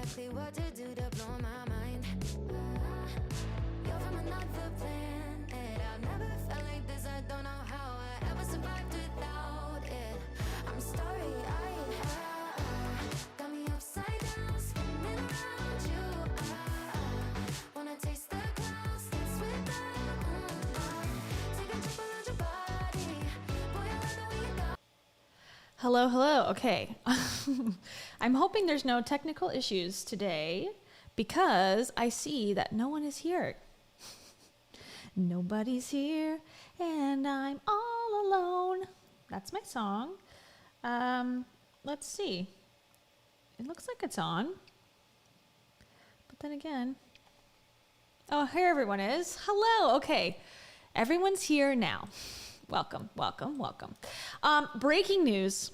exactly what to do to blow my mind. You're from another planet. I've never felt like this. I don't know how I ever survived without it. I'm starry-eyed. Got me upside down, spinning around you. Wanna taste the clouds, dance with them. Take a trip around your body. Boy, I love the way you go. Hello, hello. Okay. I'm hoping there's no technical issues today because I see that no one is here. Nobody's here and I'm all alone. That's my song. Let's see. It looks like it's on. But then again. Oh, here everyone is. Hello. Okay. Everyone's here now. Welcome, welcome, welcome. Breaking news.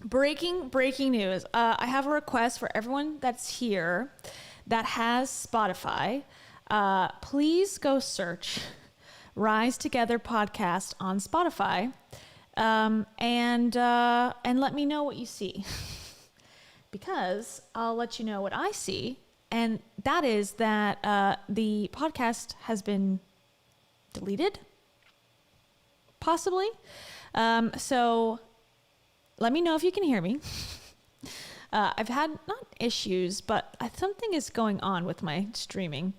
Breaking news. I have a request for everyone that's here that has Spotify. Please go search Rise Together podcast on Spotify, and let me know what you see, because I'll let you know what I see, and that is that the podcast has been deleted, possibly. So let me know if you can hear me. I've had not issues, but something is going on with my streaming.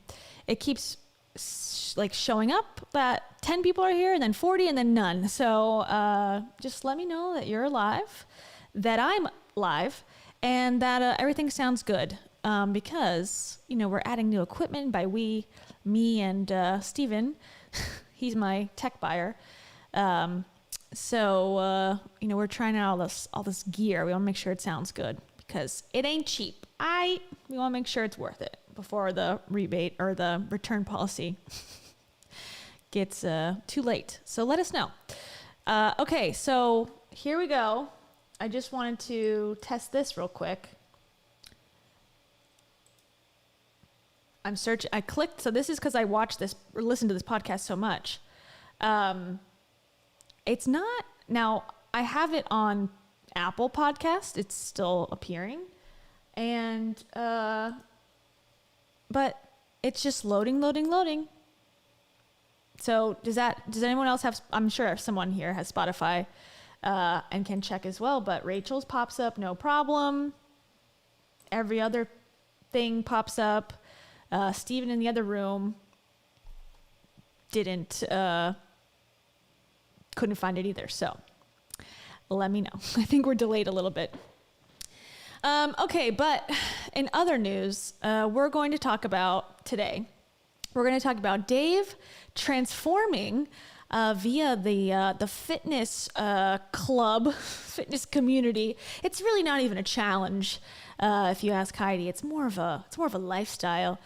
It keeps showing up that 10 people are here and then 40 and then none. So just let me know that you're alive, that I'm live, and that everything sounds good. Because, we're adding new equipment by me and Steven. He's my tech buyer. So we're trying out all this gear. We want to make sure it sounds good because it ain't cheap. We want to make sure it's worth it before the rebate or the return policy gets too late. So let us know. Okay, so here we go. I just wanted to test this real quick. I'm searching. I clicked. So this is because I watched this or listened to this podcast so much. It's not, now I have it on Apple Podcast. It's still appearing. And, but it's just loading. So does anyone else have, I'm sure someone here has Spotify, and can check as well, but Rachel's pops up, no problem. Every other thing pops up. Steven in the other room couldn't find it either. So let me know. I think we're delayed a little bit. Okay, but in other news, we're going to talk about Dave transforming via the fitness club, fitness community. It's really not even a challenge, if you ask Heidi. It's more of a lifestyle.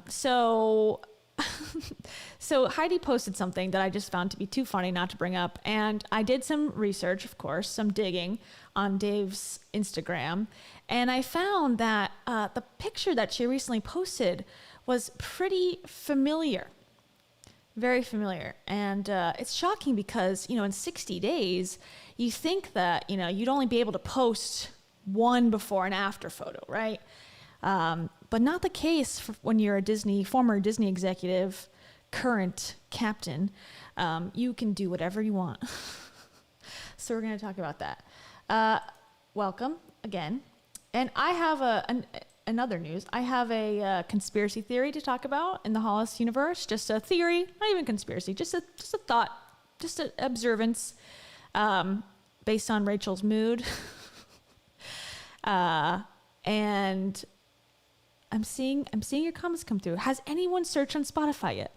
So Heidi posted something that I just found to be too funny not to bring up. And I did some research, of course, some digging on Dave's Instagram. And I found that the picture that she recently posted was pretty familiar. Very familiar. And it's shocking because, in 60 days, you think that, you'd only be able to post one before and after photo, right? But not the case when you're a former Disney executive, current captain. You can do whatever you want. So we're going to talk about that. Welcome again. And I have another news. I have a conspiracy theory to talk about in the Hollis universe. Just a theory, not even conspiracy, just a thought, just an observance, based on Rachel's mood. And I'm seeing your comments come through. Has anyone searched on Spotify yet?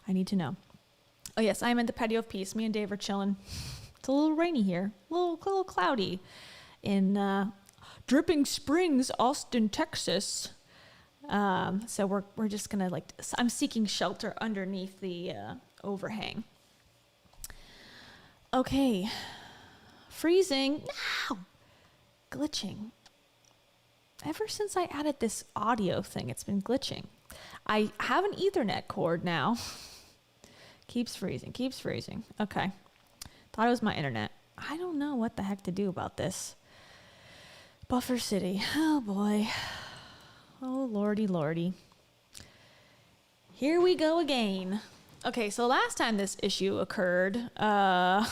I need to know. Oh yes, I'm at the patio of peace. Me and Dave are chilling. It's a little rainy here, a little cloudy in Dripping Springs, Austin, Texas. So we're just gonna I'm seeking shelter underneath the overhang. Okay, freezing now, glitching. Ever since I added this audio thing, it's been glitching. I have an Ethernet cord now. Keeps freezing. Okay. Thought it was my internet. I don't know what the heck to do about this. Buffer City. Oh boy. Oh lordy lordy. Here we go again. Okay, so last time this issue occurred, I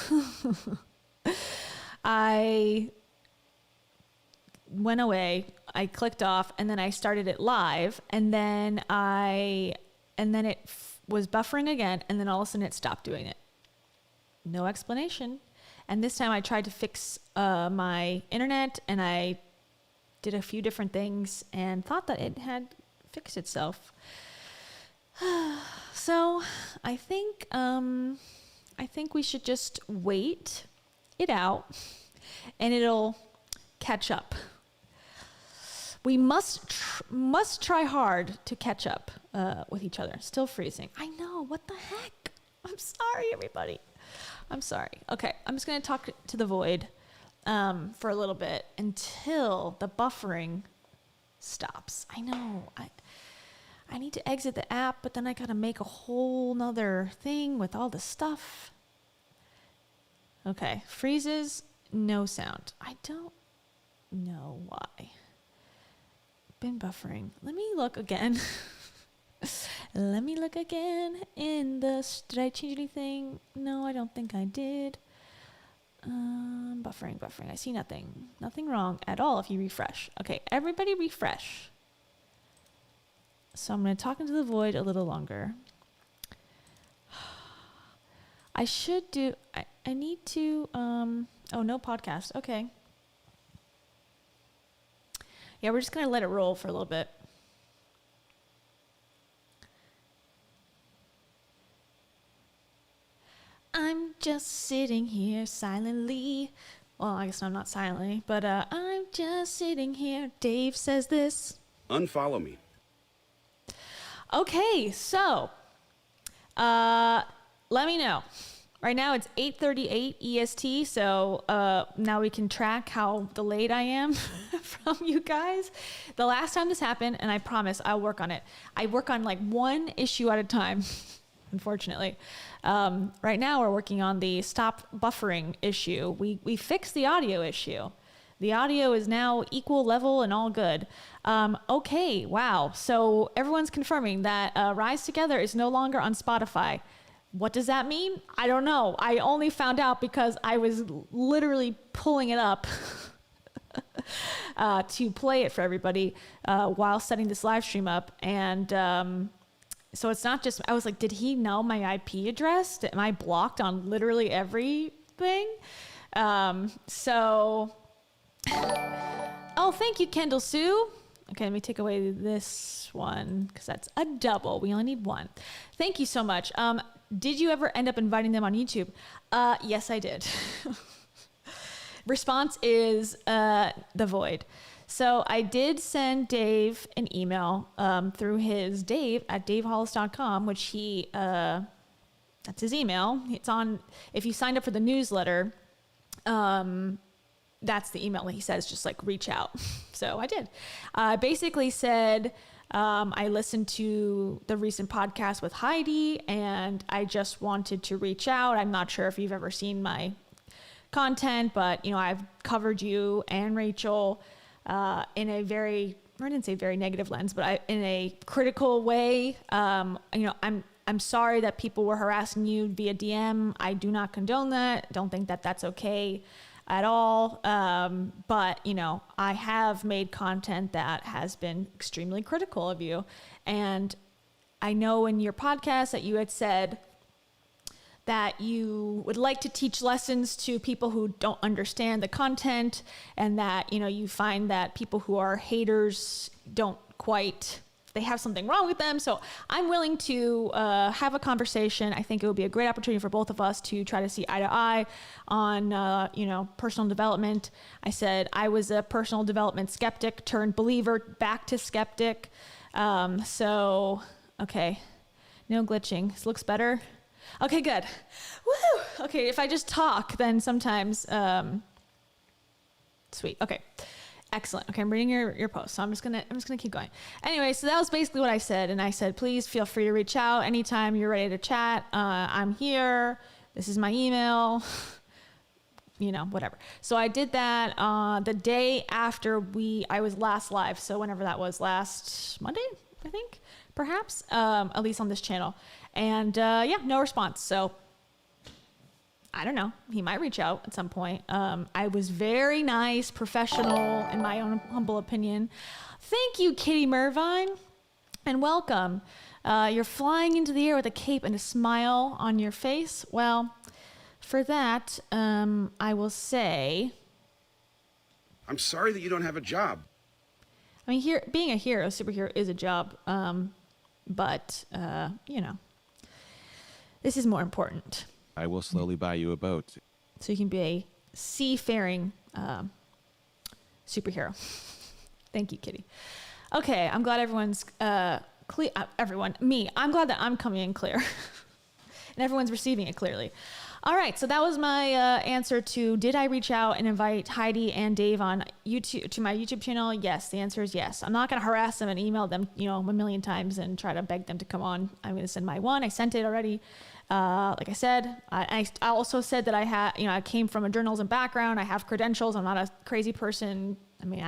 went away, I clicked off, and then I started it live, and then it was buffering again, and then all of a sudden it stopped doing it. No explanation. And this time I tried to fix my internet, and I did a few different things and thought that it had fixed itself. So I think we should just wait it out, and it'll catch up. We must try hard to catch up with each other. Still freezing. I know. What the heck? I'm sorry, everybody. I'm sorry. Okay, I'm just gonna talk to the void for a little bit until the buffering stops. I know. I need to exit the app, but then I gotta make a whole nother thing with all the stuff. Okay, freezes, no sound. I don't know why. Been buffering. Let me look again. Let me look again did I change anything? No, I don't think I did. Buffering. I see nothing. Nothing wrong at all if you refresh. Okay, everybody refresh. So I'm going to talk into the void a little longer. I need to, no podcast. Okay. Yeah, we're just going to let it roll for a little bit. I'm just sitting here silently. Well, I guess I'm not silently, but I'm just sitting here. Dave says this. Unfollow me. Okay, so let me know. Right now it's 8:38 EST, so now we can track how delayed I am from you guys. The last time this happened, and I promise I'll work on it. I work on like one issue at a time, unfortunately. Right now we're working on the stop buffering issue. We fixed the audio issue. The audio is now equal level and all good. Okay, wow. So everyone's confirming that Rise Together is no longer on Spotify. What does that mean? I don't know. I only found out because I was literally pulling it up to play it for everybody while setting this live stream up. And so it's not just, I was like, did he know my IP address? Am I blocked on literally everything? Oh, thank you, Kendall Sue. Okay, let me take away this one because that's a double. We only need one. Thank you so much. Did you ever end up inviting them on YouTube? Yes, I did. Response is the void. So I did send Dave an email through his dave@davehollis.com, which that's his email. It's on, if you signed up for the newsletter, that's the email that he says, just like reach out. So I did. I basically said, I listened to the recent podcast with Heidi and I just wanted to reach out. I'm not sure if you've ever seen my content, but I've covered you and Rachel in a very, I didn't say very negative lens, but in a critical way. I'm sorry that people were harassing you via DM. I do not condone that. Don't think that that's okay at all. But I have made content that has been extremely critical of you. And I know in your podcast that you had said that you would like to teach lessons to people who don't understand the content, and that, you find that people who are haters they have something wrong with them. So I'm willing to have a conversation. I think it would be a great opportunity for both of us to try to see eye to eye on, personal development. I said I was a personal development skeptic turned believer, back to skeptic. Okay, no glitching. This looks better. Okay, good. Woo! Okay, if I just talk, then sometimes, sweet. Okay. Excellent. Okay, I'm reading your post, so I'm just gonna keep going. Anyway, so that was basically what I said, and I said, please feel free to reach out anytime you're ready to chat. I'm here. This is my email. whatever. So I did that the day after I was last live. So whenever that was, last Monday, I think, perhaps, at least on this channel. And no response. So I don't know. He might reach out at some point. I was very nice, professional, in my own humble opinion. Thank you, Kitty Mervine, and welcome. You're flying into the air with a cape and a smile on your face. Well, for that, I will say, I'm sorry that you don't have a job. I mean, being a hero, superhero, is a job. But this is more important. I will slowly buy you a boat. So you can be a seafaring superhero. Thank you, Kitty. Okay, I'm glad everyone's clear. I'm glad that I'm coming in clear. And everyone's receiving it clearly. All right, so that was my answer to, did I reach out and invite Heidi and Dave on YouTube, to my YouTube channel? Yes, the answer is yes. I'm not going to harass them and email them, a million times and try to beg them to come on. I'm going to send my one. I sent it already. Like I said, I also said that I came from a journalism background. I have credentials. I'm not a crazy person. I mean,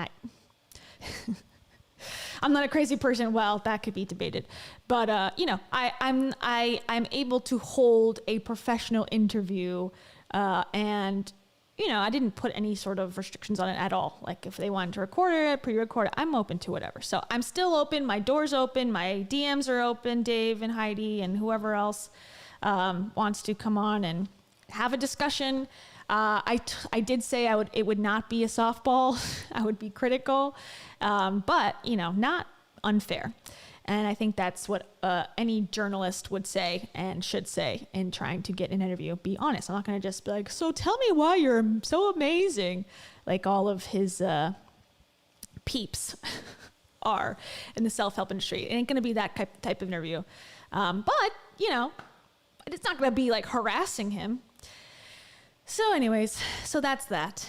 I'm not a crazy person. Well, that could be debated, but I'm able to hold a professional interview, and I didn't put any sort of restrictions on it at all. Like if they wanted to record it, pre-record it, I'm open to whatever. So I'm still open. My door's open. My DMs are open. Dave and Heidi and whoever else wants to come on and have a discussion. I did say it would not be a softball. I would be critical, but not unfair. And I think that's what any journalist would say and should say in trying to get an interview. Be honest. I'm not going to just be like, so tell me why you're so amazing, like all of his peeps are in the self-help industry. It ain't going to be that type of interview. But it's not going to be like harassing him. So anyways, so that's that.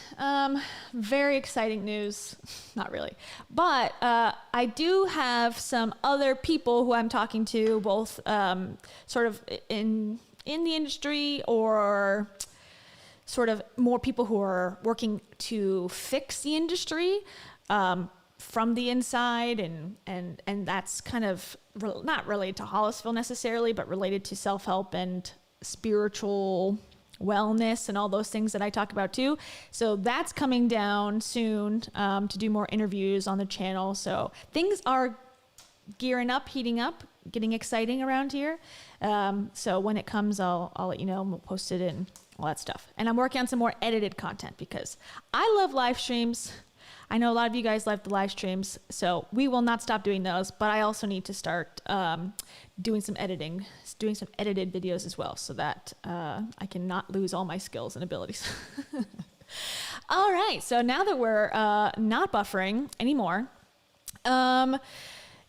Very exciting news. Not really. But I do have some other people who I'm talking to, both sort of in the industry or sort of more people who are working to fix the industry from the inside. And that's kind of not related to Hollisville necessarily, but related to self-help and spiritual wellness and all those things that I talk about too. So that's coming down soon to do more interviews on the channel. So things are gearing up, heating up, getting exciting around here. So when it comes, I'll let you know, and we'll post it and all that stuff. And I'm working on some more edited content because I love live streams. I know a lot of you guys love the live streams, so we will not stop doing those, but I also need to start doing some editing, doing some edited videos as well, so that I can not lose all my skills and abilities. All right, so now that we're not buffering anymore,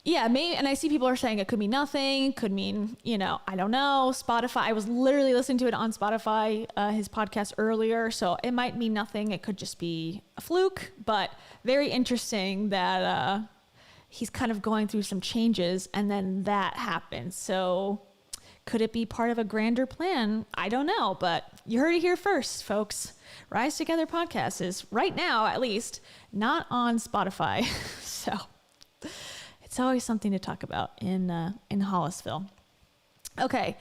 yeah, maybe, and I see people are saying it could mean nothing, could mean, I don't know, Spotify. I was literally listening to it on Spotify, his podcast earlier, so it might mean nothing. It could just be a fluke, but very interesting that he's kind of going through some changes and then that happens. So could it be part of a grander plan? I don't know, but you heard it here first, folks. Rise Together podcast is right now, at least, not on Spotify. So it's always something to talk about in Hollisville. Okay,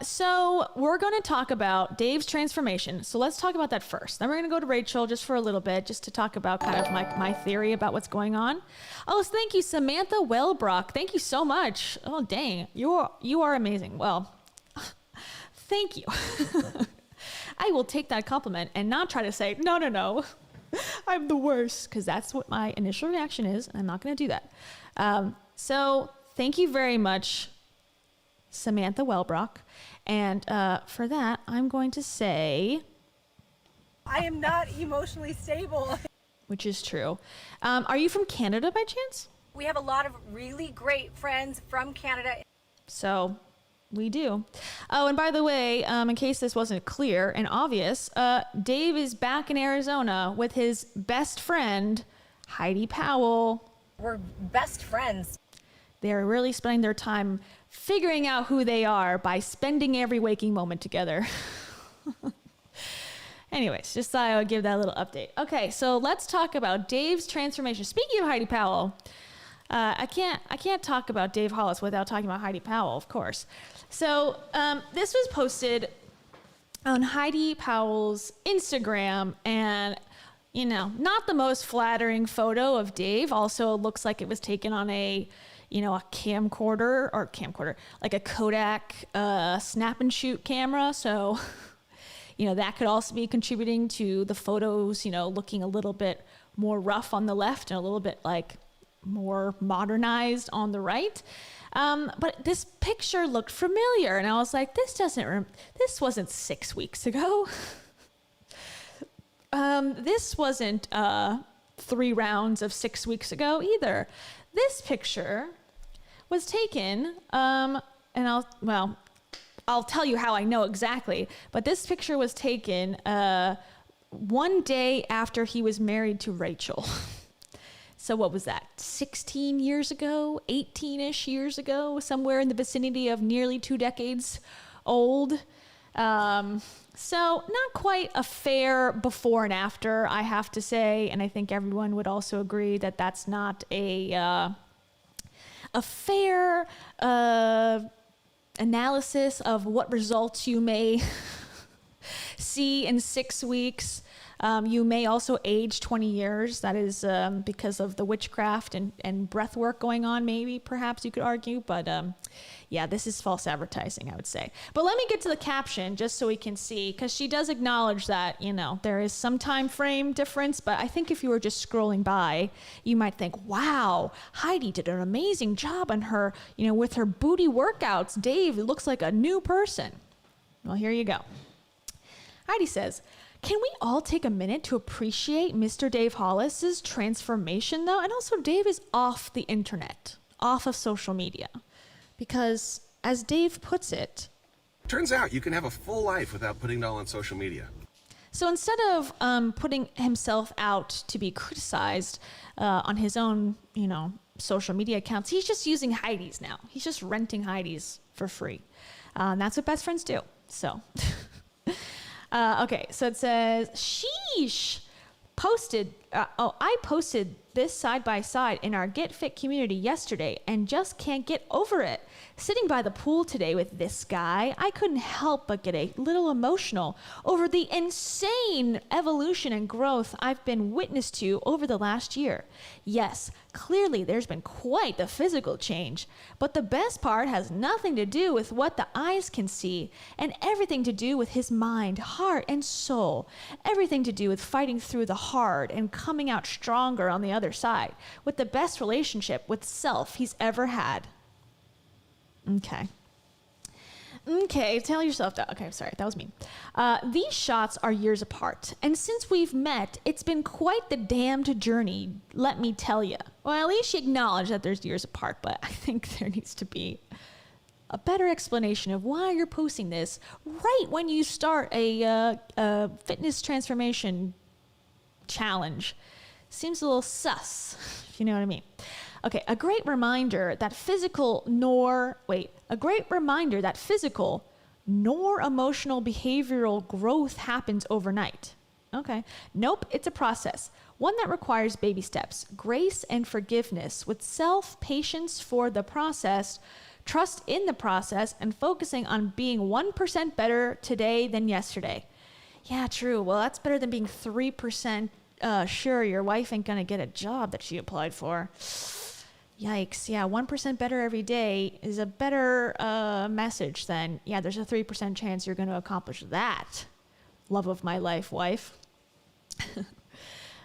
so we're going to talk about Dave's transformation. So let's talk about that first. Then we're going to go to Rachel just for a little bit, just to talk about kind of my theory about what's going on. Oh, thank you, Samantha Wellbrock. Thank you so much. Oh, dang, you are amazing. Well, thank you. I will take that compliment and not try to say, no, I'm the worst, because that's what my initial reaction is, and I'm not going to do that. So thank you very much, Samantha Wellbrock. And for that, I'm going to say, I am not emotionally stable. Which is true. Are you from Canada by chance? We have a lot of really great friends from Canada. So we do. Oh, and by the way, in case this wasn't clear and obvious, Dave is back in Arizona with his best friend, Heidi Powell. We're best friends. They're really spending their time figuring out who they are by spending every waking moment together. Anyways, just thought I would give that little update. Okay, so let's talk about Dave's transformation. Speaking of Heidi Powell, I can't talk about Dave Hollis without talking about Heidi Powell, of course. So this was posted on Heidi Powell's Instagram, and not the most flattering photo of Dave. Also, it looks like it was taken on a camcorder, like a Kodak snap and shoot camera. So, that could also be contributing to the photos, looking a little bit more rough on the left and a little bit like more modernized on the right. But this picture looked familiar, and I was like, this wasn't 6 weeks ago. This wasn't 3 rounds of 6 weeks ago either. This picture was taken, and I'll tell you how I know exactly, but this picture was taken 1 day after he was married to Rachel. So what was that, 16 years ago, 18-ish years ago, somewhere in the vicinity of nearly 2 decades old. So not quite a fair before and after, I have to say, and I think everyone would also agree that that's not a fair analysis of what results you may see in 6 weeks. You may also age 20 years. That is because of the witchcraft and breath work going on, maybe, perhaps you could argue. But yeah, this is false advertising, I would say. But let me get to the caption just so we can see, because she does acknowledge that, there is some time frame difference. But I think if you were just scrolling by, you might think, wow, Heidi did an amazing job on her, with her booty workouts. Dave looks like a new person. Well, here you go. Heidi says, can we all take a minute to appreciate Mr. Dave Hollis's transformation, though? And also, Dave is off the internet, off of social media. Because, as Dave puts it... Turns out you can have a full life without putting it all on social media. So instead of putting himself out to be criticized on his own, social media accounts, he's just using Heidi's now. He's just renting Heidi's for free. That's what best friends do. So... okay, so it says, sheesh, I posted this side by side in our Get Fit community yesterday and just can't get over it. Sitting by the pool today with this guy, I couldn't help but get a little emotional over the insane evolution and growth I've been witness to over the last year. Yes, clearly there's been quite the physical change, but the best part has nothing to do with what the eyes can see and everything to do with his mind, heart, and soul. Everything to do with fighting through the hard and coming out stronger on the other side with the best relationship with self he's ever had. Okay, tell yourself that. Okay, sorry, that was me. These shots are years apart, and since we've met, it's been quite the damned journey, let me tell you. Well, at least she acknowledged that there's years apart, but I think there needs to be a better explanation of why you're posting this right when you start a fitness transformation challenge. Seems a little sus, if you know what I mean. Okay, a great reminder that physical nor emotional behavioral growth happens overnight. Okay, nope, it's a process. One that requires baby steps, grace and forgiveness with self, patience for the process, trust in the process, and focusing on being 1% better today than yesterday. Yeah, true. Well, that's better than being 3% sure your wife ain't gonna get a job that she applied for. Yikes. Yeah, 1% better every day is a better message than, yeah, there's a 3% chance you're going to accomplish that. Love of my life, wife.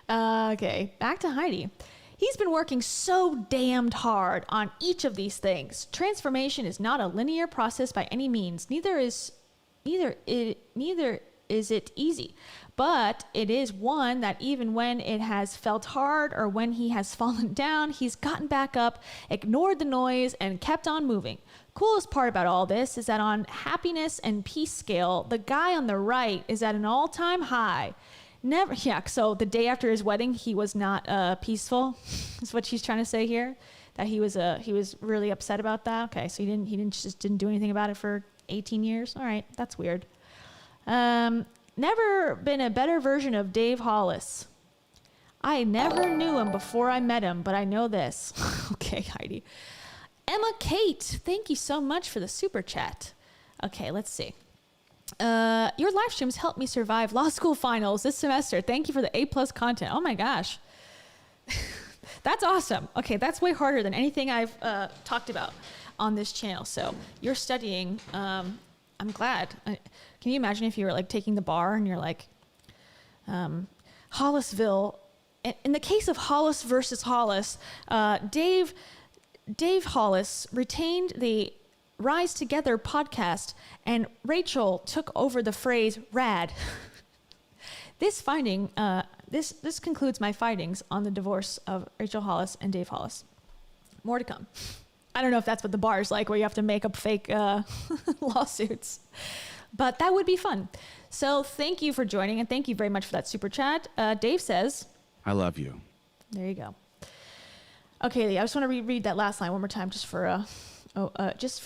Okay, back to Heidi. He's been working so damned hard on each of these things. Transformation is not a linear process by any means. Neither is it easy. But it is one that even when it has felt hard or when he has fallen down, he's gotten back up, ignored the noise, and kept on moving. Coolest part about all this is that on happiness and peace scale, the guy on the right is at an all-time high. So the day after his wedding, he was not peaceful. Is what she's trying to say here. That he was really upset about that. Okay, so he didn't do anything about it for 18 years. All right, that's weird. never been a better version of Dave Hollis. I never knew him before I met him, but I know this. Okay, Heidi. Emma Kate, thank you so much for the super chat. Okay, let's see. Your live streams helped me survive law school finals this semester. Thank you for the A+ content. Oh my gosh. That's awesome. Okay, that's way harder than anything I've talked about on this channel. So you're studying. I'm glad. Can you imagine if you were like taking the bar and you're like, Hollisville. In the case of Hollis versus Hollis, Dave Hollis retained the Rise Together podcast, and Rachel took over the phrase "rad." This finding, this concludes my findings on the divorce of Rachel Hollis and Dave Hollis. More to come. I don't know if that's what the bar is like, where you have to make up fake lawsuits, but that would be fun. So thank you for joining, and thank you very much for that super chat. Dave says, I love you. there you go. Okay, I just want to reread that last line one more time, just for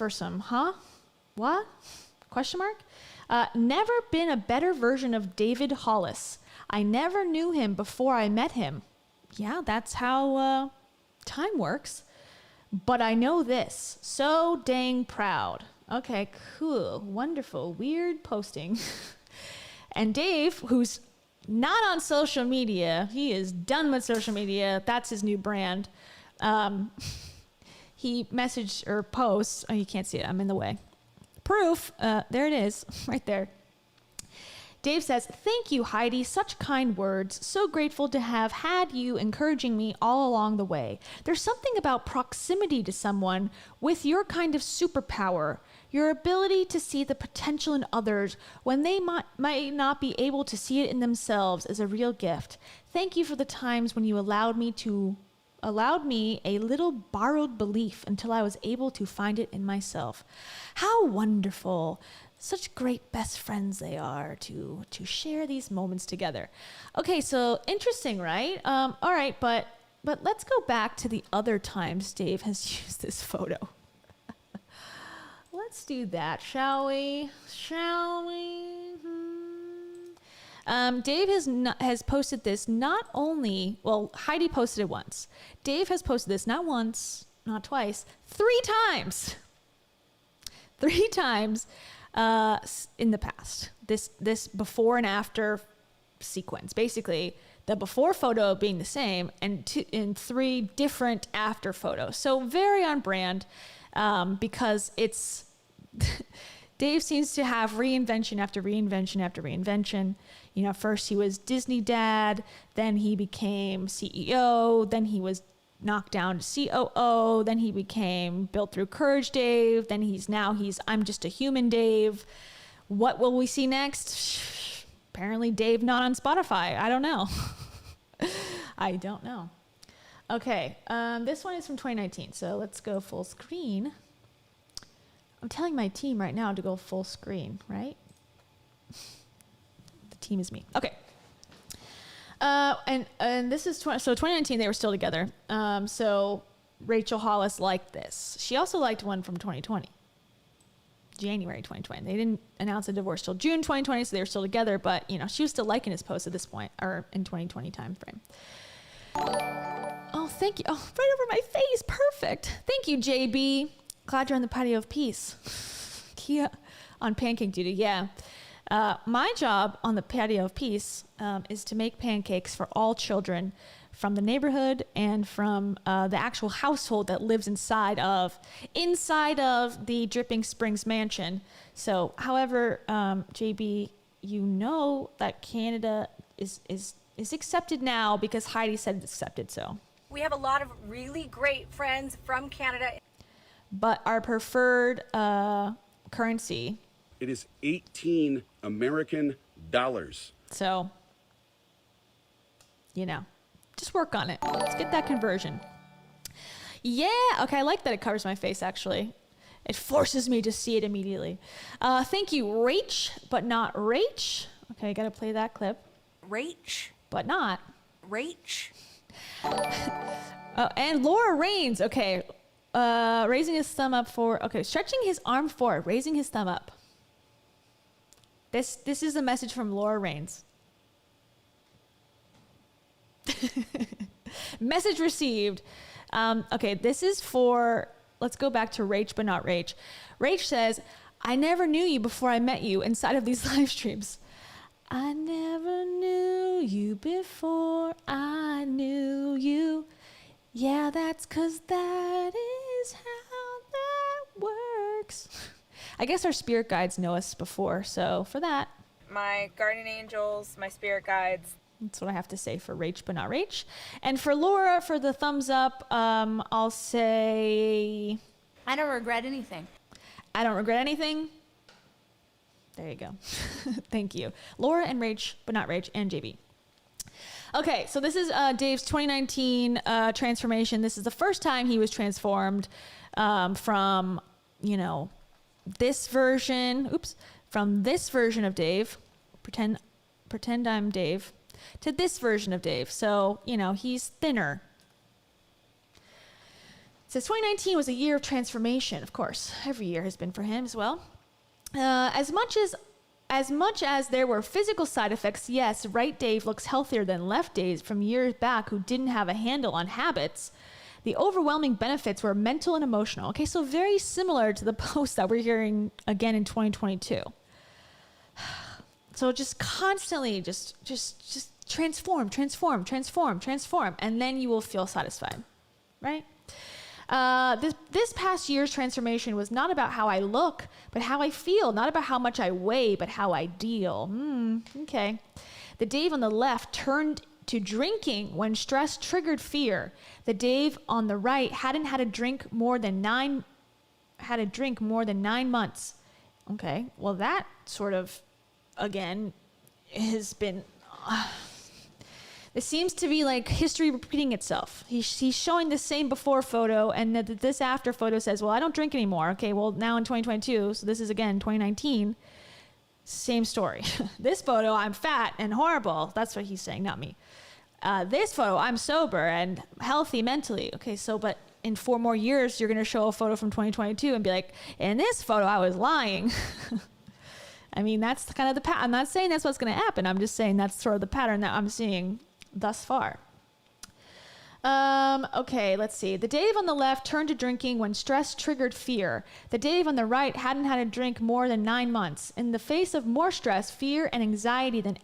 some, what? Question mark? Never been a better version of David Hollis. I never knew him before I met him. Yeah, that's how time works. But I know this. So dang proud. Okay, cool. Wonderful. Weird posting. And Dave, who's not on social media, he is done with social media. That's his new brand. He messaged or posts. Oh, you can't see it. I'm in the way. Proof. There it is. Right there. Dave says, thank you, Heidi. Such kind words. So grateful to have had you encouraging me all along the way. There's something about proximity to someone with your kind of superpower, your ability to see the potential in others when they might not be able to see it in themselves is a real gift. Thank you for the times when you allowed me a little borrowed belief until I was able to find it in myself. How wonderful. Such great best friends they are to share these moments together. Okay, so interesting, right? All right, but let's go back to the other times Dave has used this photo. Let's do that, shall we? Dave has posted this not only, well, Heidi posted it once. Dave has posted this not once, not twice, 3 times. 3 times in the past. This before and after sequence. Basically, the before photo being the same and 3 different after photos. So very on brand because it's... Dave seems to have reinvention after reinvention after reinvention. You know, first he was Disney dad, then he became CEO, then he was knocked down to COO, then he became Built Through Courage Dave, then he's I'm Just a Human Dave. What will we see next? Apparently Dave not on Spotify. I don't know. I don't know. Okay, this one is from 2019, so let's go full screen. I'm telling my team right now to go full screen, right? The team is me. Okay. And this is 2019. They were still together. So Rachel Hollis liked this. She also liked one from 2020, January 2020. They didn't announce a divorce till June 2020, so they were still together. But you know, she was still liking his post at this point, or in 2020 time frame. Oh, thank you. Oh, right over my face. Perfect. Thank you, JB. Glad you're on the patio of peace. Kia on pancake duty. Yeah. My job on the patio of peace is to make pancakes for all children from the neighborhood and from the actual household that lives inside of the Dripping Springs mansion. So, however, JB, you know that Canada is accepted now because Heidi said it's accepted. So We have a lot of really great friends from Canada. But our preferred currency. It is 18 American dollars. So, you know, just work on it. Let's get that conversion. Yeah. Okay. I like that it covers my face, actually. It forces me to see it immediately. Thank you, Rach, but not Rach. Okay. I got to play that clip. Rach. But not. Rach. And Laura Rains. Okay. Raising his thumb up for, okay, stretching his arm forward, raising his thumb up. This is a message from Laura Rains. Message received. Okay, this is for, let's go back to Rach, but not Rach. Rach says, I never knew you before I met you inside of these live streams. I never knew you before I knew you. Yeah, that's 'cause that is how that works. I guess our spirit guides know us before, so for that. My guardian angels, my spirit guides. That's what I have to say for Rach, but not Rach. And for Laura, for the thumbs up, I'll say... I don't regret anything. I don't regret anything. There you go. Thank you. Laura and Rach, but not Rach, and JB. Okay, so this is Dave's 2019 transformation. This is the first time he was transformed from, this version, from this version of Dave, pretend I'm Dave, to this version of Dave. So, he's thinner. It says 2019 was a year of transformation, of course. Every year has been for him as well. As much as there were physical side effects, yes, right Dave looks healthier than left Dave from years back who didn't have a handle on habits. The overwhelming benefits were mental and emotional. Okay, so very similar to the post that we're hearing again in 2022. So just constantly just transform, and then you will feel satisfied, right? This past year's transformation was not about how I look, but how I feel, not about how much I weigh, but how I deal. Okay. The Dave on the left turned to drinking when stress triggered fear. The Dave on the right hadn't had a drink more than 9 months. Okay. Well, that sort of, again, has been... It seems to be like history repeating itself. He's showing the same before photo, and this after photo says, well, I don't drink anymore. Okay, well, now in 2022, so this is again 2019, same story. This photo, I'm fat and horrible. That's what he's saying, not me. This photo, I'm sober and healthy mentally. Okay, so but in 4 more years, you're going to show a photo from 2022 and be like, in this photo, I was lying. I mean, that's kind of the pattern. I'm not saying that's what's going to happen. I'm just saying that's sort of the pattern that I'm seeing thus far. Okay, let's see. The Dave on the left turned to drinking when stress triggered fear. The Dave on the right hadn't had a drink more than 9 months. In the face of more stress, fear, and anxiety than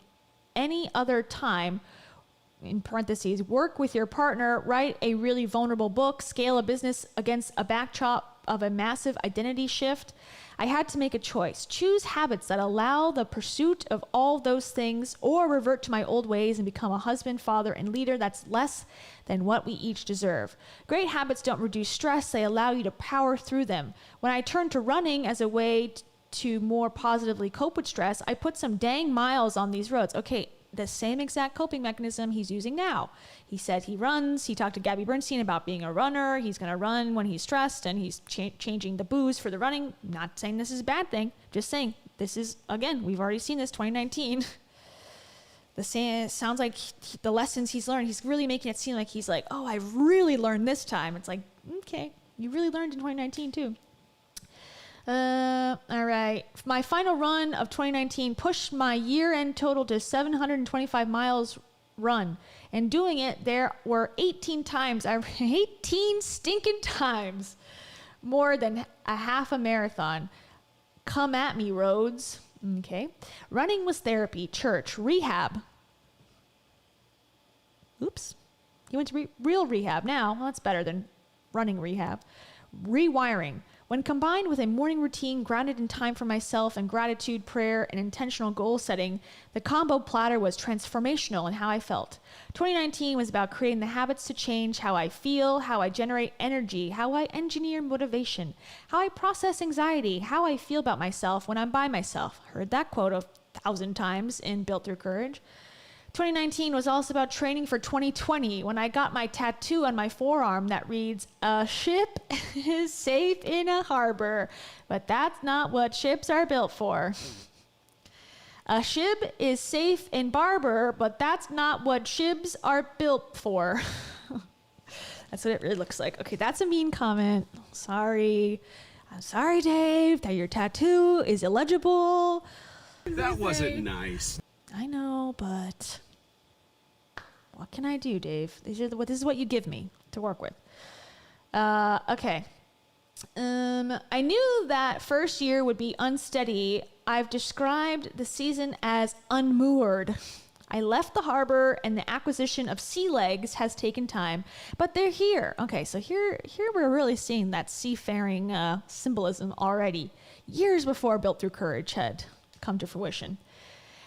any other time, in parentheses, work with your partner, write a really vulnerable book, scale a business against a backdrop of a massive identity shift, I had to make a choice. Choose habits that allow the pursuit of all those things, or revert to my old ways and become a husband, father, and leader that's less than what we each deserve. Great habits don't reduce stress. They allow you to power through them. When I turned to running as a way to more positively cope with stress, I put some dang miles on these roads. Okay, the same exact coping mechanism he's using now. He said he runs. He talked to Gabby Bernstein about being a runner. He's going to run when he's stressed, and he's changing the booze for the running. Not saying this is a bad thing. Just saying this is, again, we've already seen this, 2019. Sounds like the lessons he's learned, he's really making it seem like he's like, oh, I really learned this time. It's like, okay, you really learned in 2019 too. All right. My final run of 2019 pushed my year-end total to 725 miles run. And doing it, there were 18 stinking times more than a half a marathon. Come at me, roads. Okay. Running was therapy, church, rehab. Oops. He went to real rehab now. Well, that's better than running rehab. Rewiring. When combined with a morning routine grounded in time for myself and gratitude, prayer, and intentional goal setting, the combo platter was transformational in how I felt. 2019 was about creating the habits to change how I feel, how I generate energy, how I engineer motivation, how I process anxiety, how I feel about myself when I'm by myself. Heard that quote 1,000 times in Built Through Courage. 2019 was also about training for 2020 when I got my tattoo on my forearm that reads, "A ship is safe in a harbor, but that's not what ships are built for." A ship is safe in Barber, but that's not what shibs are built for. That's what it really looks like. Okay, that's a mean comment. Sorry. I'm sorry, Dave, that your tattoo is illegible. That wasn't nice. I know, but what can I do, Dave? This is what you give me to work with. Okay. I knew that first year would be unsteady. I've described the season as unmoored. I left the harbor and the acquisition of sea legs has taken time, but they're here. Okay, so here we're really seeing that seafaring symbolism already, years before Built Through Courage had come to fruition.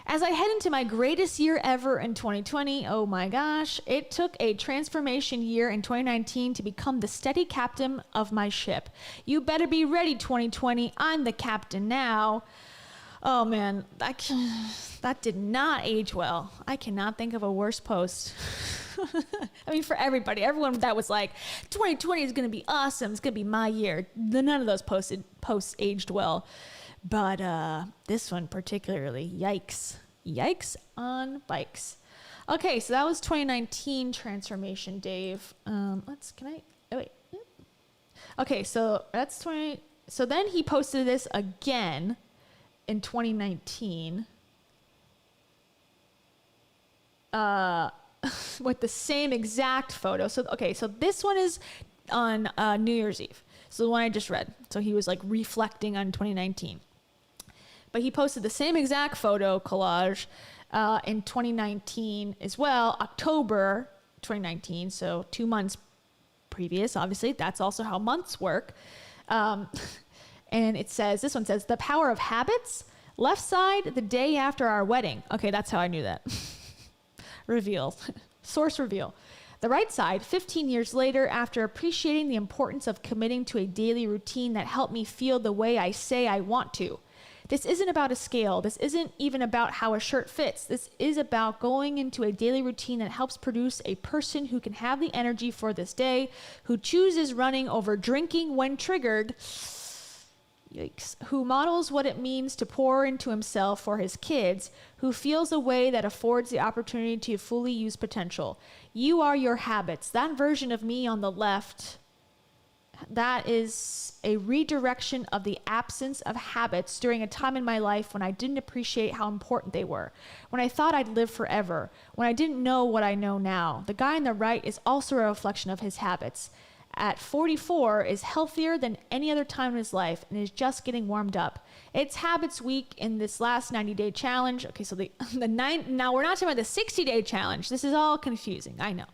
As I head into my greatest year ever in 2020, oh my gosh, it took a transformation year in 2019 to become the steady captain of my ship. You better be ready, 2020. I'm the captain now. Oh man, that did not age well. I cannot think of a worse post. I mean, for everyone that was like, 2020 is going to be awesome. It's going to be my year. None of those posts aged well. But this one particularly, yikes. Yikes on bikes. Okay, so that was 2019 transformation, Dave. Okay, so that's 20. So then he posted this again in 2019 with the same exact photo. So this one is on New Year's Eve. So the one I just read. So he was like reflecting on 2019. But he posted the same exact photo collage in 2019 as well, October 2019, so 2 months previous. Obviously, that's also how months work. And this one says, the power of habits, left side, the day after our wedding. Okay, that's how I knew that. Reveal. Source reveal. The right side, 15 years later, after appreciating the importance of committing to a daily routine that helped me feel the way I say I want to. This isn't about a scale. This isn't even about how a shirt fits. This is about going into a daily routine that helps produce a person who can have the energy for this day, who chooses running over drinking when triggered, yikes, who models what it means to pour into himself for his kids, who feels a way that affords the opportunity to fully use potential. You are your habits. That version of me on the left, that is a redirection of the absence of habits during a time in my life when I didn't appreciate how important they were, when I thought I'd live forever, when I didn't know what I know now. The guy on the right is also a reflection of his habits. At 44 is healthier than any other time in his life and is just getting warmed up. It's Habits Week in this last 90-day challenge. Okay, so now we're not talking about the 60-day challenge. This is all confusing, I know.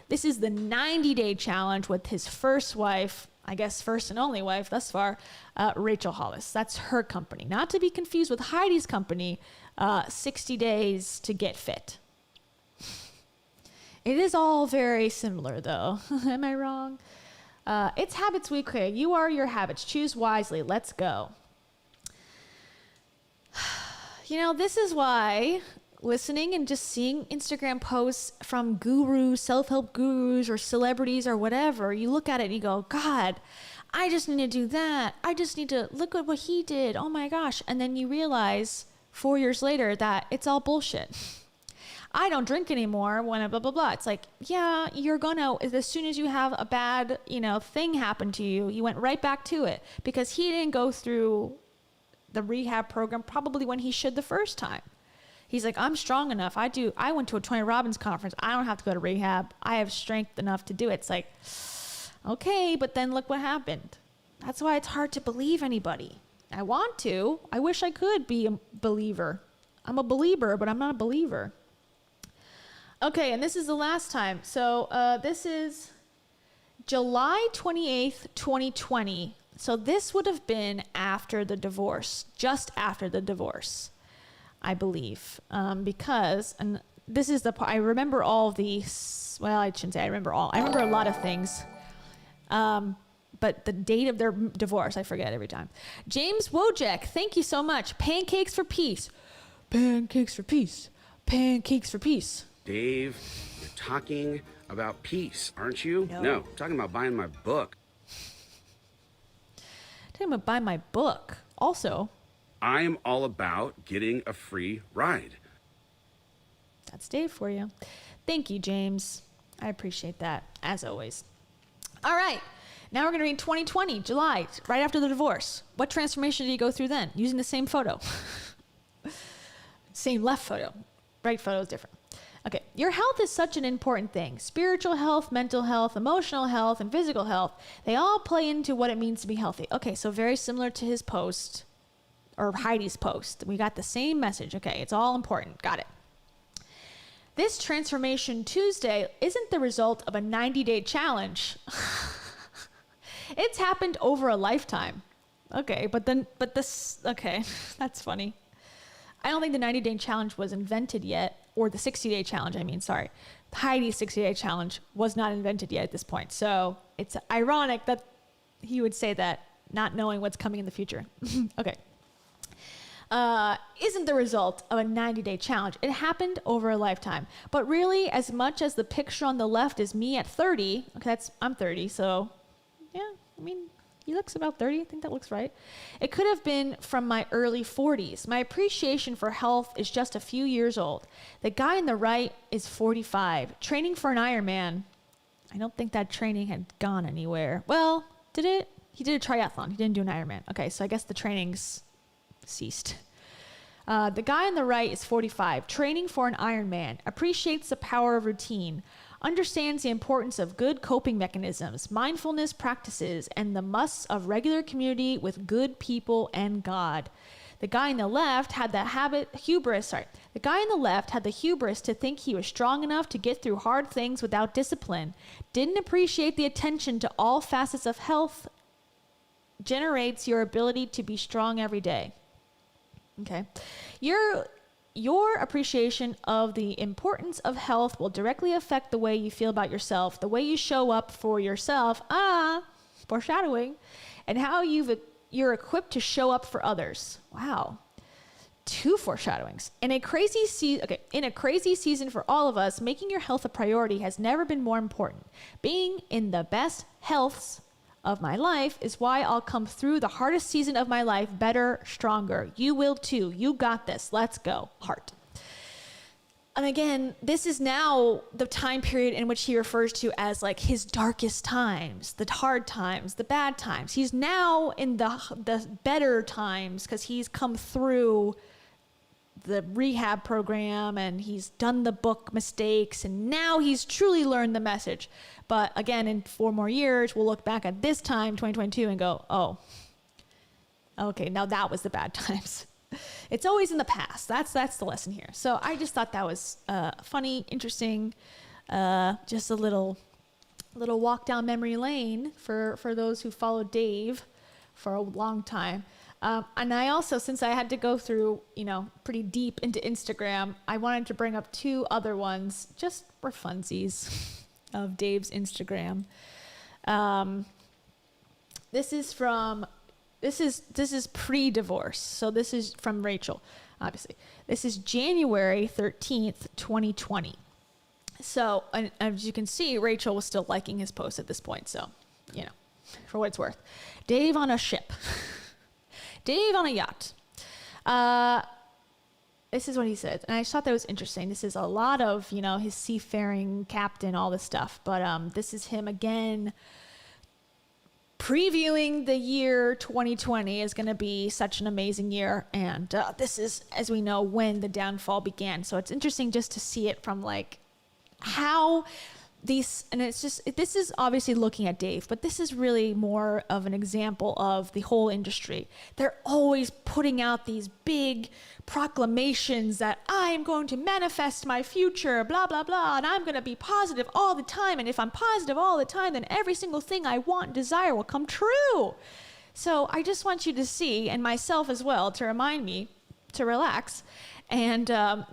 This is the 90-day challenge with his first wife, I guess first and only wife thus far, Rach Hollis. That's her company. Not to be confused with Heidi's company, 60 Days to Get Fit. It is all very similar, though. Am I wrong? It's Habits Week. Okay, you are your habits. Choose wisely. Let's go. You know, this is why listening and just seeing Instagram posts from gurus, self-help gurus or celebrities or whatever, you look at it and you go, God, I just need to do that. I just need to look at what he did. Oh my gosh. And then you realize 4 years later that it's all bullshit. I don't drink anymore when blah, blah, blah. It's like, yeah, you're gonna, as soon as you have a bad, thing happen to you, you went right back to it because he didn't go through the rehab program probably when he should the first time. He's like, I'm strong enough. I went to a Tony Robbins conference. I don't have to go to rehab. I have strength enough to do it. It's like, okay, but then look what happened. That's why it's hard to believe anybody. I want to. I wish I could be a believer. I'm a believer, but I'm not a believer. Okay, and this is the last time. So this is July 28th, 2020. So this would have been after the divorce, just after the divorce, I believe, because, and this is I remember all these, well, I shouldn't say I remember all. I remember a lot of things, but the date of their divorce, I forget every time. James Wojek, thank you so much. Pancakes for peace. Pancakes for peace. Pancakes for peace. Dave, you're talking about peace, aren't you? No, I'm talking about buying my book. Talking about buying my book. Also, I'm all about getting a free ride. That's Dave for you. Thank you, James. I appreciate that, as always. All right. Now we're going to read 2020, July, right after the divorce. What transformation did you go through then? Using the same photo. Same left photo. Right photo is different. Okay, your health is such an important thing. Spiritual health, mental health, emotional health, and physical health, they all play into what it means to be healthy. Okay, so very similar to his post, or Heidi's post. We got the same message. Okay, it's all important. Got it. This Transformation Tuesday isn't the result of a 90-day challenge. It's happened over a lifetime. Okay, but okay, that's funny. I don't think the 90-day challenge was invented yet, or the 60-day challenge, Heidi's 60-day challenge was not invented yet at this point. So it's ironic that he would say that, not knowing what's coming in the future. Okay. Isn't the result of a 90-day challenge. It happened over a lifetime. But really, as much as the picture on the left is me at 30, okay, I'm 30, so yeah, he looks about 30. I think that looks right. It could have been from my early 40s. My appreciation for health is just a few years old. The guy on the right is 45, training for an Ironman. I don't think that training had gone anywhere. Well, did it? He did a triathlon. He didn't do an Ironman. Okay, so I guess the training's ceased. The guy on the right is 45, training for an Ironman, appreciates the power of routine, understands the importance of good coping mechanisms, mindfulness practices, and the musts of regular community with good people and God. The guy on the left had the hubris to think he was strong enough to get through hard things without discipline, didn't appreciate the attention to all facets of health generates your ability to be strong every day. Okay. Your appreciation of the importance of health will directly affect the way you feel about yourself, the way you show up for yourself, foreshadowing, and how you're equipped to show up for others. Wow. 2 foreshadowings. In a crazy season for all of us, making your health a priority has never been more important. Being in the best healths of my life is why I'll come through the hardest season of my life better, stronger. You will too. You got this. Let's go. Heart. And again, this is now the time period in which he refers to as like his darkest times, the hard times, the bad times. He's now in the better times because he's come through the rehab program and he's done the book mistakes and now he's truly learned the message. But again, in 4 more years, we'll look back at this time, 2022, and go, oh, okay, now that was the bad times. It's always in the past. That's the lesson here. So I just thought that was funny, interesting, just a little walk down memory lane for those who followed Dave for a long time. And I also, since I had to go through, pretty deep into Instagram, I wanted to bring up 2 other ones just for funsies of Dave's Instagram. This is pre-divorce. So this is from Rachel, obviously. This is January 13th, 2020. So, and as you can see, Rachel was still liking his post at this point. So, for what it's worth. Dave on a ship. Dave on a yacht. This is what he said. And I just thought that was interesting. This is a lot of, his seafaring captain, all this stuff. But this is him again previewing the year 2020 is going to be such an amazing year. And this is, as we know, when the downfall began. So it's interesting just to see it from like how these, and it's just, this is obviously looking at Dave, but this is really more of an example of the whole industry. They're always putting out these big proclamations that I am going to manifest my future, blah, blah, blah, and I'm going to be positive all the time. And if I'm positive all the time, then every single thing I want and desire will come true. So I just want you to see, and myself as well, to remind me to relax. And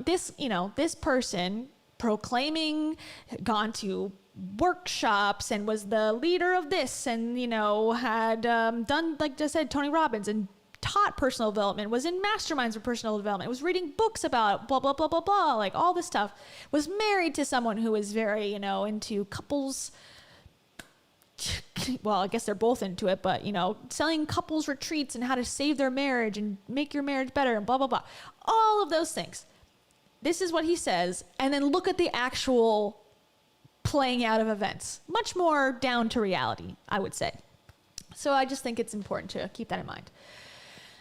this person proclaiming, gone to workshops and was the leader of this and, had done, like I said, Tony Robbins and taught personal development, was in masterminds for personal development, was reading books about blah, blah, blah, blah, blah, like all this stuff, was married to someone who was very, into couples. Well, I guess they're both into it, but, selling couples retreats and how to save their marriage and make your marriage better and blah, blah, blah. All of those things. This is what he says. And then look at the actual playing out of events. Much more down to reality, I would say. So I just think it's important to keep that in mind.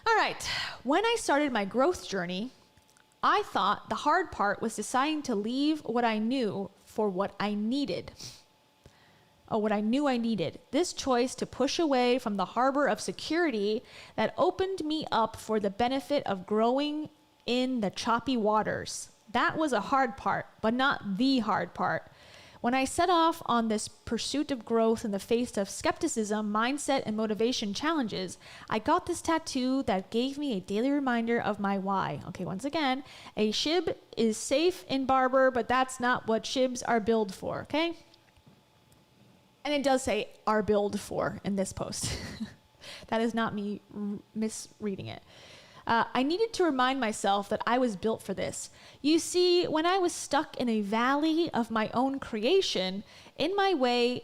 All right. When I started my growth journey, I thought the hard part was deciding to leave what I knew for what I needed. Oh, what I knew I needed. This choice to push away from the harbor of security that opened me up for the benefit of growing in the choppy waters. That was a hard part, but not the hard part. When I set off on this pursuit of growth in the face of skepticism, mindset, and motivation challenges, I got this tattoo that gave me a daily reminder of my why. Okay, once again, a shib is safe in barber, but that's not what shibs are billed for, okay? And it does say are billed for in this post. That is not me misreading it. I needed to remind myself that I was built for this. You see, when I was stuck in a valley of my own creation, in my way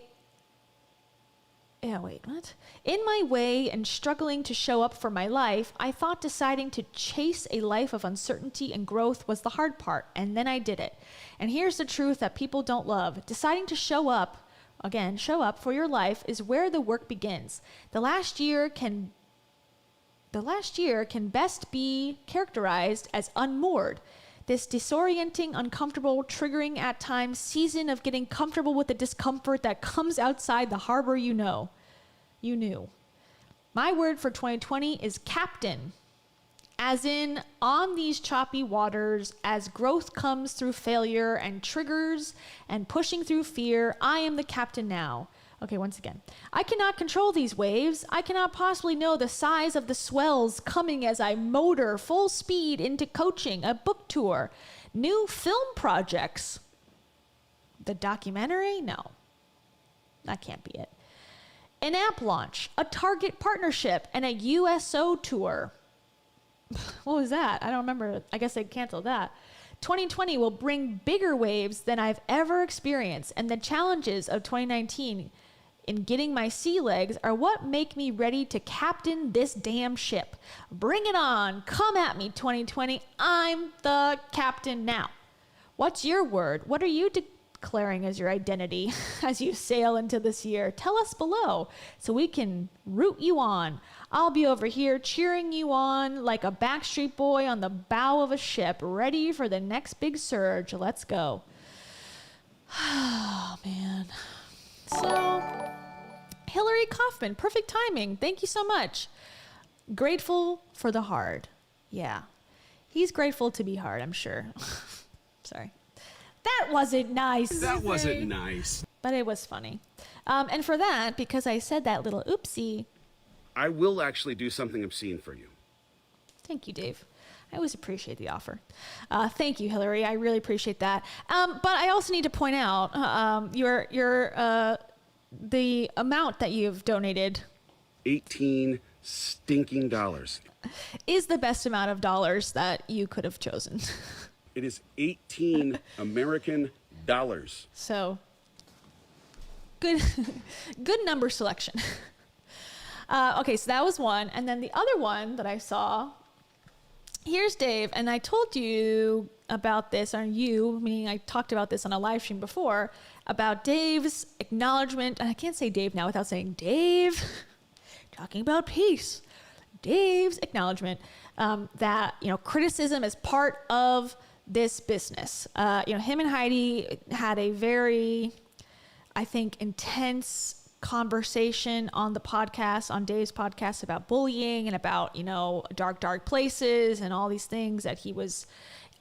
and struggling to show up for my life, I thought deciding to chase a life of uncertainty and growth was the hard part, and then I did it. And here's the truth that people don't love. Deciding to show up for your life is where the work begins. The last year can best be characterized as unmoored. This disorienting, uncomfortable, triggering at times season of getting comfortable with the discomfort that comes outside the harbor you knew. My word for 2020 is captain. As in, on these choppy waters, as growth comes through failure and triggers and pushing through fear, I am the captain now. Okay, once again. I cannot control these waves. I cannot possibly know the size of the swells coming as I motor full speed into coaching, a book tour, new film projects. The documentary? No. That can't be it. An app launch, a Target partnership, and a USO tour. What was that? I don't remember. I guess they canceled that. 2020 will bring bigger waves than I've ever experienced, and the challenges of 2019 in getting my sea legs are what make me ready to captain this damn ship. Bring it on. Come at me, 2020. I'm the captain now. What's your word? What are you declaring as your identity as you sail into this year? Tell us below so we can root you on. I'll be over here cheering you on like a Backstreet Boy on the bow of a ship, ready for the next big surge. Let's go. Oh, man. So, Hillary Kaufman, perfect timing. Thank you so much. Grateful for the hard. Yeah. He's grateful to be hard, I'm sure. Sorry. That wasn't nice. That wasn't nice. But it was funny. And for that, because I said that little oopsie. I will actually do something obscene for you. Thank you, Dave. I always appreciate the offer. Thank you, Hillary. I really appreciate that. But I also need to point out the amount that you've donated. $18 stinking dollars. Is the best amount of dollars that you could have chosen. It is 18 American dollars. So, good number selection. Okay, so that was one. And then the other one that I saw, here's Dave. And I told you about this, or you, meaning I talked about this on a live stream before, about Dave's acknowledgement. And I can't say Dave now without saying Dave, talking about peace. Dave's acknowledgement that, criticism is part of this business. Him and Heidi had a very, I think, intense conversation on the podcast, on Dave's podcast, about bullying and about, dark places and all these things that he was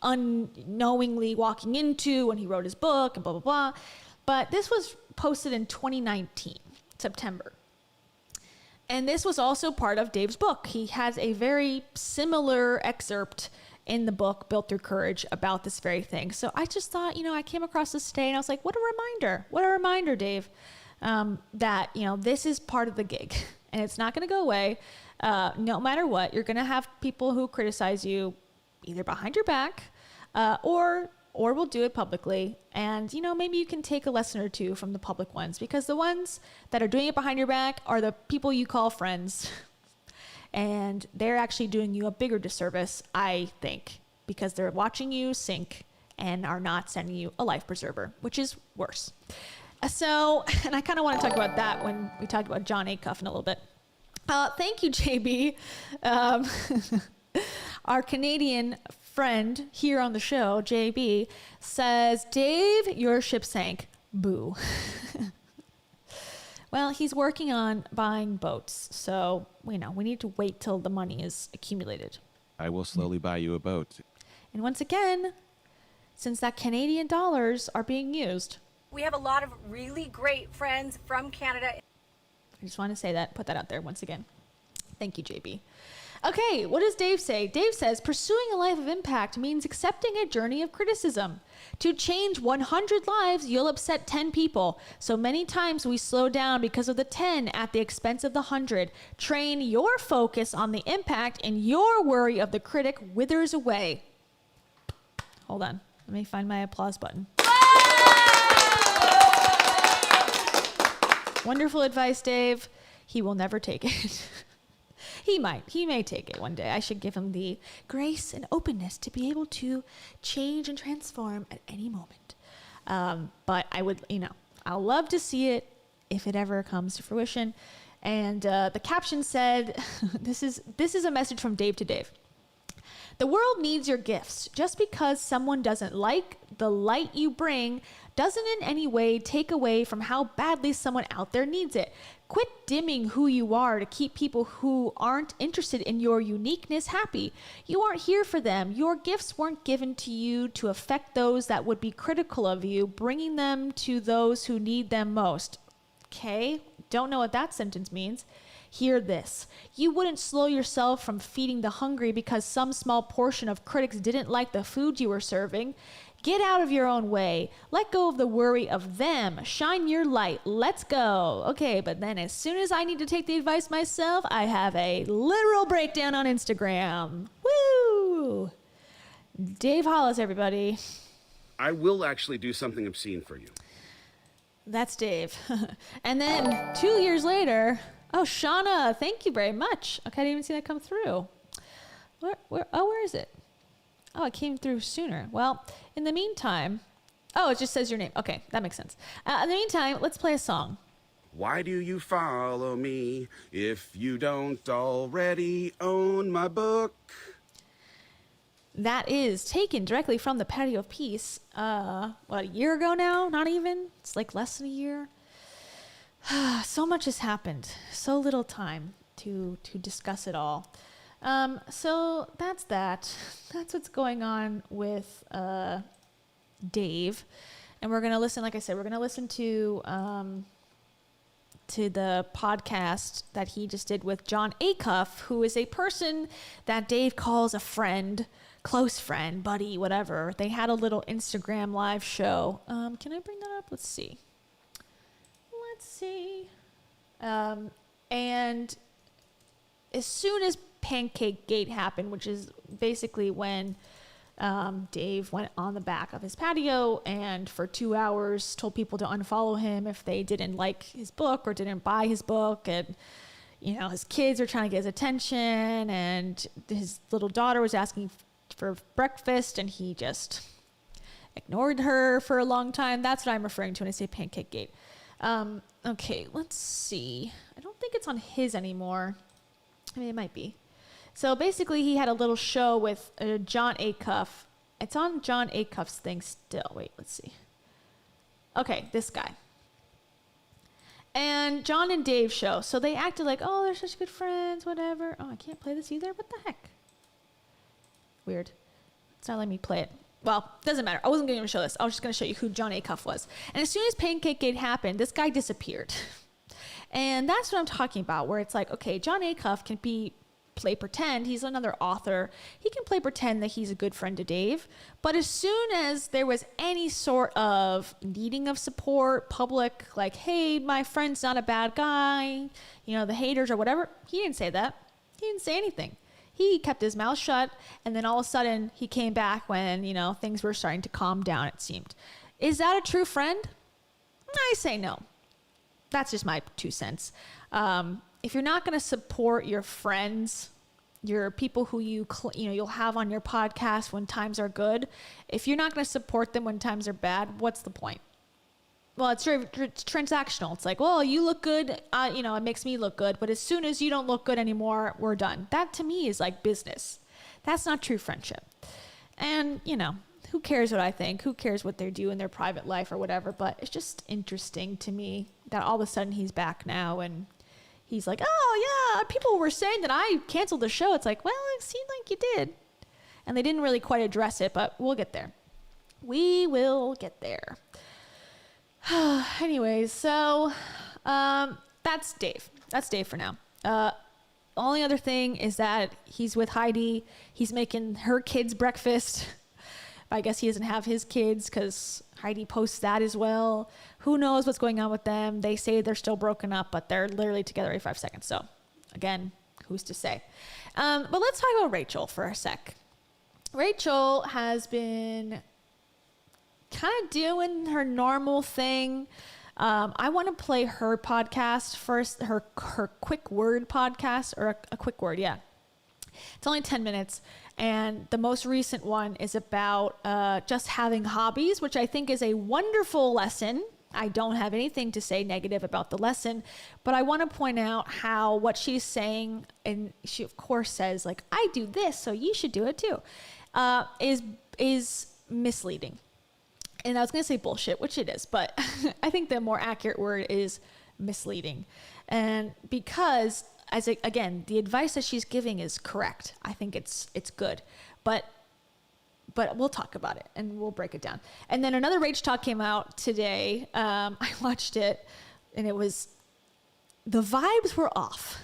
unknowingly walking into when he wrote his book and blah, blah, blah. But this was posted in 2019, September. And this was also part of Dave's book. He has a very similar excerpt in the book, Built Through Courage, about this very thing. So I just thought, I came across this today and I was like, what a reminder, Dave, that, this is part of the gig and it's not going to go away. No matter what, you're going to have people who criticize you either behind your back, or will do it publicly. And, maybe you can take a lesson or two from the public ones, because the ones that are doing it behind your back are the people you call friends. And they're actually doing you a bigger disservice, I think, because they're watching you sink and are not sending you a life preserver, which is worse. So, and I kind of want to talk about that when we talk about John Acuff in a little bit. Thank you, JB. Our Canadian friend here on the show, JB, says, Dave, your ship sank. Boo. Well, he's working on buying boats, so we need to wait till the money is accumulated. I will slowly buy you a boat. And once again, since that Canadian dollars are being used, We have a lot of really great friends from Canada. I just want to say that, put that out there once again. Thank you, JB. Okay, what does Dave say? Dave says, pursuing a life of impact means accepting a journey of criticism. To change 100 lives, you'll upset 10 people. So many times we slow down because of the 10 at the expense of the 100. Train your focus on the impact and your worry of the critic withers away. Hold on. Let me find my applause button. Wonderful advice, Dave. He will never take it. He may take it one day. I should give him the grace and openness to be able to change and transform at any moment. But I would, I'll love to see it if it ever comes to fruition. And the caption said, this is a message from Dave to Dave. The world needs your gifts. Just because someone doesn't like the light you bring doesn't in any way take away from how badly someone out there needs it. Quit dimming who you are to keep people who aren't interested in your uniqueness happy. You aren't here for them. Your gifts weren't given to you to affect those that would be critical of you, bringing them to those who need them most. Okay? Don't know what that sentence means. Hear this. You wouldn't slow yourself from feeding the hungry because some small portion of critics didn't like the food you were serving. Get out of your own way. Let go of the worry of them. Shine your light. Let's go. Okay, but then as soon as I need to take the advice myself, I have a literal breakdown on Instagram. Woo! Dave Hollis, everybody. I will actually do something obscene for you. That's Dave. And then 2 years later, oh, Shauna, thank you very much. Okay, I didn't even see that come through. Where is it? Oh, it came through sooner. Well, in the meantime, it just says your name. Okay, that makes sense. In the meantime, let's play a song. Why do you follow me if you don't already own my book? That is taken directly from the Patio of Peace. A year ago now? Not even? It's like less than a year. So much has happened. So little time to discuss it all. So that's that. That's what's going on with Dave. And we're going to listen, like I said, we're going to listen to the podcast that he just did with John Acuff, who is a person that Dave calls a friend, close friend, buddy, whatever. They had a little Instagram live show. Can I bring that up? Let's see. And as soon as Pancake Gate happened, which is basically when Dave went on the back of his patio and for 2 hours told people to unfollow him if they didn't like his book or didn't buy his book, and his kids were trying to get his attention, and his little daughter was asking for breakfast and he just ignored her for a long time. That's what I'm referring to when I say Pancake Gate. Okay, let's see. I don't think it's on his anymore. I mean, it might be. So basically, he had a little show with John Acuff. It's on John Acuff's thing still. Wait, let's see. Okay, this guy. And John and Dave show. So they acted like, oh, they're such good friends, whatever. Oh, I can't play this either? What the heck? Weird. It's not letting me play it. Well, doesn't matter. I wasn't going to show this. I was just going to show you who John Acuff was. And as soon as Pancake Gate happened, this guy disappeared. And that's what I'm talking about, where it's like, okay, John Acuff can play pretend. He's another author. He can play pretend that he's a good friend to Dave. But as soon as there was any sort of needing of support, public, like, hey, my friend's not a bad guy, the haters or whatever, he didn't say that. He didn't say anything. He kept his mouth shut, and then all of a sudden he came back when, things were starting to calm down, it seemed. Is that a true friend? I say no. That's just my 2 cents. If you're not going to support your friends, your people who you'll have on your podcast when times are good, if you're not going to support them when times are bad, what's the point? Well, it's transactional. It's like, well, you look good, it makes me look good. But as soon as you don't look good anymore, we're done. That to me is like business. That's not true friendship. And, you know, who cares what I think? Who cares what they do in their private life or whatever? But it's just interesting to me that all of a sudden he's back now and he's like, oh, yeah, people were saying that I canceled the show. It's like, well, it seemed like you did. And they didn't really quite address it, but we'll get there. We will get there. Anyways, so that's Dave. That's Dave for now. The only other thing is that he's with Heidi. He's making her kids breakfast. I guess he doesn't have his kids because Heidi posts that as well. Who knows what's going on with them? They say they're still broken up, but they're literally together every 5 seconds. So, again, who's to say? But let's talk about Rachel for a sec. Rachel has been kind of doing her normal thing. I want to play her podcast first, her quick word podcast, or a quick word, yeah. It's only 10 minutes, and the most recent one is about just having hobbies, which I think is a wonderful lesson. I don't have anything to say negative about the lesson, but I want to point out how what she's saying, and she of course says like, I do this, so you should do it too, is misleading. And I was going to say bullshit, which it is, but I think the more accurate word is misleading. And because, again, the advice that she's giving is correct. I think it's good. But we'll talk about it and we'll break it down. And then another Rach Talk came out today. I watched it and the vibes were off.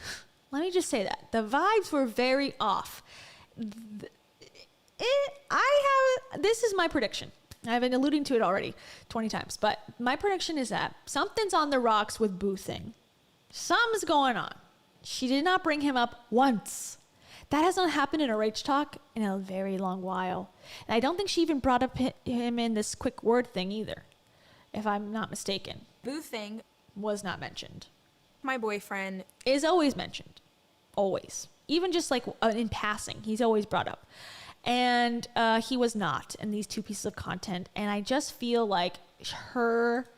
Let me just say that. The vibes were very off. This is my prediction. I've been alluding to it already 20 times, but my prediction is that something's on the rocks with Boo Thing. Something's going on. She did not bring him up once. That has not happened in a Rach Talk in a very long while. And I don't think she even brought up him in this quick word thing either, if I'm not mistaken. Boo Thing, Was not mentioned. my boyfriend. Is always mentioned. Always. Even just like in passing, he's always brought up. And he was not in these two pieces of content. And I just feel like her,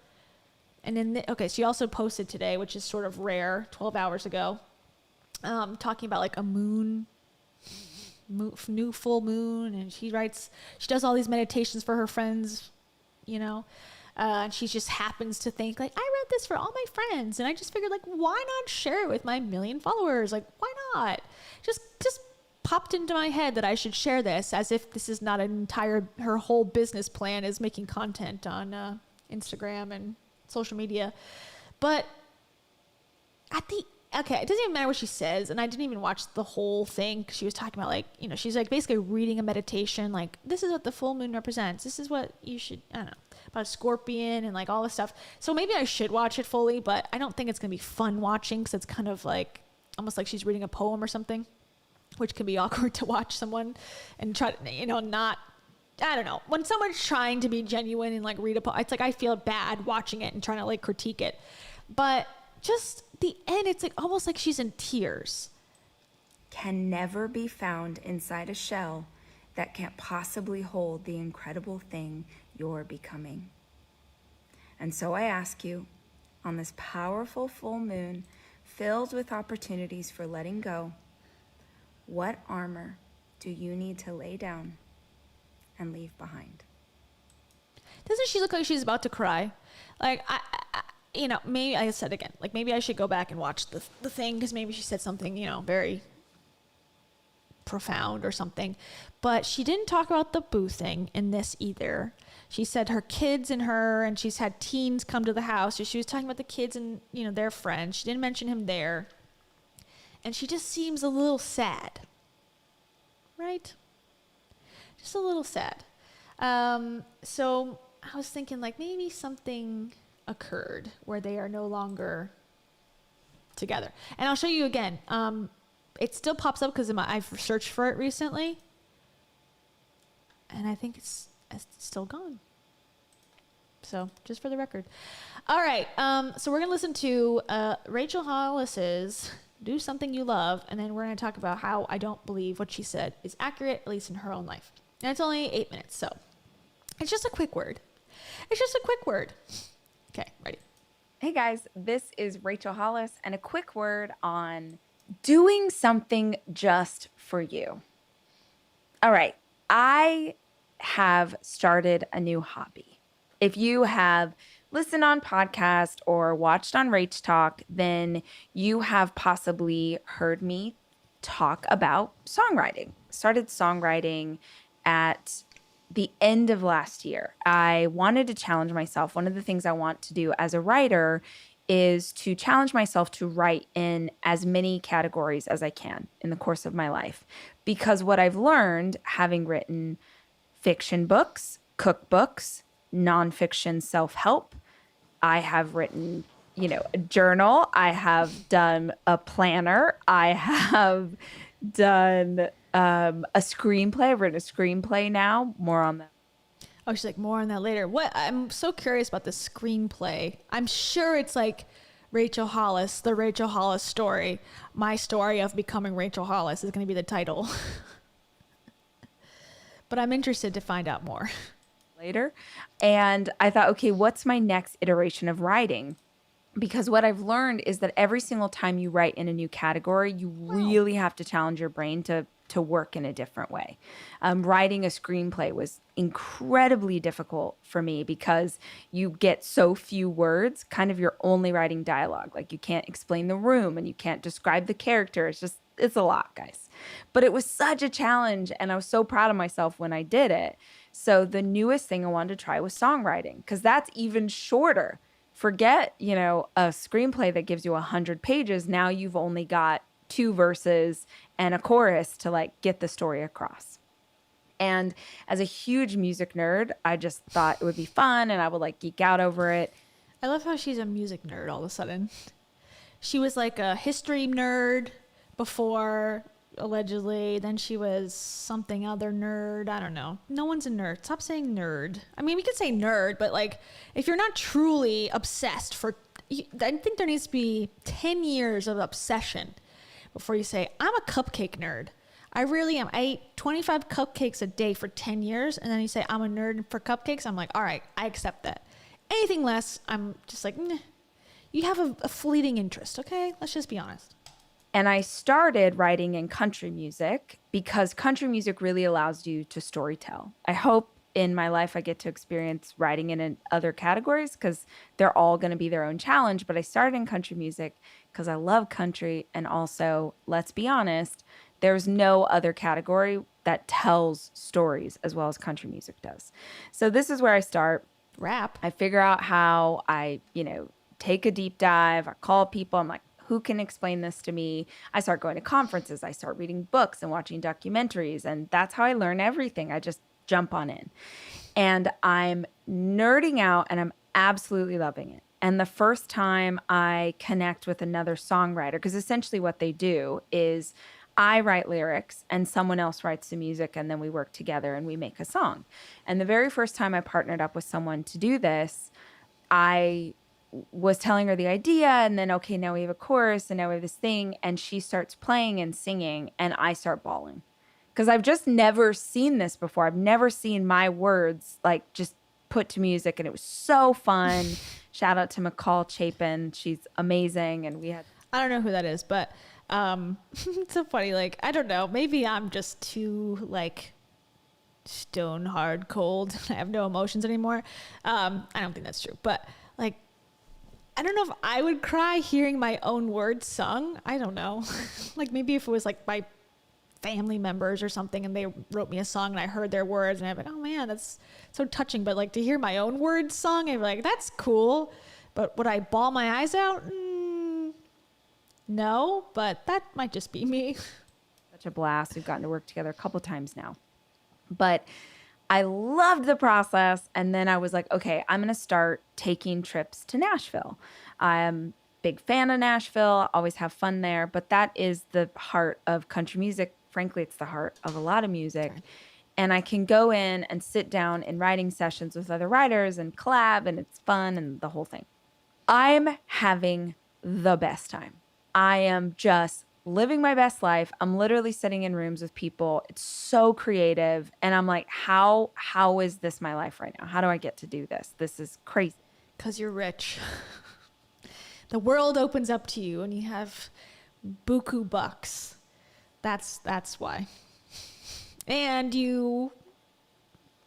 and then, she also posted today, which is sort of rare, 12 hours ago, talking about like a new full moon. And she does all these meditations for her friends, you know, and she just happens to think like, I wrote this for all my friends. And I just figured like, why not share it with my 1 million followers? Like, why not? Just popped into my head that I should share this, as if this is not her whole business plan is making content on Instagram and social media. But it doesn't even matter what she says, and I didn't even watch the whole thing, because she was talking about like, you know, she's like basically reading a meditation, like this is what the full moon represents, this is what you should, I don't know, about a scorpion and like all this stuff. So maybe I should watch it fully, but I don't think it's gonna be fun watching, because it's kind of like almost like she's reading a poem or something, which can be awkward to watch someone and try to, you know, not, I don't know. When someone's trying to be genuine and like read a poem, it's like I feel bad watching it and trying to like critique it. But just the end, it's like almost like she's in tears. Can never be found inside a shell that can't possibly hold the incredible thing you're becoming. And so I ask you, on this powerful full moon filled with opportunities for letting go, what armor do you need to lay down and leave behind? Doesn't she look like she's about to cry? Like, I you know, maybe I said again, like maybe I should go back and watch the thing, because maybe she said something, you know, very profound or something. But she didn't talk about the Boo thing in this either. She said her kids and her, and she's had teens come to the house. So she was talking about the kids and, you know, their friends. She didn't mention him there. And she just seems a little sad. Right? Just a little sad. So I was thinking like maybe something occurred where they are no longer together. And I'll show you again. It still pops up because I've searched for it recently. And I think it's still gone. So just for the record. All right. So we're going to listen to Rachel Hollis's Do Something You Love, and then we're going to talk about how I don't believe what she said is accurate, at least in her own life. And it's only 8 minutes, so it's just a quick word. It's just a quick word. Okay, ready? Hey guys, this is Rachel Hollis, and a quick word on doing something just for you. All right, I have started a new hobby. If you have listened on podcast or watched on Rach Talk, then you have possibly heard me talk about songwriting. Started songwriting at the end of last year. I wanted to challenge myself. One of the things I want to do as a writer is to challenge myself to write in as many categories as I can in the course of my life. Because what I've learned, having written fiction books, cookbooks, nonfiction self-help, I have written, a journal. I have done a planner. I have done a screenplay. I've written a screenplay now. More on that. Oh, she's like, more on that later. What? I'm so curious about the screenplay. I'm sure it's like Rachel Hollis, the Rachel Hollis story. My story of becoming Rachel Hollis is going to be the title. But I'm interested to find out more. Later. And I thought, okay, what's my next iteration of writing? Because what I've learned is that every single time you write in a new category, you really have to challenge your brain to work in a different way. Writing a screenplay was incredibly difficult for me because you get so few words, kind of you're only writing dialogue. Like you can't explain the room and you can't describe the character. It's a lot, guys. But it was such a challenge and I was so proud of myself when I did it. So the newest thing I wanted to try was songwriting because that's even shorter. Forget, a screenplay that gives you 100 pages. Now you've only got 2 verses and a chorus to get the story across. And as a huge music nerd, I just thought it would be fun and I would geek out over it. I love how she's a music nerd all of a sudden. She was like a history nerd before, allegedly. Then she was something other nerd. I don't know. No one's a nerd. Stop saying nerd. I mean, we could say nerd, but if you're not truly obsessed I think there needs to be 10 years of obsession before you say, I'm a cupcake nerd. I really am. I ate 25 cupcakes a day for 10 years. And then you say, I'm a nerd for cupcakes. I'm like, all right, I accept that. Anything less, I'm just like, nah. You have a fleeting interest. Okay. Let's just be honest. And I started writing in country music because country music really allows you to storytell. I hope in my life I get to experience writing in other categories because they're all going to be their own challenge. But I started in country music because I love country. And also, let's be honest, there's no other category that tells stories as well as country music does. So this is where I start. Rap. I figure out how I, take a deep dive. I call people. I'm like, who can explain this to me? I start going to conferences. I start reading books and watching documentaries. And that's how I learn everything. I just jump on in. And I'm nerding out and I'm absolutely loving it. And the first time I connect with another songwriter, because essentially what they do is I write lyrics and someone else writes the music and then we work together and we make a song. And the very first time I partnered up with someone to do this, I was telling her the idea and then, okay, now we have a chorus and now we have this thing. And she starts playing and singing and I start bawling. Because I've just never seen this before. I've never seen my words just put to music and it was so fun. Shout out to McCall Chapin. She's amazing. And we had... I don't know who that is, but it's so funny. I don't know. Maybe I'm just too stone hard cold. I have no emotions anymore. I don't think that's true, but I don't know if I would cry hearing my own words sung. I don't know. Maybe if it was my family members or something and they wrote me a song and I heard their words and I'd be like, oh man, that's so touching. But to hear my own words sung, I'd be like, that's cool. But would I bawl my eyes out? No, but that might just be me. Such a blast. We've gotten to work together a couple times now. But I loved the process. And then I was like, okay, I'm going to start taking trips to Nashville. I'm a big fan of Nashville. Always have fun there. But that is the heart of country music. Frankly, it's the heart of a lot of music. And I can go in and sit down in writing sessions with other writers and collab, and it's fun and the whole thing. I'm having the best time. I am just living my best life. I'm literally sitting in rooms with people. It's so creative. And I'm like, how is this my life right now? How do I get to do this? This is crazy. Because you're rich. The world opens up to you and you have buku bucks. That's why. And you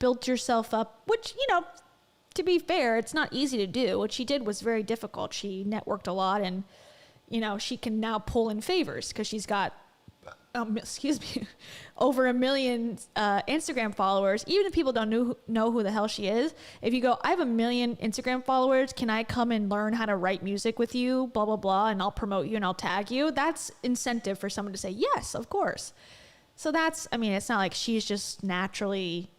built yourself up, which, you know, to be fair, it's not easy to do. What she did was very difficult. She networked a lot, and, you know, she can now pull in favors because she's got, over 1 million Instagram followers. Even if people don't know who the hell she is, if you go, I have 1 million Instagram followers, can I come and learn how to write music with you, blah, blah, blah, and I'll promote you and I'll tag you? That's incentive for someone to say, yes, of course. So that's, I mean, it's not like she's just naturally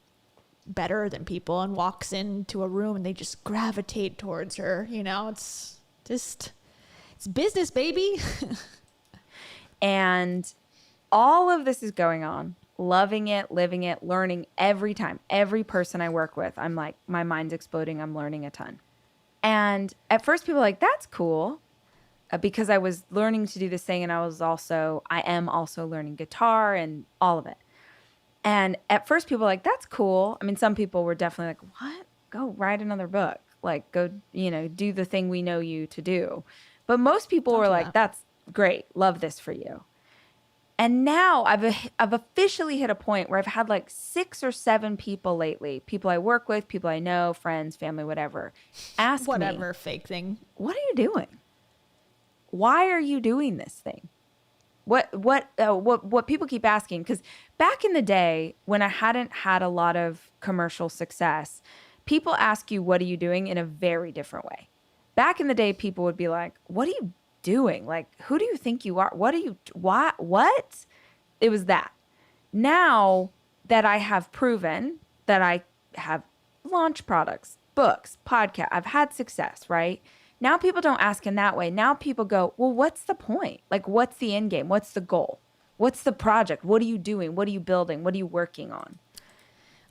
better than people and walks into a room and they just gravitate towards her. You know, it's just, it's business, baby. And all of this is going on, loving it, living it, learning every time. Every person I work with, I'm like, my mind's exploding. I'm learning a ton. And at first people are like, that's cool. Because I was learning to do this thing, and I am also learning guitar and all of it. And at first people were like, that's cool. I mean, some people were definitely like, what? Go write another book. Like, go, you know, do the thing we know you to do. But most people were like, that's great. Love this for you. And now I've officially hit a point where I've had like 6 or 7 people lately, people I work with, people I know, friends, family, whatever, ask me, fake thing. What are you doing? Why are you doing this thing? What people keep asking, because back in the day when I hadn't had a lot of commercial success, people ask you, what are you doing, in a very different way. Back in the day, people would be like, what are you doing? Like, who do you think you are? What? It was that. Now that I have proven that I have launched products, books, podcasts, I've had success, right? Now people don't ask in that way. Now people go, well, what's the point? Like, what's the end game? What's the goal? What's the project? What are you doing? What are you building? What are you working on?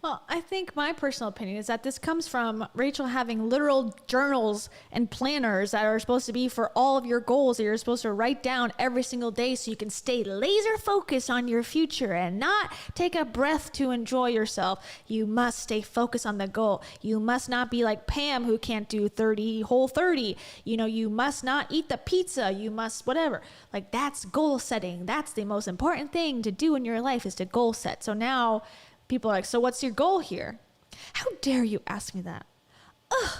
Well, I think my personal opinion is that this comes from Rachel having literal journals and planners that are supposed to be for all of your goals that you're supposed to write down every single day so you can stay laser focused on your future and not take a breath to enjoy yourself. You must stay focused on the goal. You must not be like Pam, who can't do whole 30. You know, you must not eat the pizza. You must whatever. Like, that's goal setting. That's the most important thing to do in your life, is to goal set. So now people are like, so what's your goal here? How dare you ask me that? Ugh,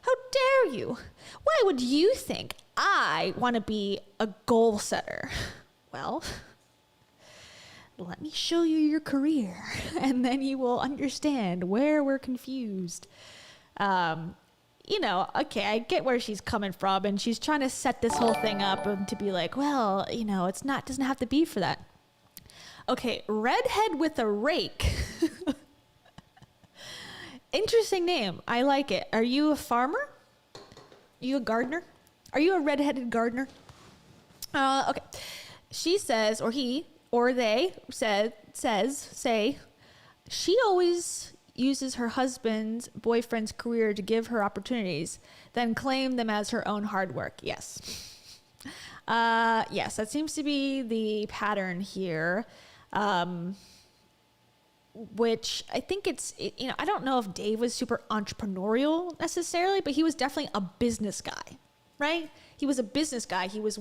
how dare you? Why would you think I want to be a goal setter? Well, let me show you your career, and then you will understand where we're confused. You know, okay, I get where she's coming from, and she's trying to set this whole thing up and to be like, well, you know, doesn't have to be for that. Okay, redhead with a rake. Interesting name. I like it. Are you a farmer? Are you a gardener? Are you a redheaded gardener? Okay. She says, or he, or they say, she always uses her husband's boyfriend's career to give her opportunities, then claim them as her own hard work. Yes. Yes, that seems to be the pattern here. Which I think you know, I don't know if Dave was super entrepreneurial necessarily, but he was definitely a business guy, right? He was a business guy. He was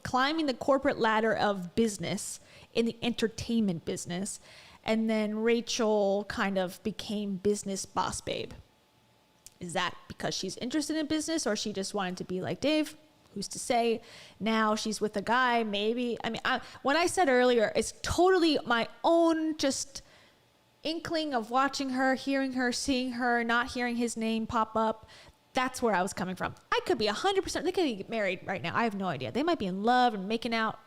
climbing the corporate ladder of business in the entertainment business. And then Rachel kind of became business boss babe. Is that because she's interested in business, or she just wanted to be like Dave? Who's to say? Now she's with a guy, maybe. I mean, when I said earlier, it's totally my own just inkling of watching her, hearing her, seeing her, not hearing his name pop up. That's where I was coming from. I could be 100%. They could be married right now. I have no idea. They might be in love and making out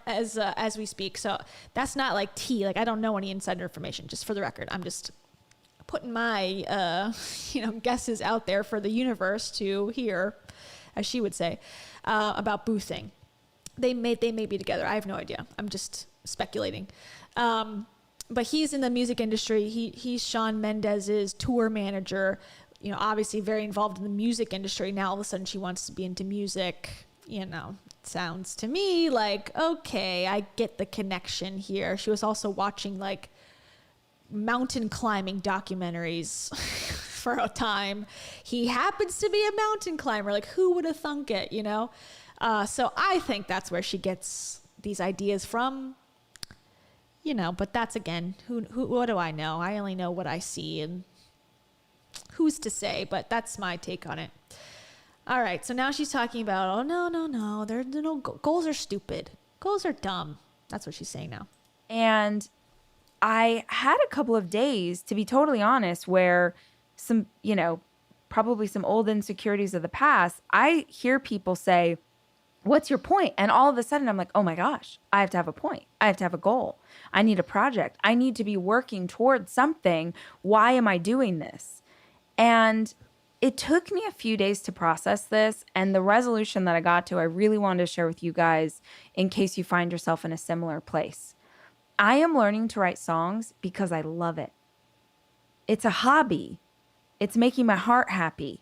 as we speak. So that's not like tea. Like, I don't know any insider information. Just for the record, I'm just putting my guesses out there for the universe to hear, as she would say, about boosting. They may be together. I have no idea. I'm just speculating. But he's in the music industry. He's Shawn Mendes's tour manager. You know, obviously very involved in the music industry. Now all of a sudden she wants to be into music. You know, sounds to me like, okay, I get the connection here. She was also watching like mountain climbing documentaries for a time. He happens to be a mountain climber. Like, who would have thunk it, you know? So I think that's where she gets these ideas from. but that's again, what do I know? I only know what I see, and who's to say, but that's my take on it. All right. So now she's talking about, no. Goals are stupid. Goals are dumb. That's what she's saying now. And I had a couple of days, to be totally honest, where some, probably some old insecurities of the past, I hear people say, what's your point? And all of a sudden I'm like, oh my gosh, I have to have a point. I have to have a goal. I need a project. I need to be working towards something. Why am I doing this? And it took me a few days to process this. And the resolution that I got to, I really wanted to share with you guys in case you find yourself in a similar place. I am learning to write songs because I love it. It's a hobby. It's making my heart happy.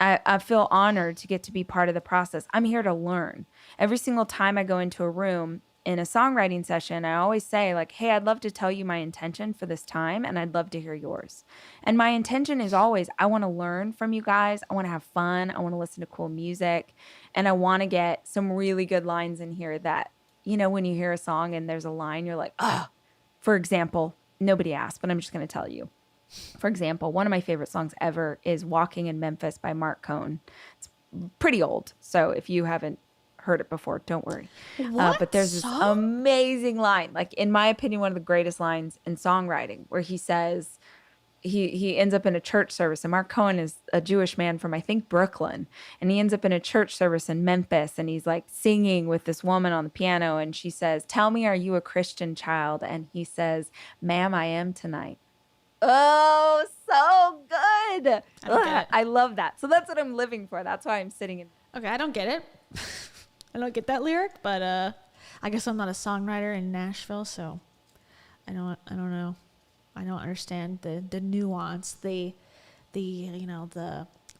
I feel honored to get to be part of the process. I'm here to learn. Every single time I go into a room in a songwriting session, I always say like, hey, I'd love to tell you my intention for this time, and I'd love to hear yours. And my intention is always, I want to learn from you guys. I want to have fun. I want to listen to cool music. And I want to get some really good lines in here that, when you hear a song and there's a line, you're like, oh, for example, nobody asked, but I'm just going to tell you. For example, one of my favorite songs ever is Walking in Memphis by Mark Cohn. It's pretty old, so if you haven't heard it before, don't worry. But there's this amazing line, like in my opinion, one of the greatest lines in songwriting, where he says, he ends up in a church service, and Mark Cohn is a Jewish man from, I think, Brooklyn, and he ends up in a church service in Memphis, and he's like singing with this woman on the piano, and she says, tell me, are you a Christian child? And he says, ma'am, I am tonight. Oh, so good. I love that. So that's what I'm living for. That's why I'm sitting in. Okay, I don't get it. I don't get that lyric, but I guess I'm not a songwriter in Nashville, so I don't know. I don't understand the nuance, the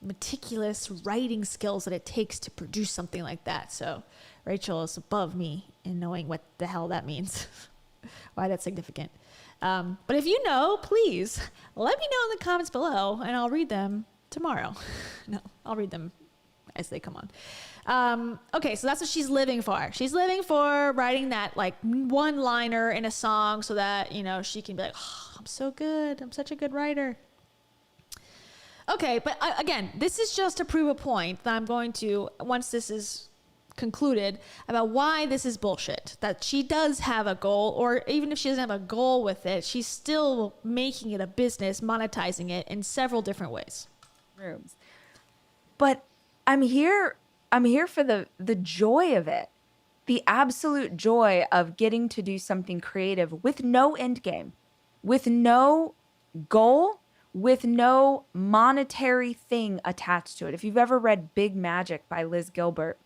meticulous writing skills that it takes to produce something like that. So Rachel is above me in knowing what the hell that means, why that's significant. But if you know, please let me know in the comments below, and I'll read them tomorrow. No, I'll read them as they come on. Okay, so that's what she's living for. She's living for writing that like one-liner in a song so that, she can be like, oh, I'm so good. I'm such a good writer. Okay, but again, this is just to prove a point that I'm going to, once this is concluded, about why this is bullshit, that she does have a goal, or even if she doesn't have a goal with it, she's still making it a business, monetizing it in several different ways. Rooms. But I'm here for the joy of it, the absolute joy of getting to do something creative with no end game, with no goal, with no monetary thing attached to it. If you've ever read Big Magic by Liz Gilbert,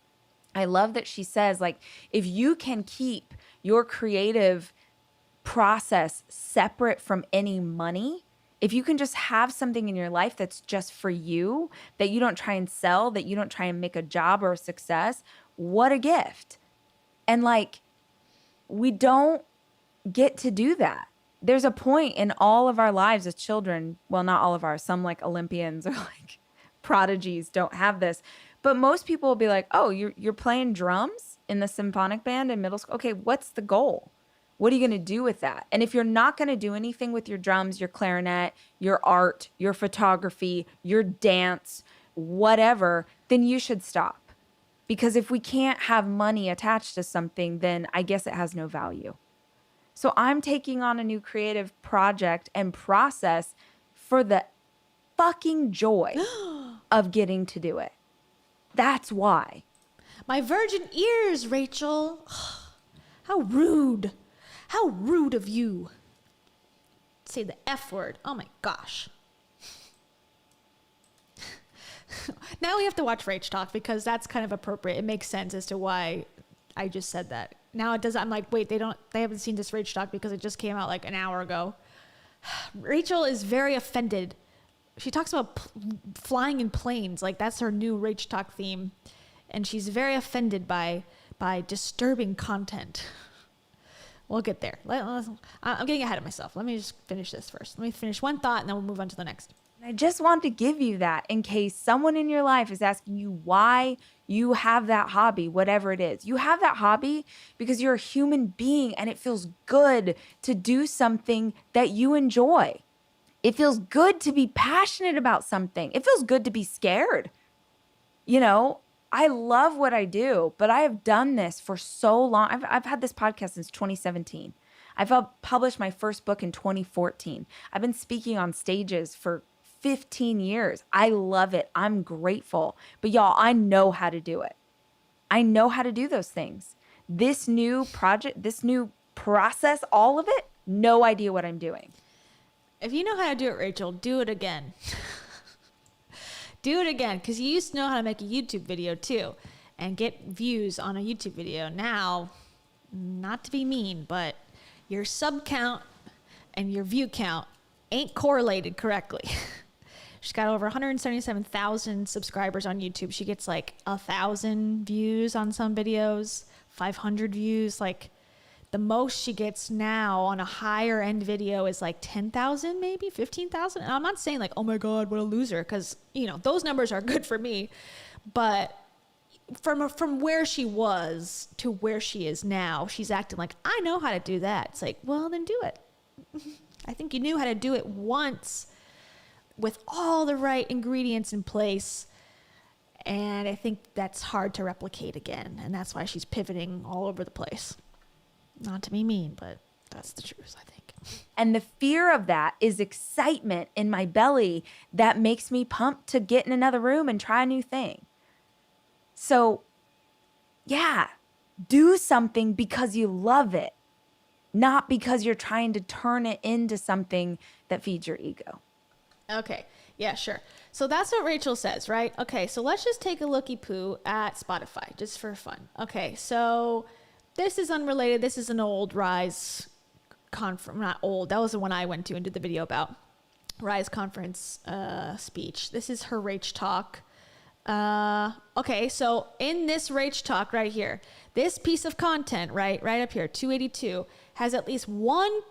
I love that she says, like, if you can keep your creative process separate from any money, if you can just have something in your life that's just for you, that you don't try and sell, that you don't try and make a job or a success, what a gift. And like, we don't get to do that. There's a point in all of our lives as children, well, not all of ours, some like Olympians or like prodigies don't have this. But most people will be like, oh, you're playing drums in the symphonic band in middle school? Okay, what's the goal? What are you going to do with that? And if you're not going to do anything with your drums, your clarinet, your art, your photography, your dance, whatever, then you should stop. Because if we can't have money attached to something, then I guess it has no value. So I'm taking on a new creative project and process for the fucking joy of getting to do it. That's why. My virgin ears, Rachel. How rude. How rude of you. Say the F word. Oh my gosh. Now we have to watch Rach Talk because that's kind of appropriate. It makes sense as to why I just said that. Now it does. I'm like, wait, they haven't seen this Rach Talk because it just came out like an hour ago. Rachel is very offended. She talks about flying in planes. Like that's her new Rach Talk theme. And she's very offended by disturbing content. We'll get there. I'm getting ahead of myself. Let me just finish this first. Let me finish one thought and then we'll move on to the next. I just want to give you that in case someone in your life is asking you why you have that hobby, whatever it is. You have that hobby because you're a human being and it feels good to do something that you enjoy. It feels good to be passionate about something. It feels good to be scared. You know, I love what I do, but I have done this for so long. I've had this podcast since 2017. I've published my first book in 2014. I've been speaking on stages for 15 years. I love it. I'm grateful. But y'all, I know how to do it. I know how to do those things. This new project, this new process, all of it, no idea what I'm doing. If you know how to do it, Rachel, do it again. Do it again, because you used to know how to make a YouTube video too and get views on a YouTube video. Now, not to be mean, but your sub count and your view count ain't correlated correctly. She's got over 177,000 subscribers on YouTube. She gets like 1,000 views on some videos, 500 views. Like the most she gets now on a higher end video is like 10,000, maybe 15,000. And I'm not saying like, oh my God, what a loser. Cause you know, those numbers are good for me, but from where she was to where she is now, she's acting like, I know how to do that. It's like, well, then do it. I think you knew how to do it once with all the right ingredients in place. And I think that's hard to replicate again. And that's why she's pivoting all over the place. Not to be mean, but that's the truth, I think. And the fear of that is excitement in my belly that makes me pumped to get in another room and try a new thing. So, yeah, do something because you love it, not because you're trying to turn it into something that feeds your ego. Okay. Yeah, sure. So that's what Rachel says, right? Okay. So let's just take a looky poo at Spotify just for fun. Okay. So this is unrelated. This is an old Rise conference, not old. That was the one I went to and did the video about. Rise conference speech. This is her Rach Talk. Okay. So in this Rach Talk right here, this piece of content, right up here, 282, has at least one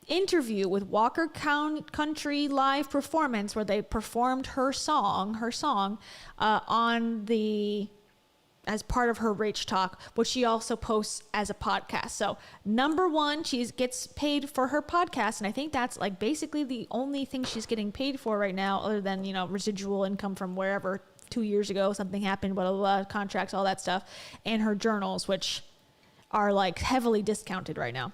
interview with Walker Country live performance where they performed her song on the as part of her Rach Talk, which she also posts as a podcast. So number one, she gets paid for her podcast, and I think that's like basically the only thing she's getting paid for right now, other than, you know, residual income from wherever 2 years ago something happened, blah, blah, blah, contracts, all that stuff, and her journals, which are like heavily discounted right now.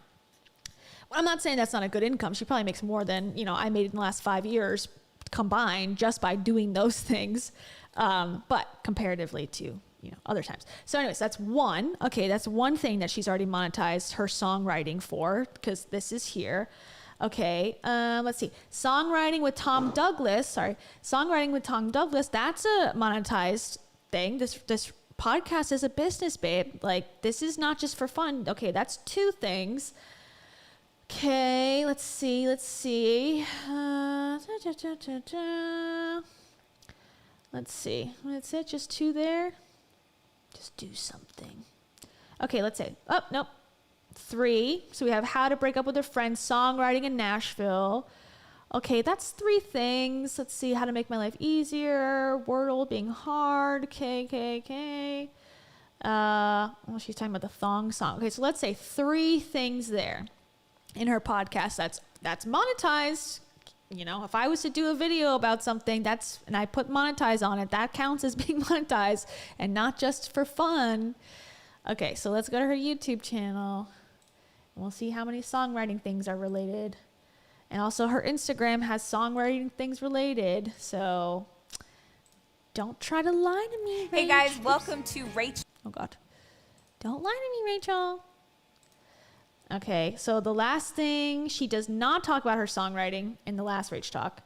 I'm not saying that's not a good income. She probably makes more than, you know, I made in the last 5 years combined just by doing those things. But comparatively to, you know, other times. So anyways, that's one. Okay. That's one thing that she's already monetized her songwriting for, because this is here. Okay. Let's see. Songwriting with Tom Douglas. That's a monetized thing. This podcast is a business, babe. Like, this is not just for fun. Okay. That's two things. Okay, let's see. Let's see. That's it, just two there. Just do something. Okay, let's say. Oh, nope. 3. So we have how to break up with a friend, songwriting in Nashville. Okay, that's 3 things. Let's see, how to make my life easier, Wordle being hard, okay. Well, she's talking about the thong song. Okay, so let's say 3 things there in her podcast that's monetized. You know, if I was to do a video about something and I put monetize on it, that counts as being monetized and not just for fun. Okay, so let's go to her YouTube channel and we'll see how many songwriting things are related. And also her Instagram has songwriting things related. So don't try to lie to me, Rach. Hey guys, welcome to Rach. Oh God. Don't lie to me, Rachel. Okay, so the last thing, she does not talk about her songwriting in the last Rach Talk.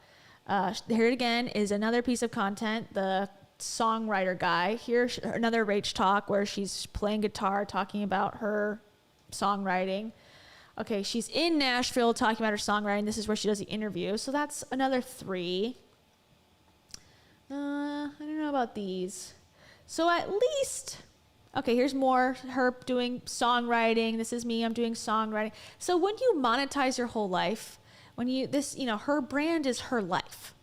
Here again is another piece of content, the songwriter guy. Here's another Rach Talk where she's playing guitar, talking about her songwriting. Okay, she's in Nashville talking about her songwriting. This is where she does the interview. So that's another 3. I don't know about these. So at least... Okay, here's more, her doing songwriting. This is me, I'm doing songwriting. So when you monetize your whole life, her brand is her life.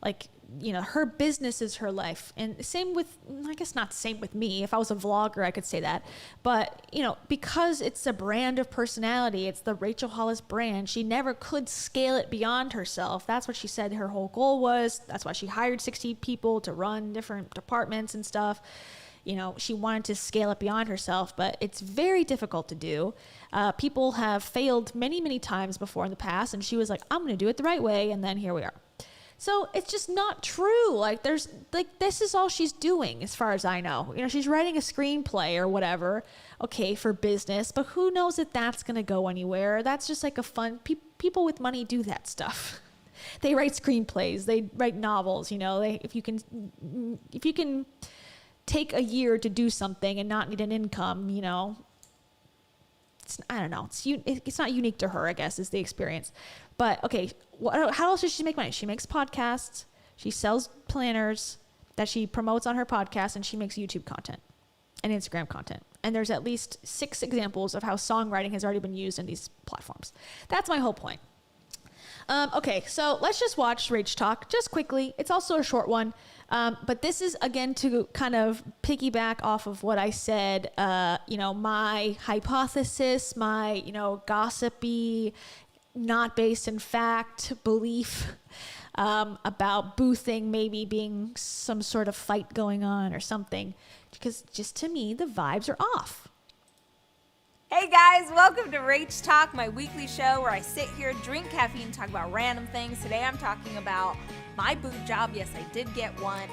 Like, you know, her business is her life. And same with, I guess not same with me. If I was a vlogger, I could say that. But, you know, because it's a brand of personality, it's the Rachel Hollis brand, she never could scale it beyond herself. That's what she said her whole goal was. That's why she hired 60 people to run different departments and stuff. You know, she wanted to scale it beyond herself, but it's very difficult to do. People have failed many, many times before in the past, and she was like, I'm going to do it the right way, and then here we are. So it's just not true. Like, there's, like, this is all she's doing as far as I know. You know, she's writing a screenplay or whatever, okay, for business, but who knows if that's going to go anywhere. That's just like a fun, people with money do that stuff. They write screenplays, they write novels, you know, if you can take a year to do something and not need an income, you know, I don't know. It's not unique to her, I guess, is the experience. But okay, how else does she make money? She makes podcasts. She sells planners that she promotes on her podcast, and she makes YouTube content and Instagram content. And there's at least 6 examples of how songwriting has already been used in these platforms. That's my whole point. Okay, so let's just watch Rach Talk just quickly. It's also a short one. But this is, again, to kind of piggyback off of what I said, you know, my hypothesis, my, you know, gossipy, not based in fact belief about boothing maybe being some sort of fight going on or something. Because just to me, the vibes are off. Hey guys, welcome to Rach Talk, my weekly show where I sit here, drink caffeine, talk about random things. Today I'm talking about my boob job. Yes, I did get one.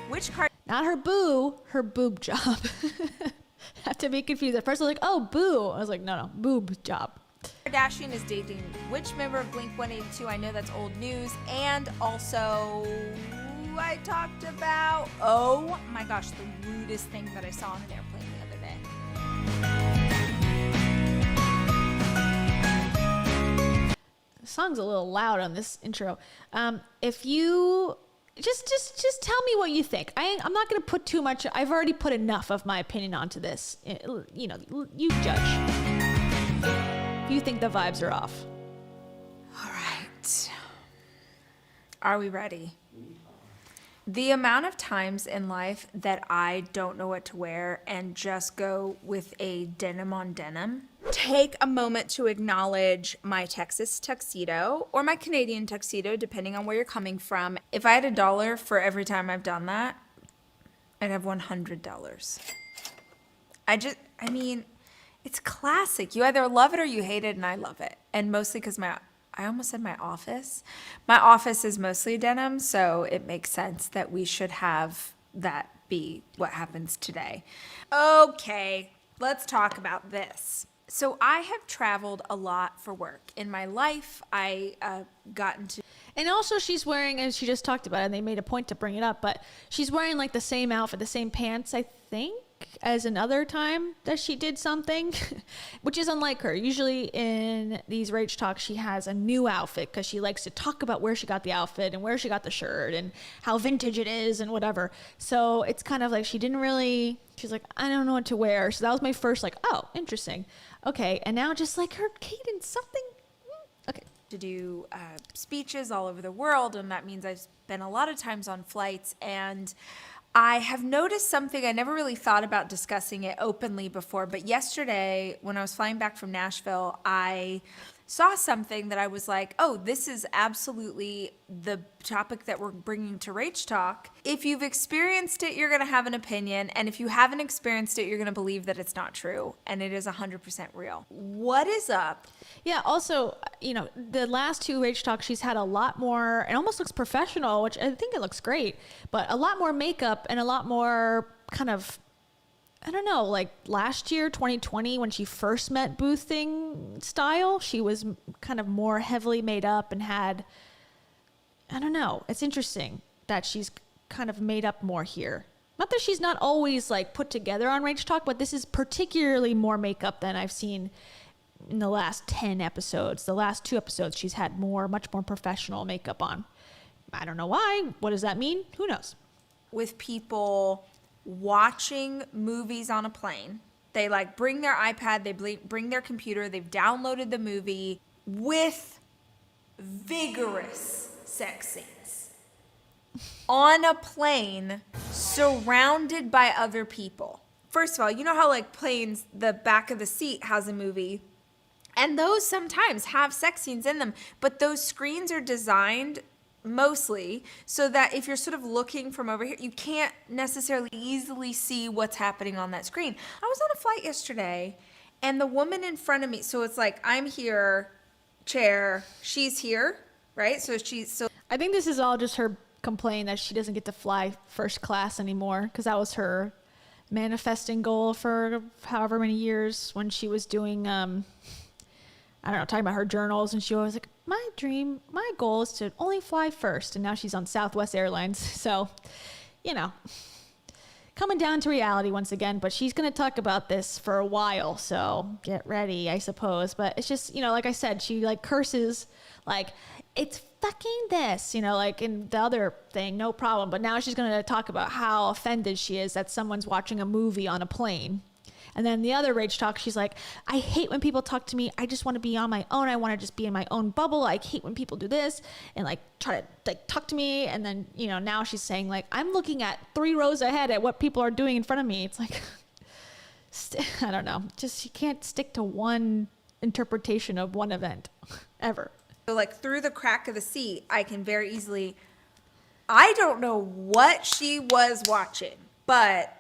Not her boo, her boob job. Have to be confused. At first I was like, oh, boo. I was like, no, boob job. Kardashian is dating which member of Blink-182? I know that's old news. And also, I talked about, oh my gosh, the rudest thing that I saw on an airplane the other day. The song's a little loud on this intro. If you just tell me what you think. I'm not going to put too much. I've already put enough of my opinion onto this. You know, you judge. If you think the vibes are off. All right. Are we ready? The amount of times in life that I don't know what to wear and just go with a denim on denim. Take a moment to acknowledge my Texas tuxedo or my Canadian tuxedo, depending on where you're coming from. If I had $1 for every time I've done that, I'd have $100. I mean, it's classic. You either love it or you hate it, and I love it. And mostly because I almost said my office. My office is mostly denim, so it makes sense that we should have that be what happens today. Okay, let's talk about this. So I have traveled a lot for work. In my life, I got into... And also she's wearing, and she just talked about it, and they made a point to bring it up, but she's wearing like the same outfit, the same pants, I think, as another time that she did something, which is unlike her. Usually in these Rach Talks, she has a new outfit because she likes to talk about where she got the outfit and where she got the shirt and how vintage it is and whatever. So it's kind of like she's like, I don't know what to wear. So that was my first like, oh, interesting. Okay, and now just like her cadence, something, okay. To do speeches all over the world, and that means I've spent a lot of times on flights, and I have noticed something. I never really thought about discussing it openly before, but yesterday when I was flying back from Nashville, I saw something that I was like, oh, this is absolutely the topic that we're bringing to Rach Talk. If you've experienced it, you're going to have an opinion, and if you haven't experienced it, you're going to believe that it's not true, and it is 100% real. What is up? Yeah, also, you know, the last 2 Rach Talks, she's had a lot more, it almost looks professional, which I think it looks great, but a lot more makeup and a lot more kind of, I don't know, like last year, 2020, when she first met boothing style, she was kind of more heavily made up and had, I don't know, it's interesting that she's kind of made up more here. Not that she's not always like put together on Rach Talk, but this is particularly more makeup than I've seen in the last 10 episodes. The last 2 episodes, she's had much more professional makeup on. I don't know why. What does that mean? Who knows? With people watching movies on a plane, they like bring their iPad, they bring their computer, they've downloaded the movie with vigorous sex scenes. on a plane surrounded by other people. First of all, you know how like planes, the back of the seat has a movie, and those sometimes have sex scenes in them, but those screens are designed mostly so that if you're sort of looking from over here, you can't necessarily easily see what's happening on that screen. I was on a flight yesterday, and the woman in front of me, so it's like I'm here, chair, she's here, right? So I think this is all just her complaining that she doesn't get to fly first class anymore, because that was her manifesting goal for however many years when she was doing I don't know, talking about her journals, and she was like, my goal is to only fly first. And now she's on Southwest Airlines. So, you know, coming down to reality once again, but she's going to talk about this for a while. So get ready, I suppose. But it's just, you know, like I said, she like curses like, it's fucking this, you know, like in the other thing, no problem. But now she's going to talk about how offended she is that someone's watching a movie on a plane. And then the other Rach Talk, she's like, I hate when people talk to me. I just want to be on my own. I want to just be in my own bubble. I hate when people do this and like try to like talk to me. And then, you know, now she's saying like, I'm looking at 3 rows ahead at what people are doing in front of me. It's like, I don't know. Just, you can't stick to one interpretation of one event ever. So like through the crack of the seat, I can very easily, I don't know what she was watching, but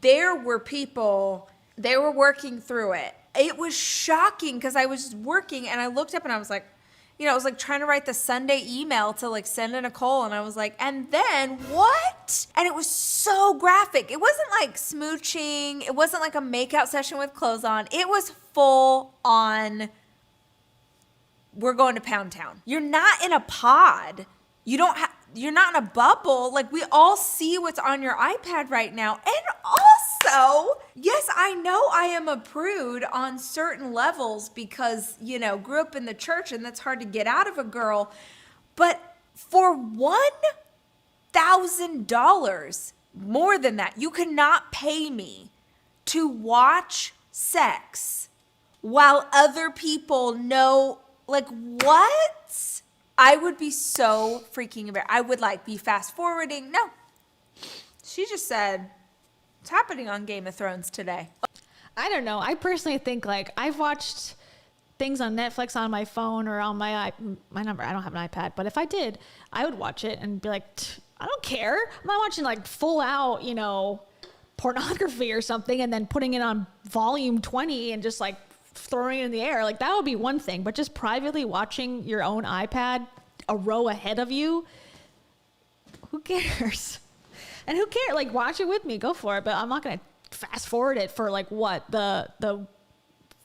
there were people, they were working through it. It was shocking because I was working and I looked up and I was like, you know, I was like trying to write the Sunday email to like send to Nicole, and I was like, and then what? And it was so graphic. It wasn't like smooching. It wasn't like a makeout session with clothes on. It was full on, we're going to Pound Town. You're not in a pod. You're not in a bubble. Like, we all see what's on your iPad right now. And also, yes, I know I am a prude on certain levels because, you know, grew up in the church and that's hard to get out of a girl. But for $1,000, more than that, you cannot pay me to watch sex while other people know, like, what? I would be so freaking embarrassed. I would like be fast forwarding. No, she just said, it's happening on Game of Thrones today. I don't know. I personally think like I've watched things on Netflix on my phone or on my number. I don't have an iPad, but if I did, I would watch it and be like, I don't care. I'm not watching like full out, you know, pornography or something and then putting it on volume 20 and just like throwing it in the air. Like that would be one thing, but just privately watching your own iPad a row ahead of you, who cares? And who cares? Like, watch it with me, go for it. But I'm not gonna fast forward it for like what, the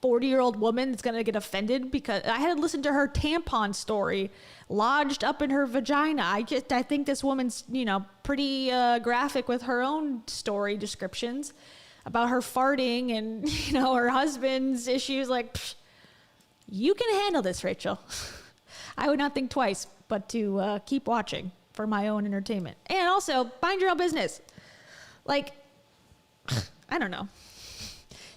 40-year-old woman that's gonna get offended because I had to listen to her tampon story lodged up in her vagina. I think this woman's, you know, pretty graphic with her own story descriptions about her farting and, you know, her husband's issues. Like, you can handle this, Rachel. I would not think twice, but to keep watching for my own entertainment. And also, mind your own business. Like, I don't know.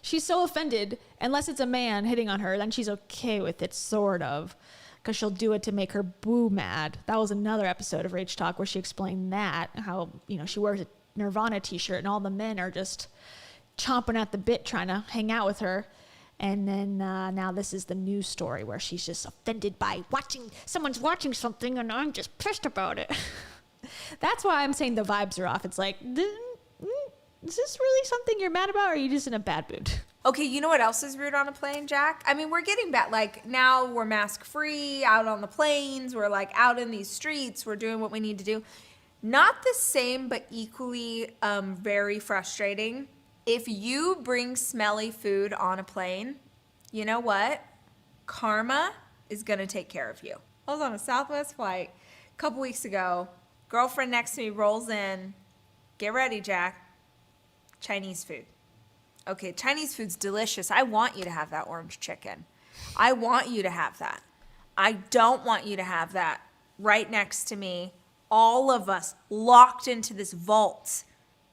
She's so offended, unless it's a man hitting on her, then she's okay with it, sort of. Because she'll do it to make her boo mad. That was another episode of Rach Talk where she explained that. How, you know, she wears a Nirvana t-shirt and all the men are just chomping at the bit trying to hang out with her. And then now this is the news story where she's just offended by someone's watching something and I'm just pissed about it. That's why I'm saying the vibes are off. It's like, is this really something you're mad about, or are you just in a bad mood? Okay, you know what else is rude on a plane, Jack? I mean, we're getting back, like, now we're mask free out on the planes. We're like out in these streets. We're doing what we need to do. Not the same, but equally very frustrating. If you bring smelly food on a plane, you know what? Karma is going to take care of you. I was on a Southwest flight a couple weeks ago. Girlfriend next to me rolls in. Get ready, Jack. Chinese food. Okay, Chinese food's delicious. I want you to have that orange chicken. I want you to have that. I don't want you to have that right next to me. All of us locked into this vault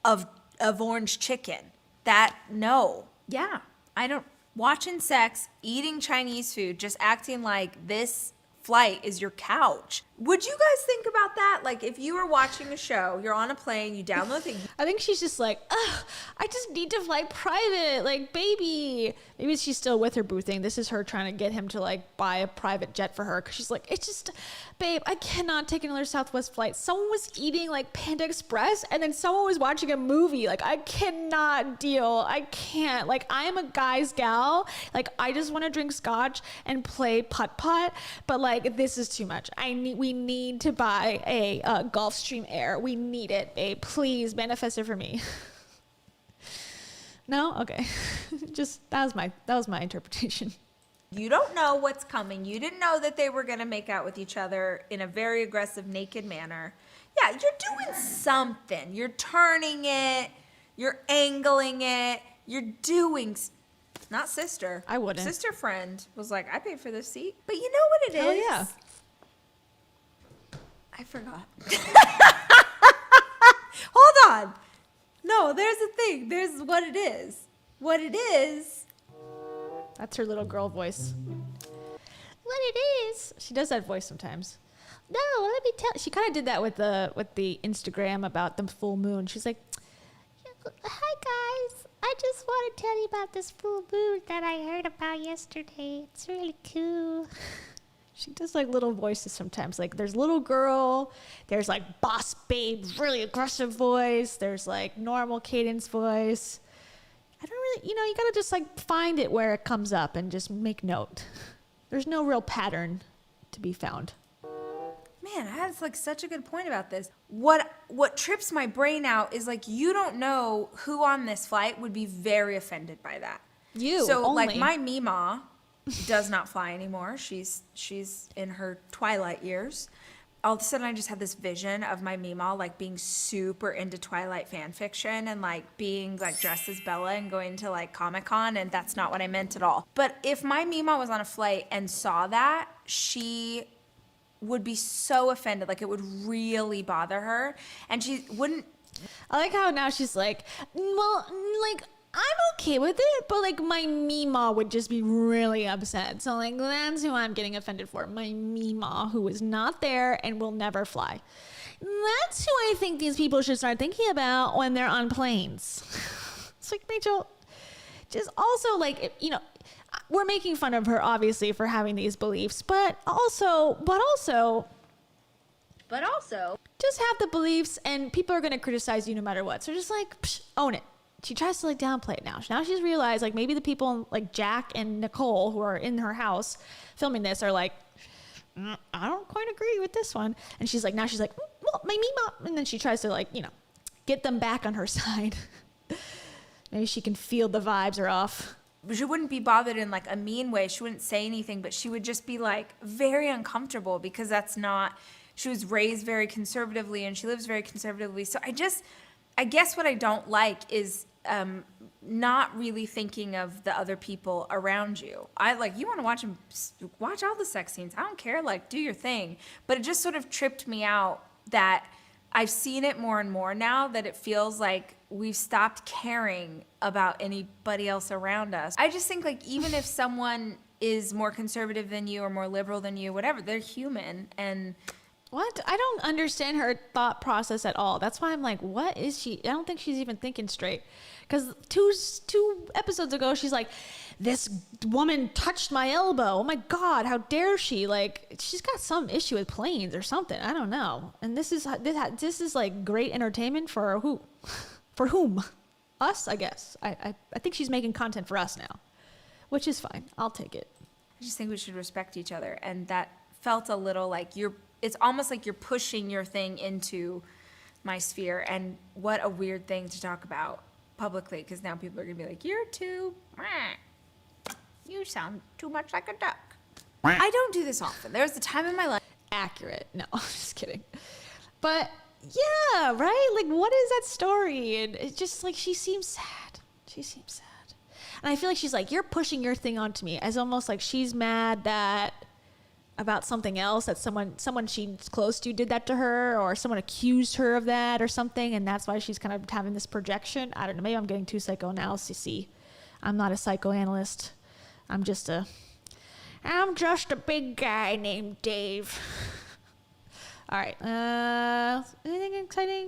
of orange chicken. That, no. Yeah, I don't. Watching sex, eating Chinese food, just acting like this flight is your couch. Would you guys think about that? Like if you were watching a show, you're on a plane, you download the thing. I think she's just like, ugh, I just need to fly private, like, baby. Maybe she's still with her boo thing. This is her trying to get him to, like, buy a private jet for her. Because she's like, it's just, babe, I cannot take another Southwest flight. Someone was eating, like, Panda Express, and then someone was watching a movie. Like, I cannot deal. I can't. Like, I am a guy's gal. Like, I just want to drink scotch and play putt-putt. But, like, this is too much. We need to buy a Gulfstream Air. We need it, babe. Please manifest it for me. No? Okay. Just that was my interpretation. You don't know what's coming. You didn't know that they were going to make out with each other in a very aggressive, naked manner. Yeah, you're doing something. You're turning it. You're angling it. You're doing... Not sister. I wouldn't. Sister friend was like, I paid for this seat. But you know what it is? Oh, yeah. I forgot. Hold on. No, there's a thing. There's what it is. What it is. That's her little girl voice. What it is. She does that voice sometimes. No, let me tell. She kind of did that with the Instagram about the full moon. She's like, hi guys. I just want to tell you about this full moon that I heard about yesterday. It's really cool. She does like little voices sometimes. Like there's little girl, there's like boss babe, really aggressive voice. There's like normal cadence voice. I don't really, you gotta just like find it where it comes up and just make note. There's no real pattern to be found. Man, that's like such a good point about this. What trips my brain out is like you don't know who on this flight would be very offended by that. So only. like my Meemaw does not fly anymore. She's in her twilight years. All of a sudden I just had this vision of my Meemaw like being super into Twilight fan fiction and like being like dressed as Bella and going to like Comic-Con, and that's not what I meant at all. But if my Meemaw was on a flight and saw that, she would be so offended. Like it would really bother her, and she wouldn't. I like how now she's like, well, like I'm okay with it, but like my Meemaw would just be really upset. So like that's who I'm getting offended for. My Meemaw, who is not there and will never fly. That's who I think these people should start thinking about when they're on planes. It's like, Rachel, just also like, we're making fun of her obviously for having these beliefs, but also just have the beliefs, and people are going to criticize you no matter what. So just like own it. She tries to like downplay it now. Now she's realized like maybe the people like Jack and Nicole who are in her house filming this are like, I don't quite agree with this one. And she's like, well, my Meemaw. And then she tries to like, get them back on her side. Maybe she can feel the vibes are off. She wouldn't be bothered in like a mean way. She wouldn't say anything, but she would just be like very uncomfortable because she was raised very conservatively and she lives very conservatively. So I guess what I don't like is not really thinking of the other people around you. You want to watch all the sex scenes. I don't care, like do your thing. But it just sort of tripped me out that I've seen it more and more now that it feels like we've stopped caring about anybody else around us. I just think like even if someone is more conservative than you or more liberal than you, whatever, they're human. And what? I don't understand her thought process at all. That's why I'm like, what is she? I don't think she's even thinking straight. Because two episodes ago, she's like, this woman touched my elbow. Oh my God, how dare she? Like, she's got some issue with planes or something. I don't know. And this is like great entertainment for who? For whom? Us, I guess. I think she's making content for us now, which is fine. I'll take it. I just think we should respect each other. And that felt a little like it's almost like you're pushing your thing into my sphere. And what a weird thing to talk about publicly, because now people are going to be like, you sound too much like a duck. I don't do this often. There was a time in my life. Accurate. No, I'm just kidding. But yeah, right? Like, what is that story? And it's just like, she seems sad. And I feel like she's like, you're pushing your thing onto me, as almost like she's mad that about something else, that someone she's close to did that to her, or someone accused her of that or something, and that's why she's kind of having this projection. I don't know. Maybe I'm getting too psychoanalysis-y. I'm not a psychoanalyst. I'm just a I'm just a big guy named Dave. All right. Anything exciting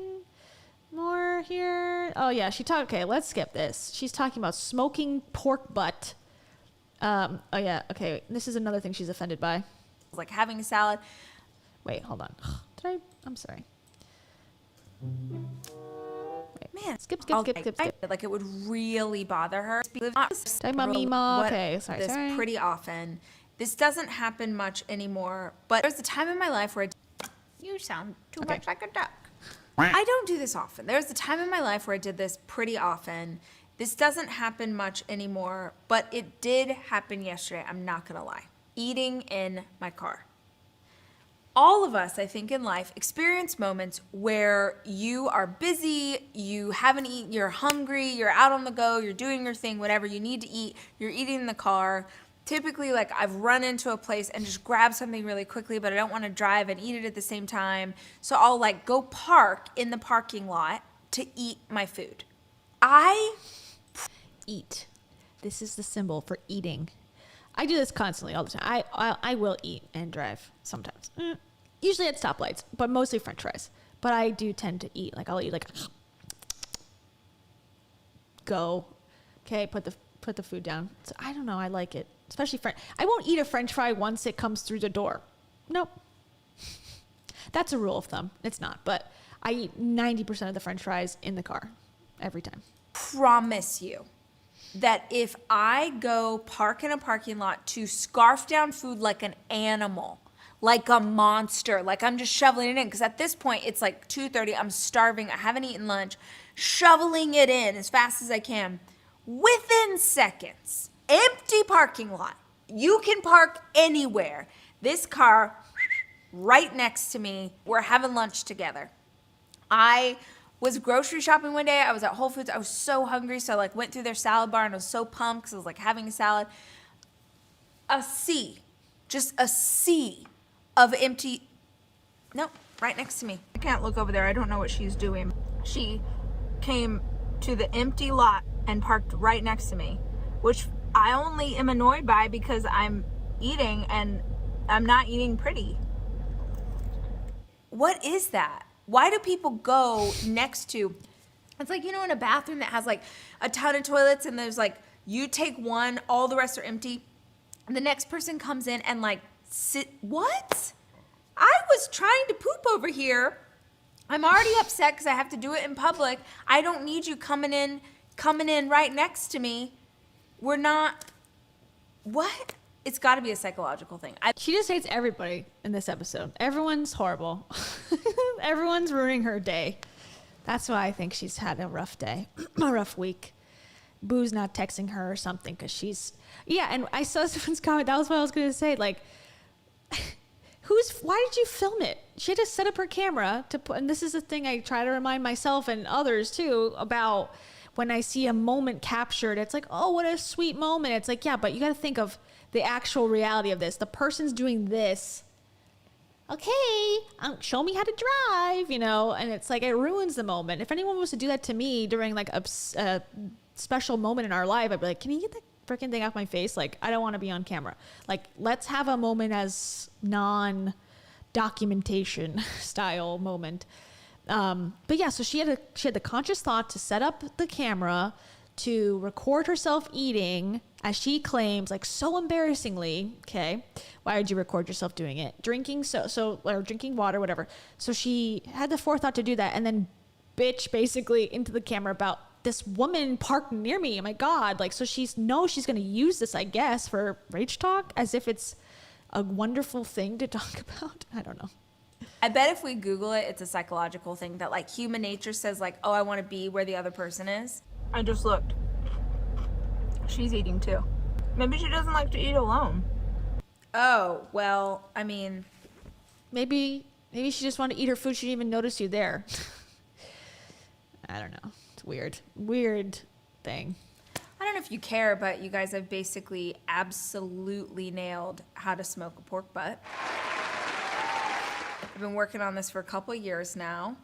more here? Oh, yeah. Okay, let's skip this. She's talking about smoking pork butt. Oh, yeah. Okay. This is another thing she's offended by. Like having a salad. Wait, hold on. I'm sorry. Wait. Man, Skip. Like it would really bother her. Talking about me, Ma. Okay, sorry. This pretty often. This doesn't happen much anymore, but there's a time in my life where you sound too much like a duck. I don't do this often. There's a time in my life where I did this pretty often. This doesn't happen much anymore, but it did happen yesterday. I'm not gonna lie. Eating in my car. All of us, I think, in life experience moments where you are busy, you haven't eaten, you're hungry, you're out on the go, you're doing your thing, whatever you need to eat, you're eating in the car. Typically, like I've run into a place and just grab something really quickly, but I don't want to drive and eat it at the same time. So I'll like go park in the parking lot to eat my food. Eat. This is the symbol for eating. I do this constantly all the time. I will eat and drive sometimes. Usually at stoplights, but mostly French fries. But I do tend to eat. Like I'll eat like go. Okay, put the food down. So I don't know. I like it, especially French. I won't eat a French fry once it comes through the door. Nope. That's a rule of thumb. It's not, but I eat 90% of the French fries in the car every time. Promise you that if I go park in a parking lot to scarf down food like an animal, like a monster, like I'm just shoveling it in, because at this point it's like 2:30, I'm starving, I haven't eaten lunch, shoveling it in as fast as I can. Within seconds, empty parking lot, you can park anywhere. This car right next to me, we're having lunch together. I was grocery shopping one day. I was at Whole Foods. I was so hungry, so I like went through their salad bar and I was so pumped because I was like having a salad. Just a sea of empty. Nope, right next to me. I can't look over there. I don't know what she's doing. She came to the empty lot and parked right next to me, which I only am annoyed by because I'm eating and I'm not eating pretty. What is that? Why do people go next to, it's like, in a bathroom that has like a ton of toilets and there's like, you take one, all the rest are empty. And the next person comes in and like, what? I was trying to poop over here. I'm already upset because I have to do it in public. I don't need you coming in right next to me. We're not, what? It's got to be a psychological thing. She just hates everybody in this episode. Everyone's horrible. Everyone's ruining her day. That's why I think she's had a rough day, a rough week. Boo's not texting her or something because she's... Yeah, and I saw someone's comment. That was what I was going to say. Like, why did you film it? She had to set up her camera to put... And this is the thing I try to remind myself and others, too, about when I see a moment captured. It's like, oh, what a sweet moment. It's like, yeah, but you got to think of the actual reality of this. The person's doing this. Okay, show me how to drive, and it's like, it ruins the moment. If anyone was to do that to me during like a special moment in our life, I'd be like, can you get that freaking thing off my face? Like, I don't want to be on camera. Like, let's have a moment as non-documentation style moment. But yeah, so she had the conscious thought to set up the camera to record herself eating, as she claims, like so embarrassingly. Okay, why would you record yourself doing it? Drinking or drinking water, whatever. So she had the forethought to do that, and then bitch basically into the camera about this woman parked near me. Oh my God! Like, so she's going to use this, I guess, for Rach Talk, as if it's a wonderful thing to talk about. I don't know. I bet if we Google it, it's a psychological thing that like human nature says like, oh, I want to be where the other person is. I just looked. She's eating too. Maybe she doesn't like to eat alone. Oh, well, I mean... Maybe she just wanted to eat her food. She didn't even notice you there. I don't know. It's weird. Weird thing. I don't know if you care, but you guys have basically absolutely nailed how to smoke a pork butt. I've been working on this for a couple of years now.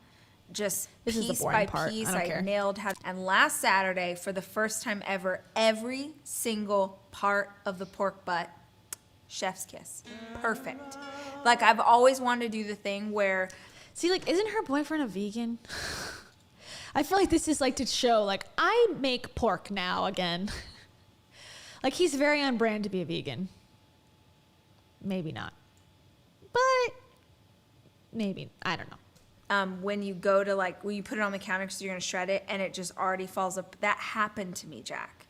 Just this piece by piece, I nailed how. And last Saturday, for the first time ever, every single part of the pork butt Chef's kiss. Perfect. Like, I've always wanted to do the thing where... See, like, isn't her boyfriend a vegan? I feel like this is like to show, like, I make pork now again. Like, he's very on brand to be a vegan. Maybe not. But maybe. I don't know. When you go to, like, when you put it on the counter because you're going to shred it and it just already falls up. That happened to me, Jack.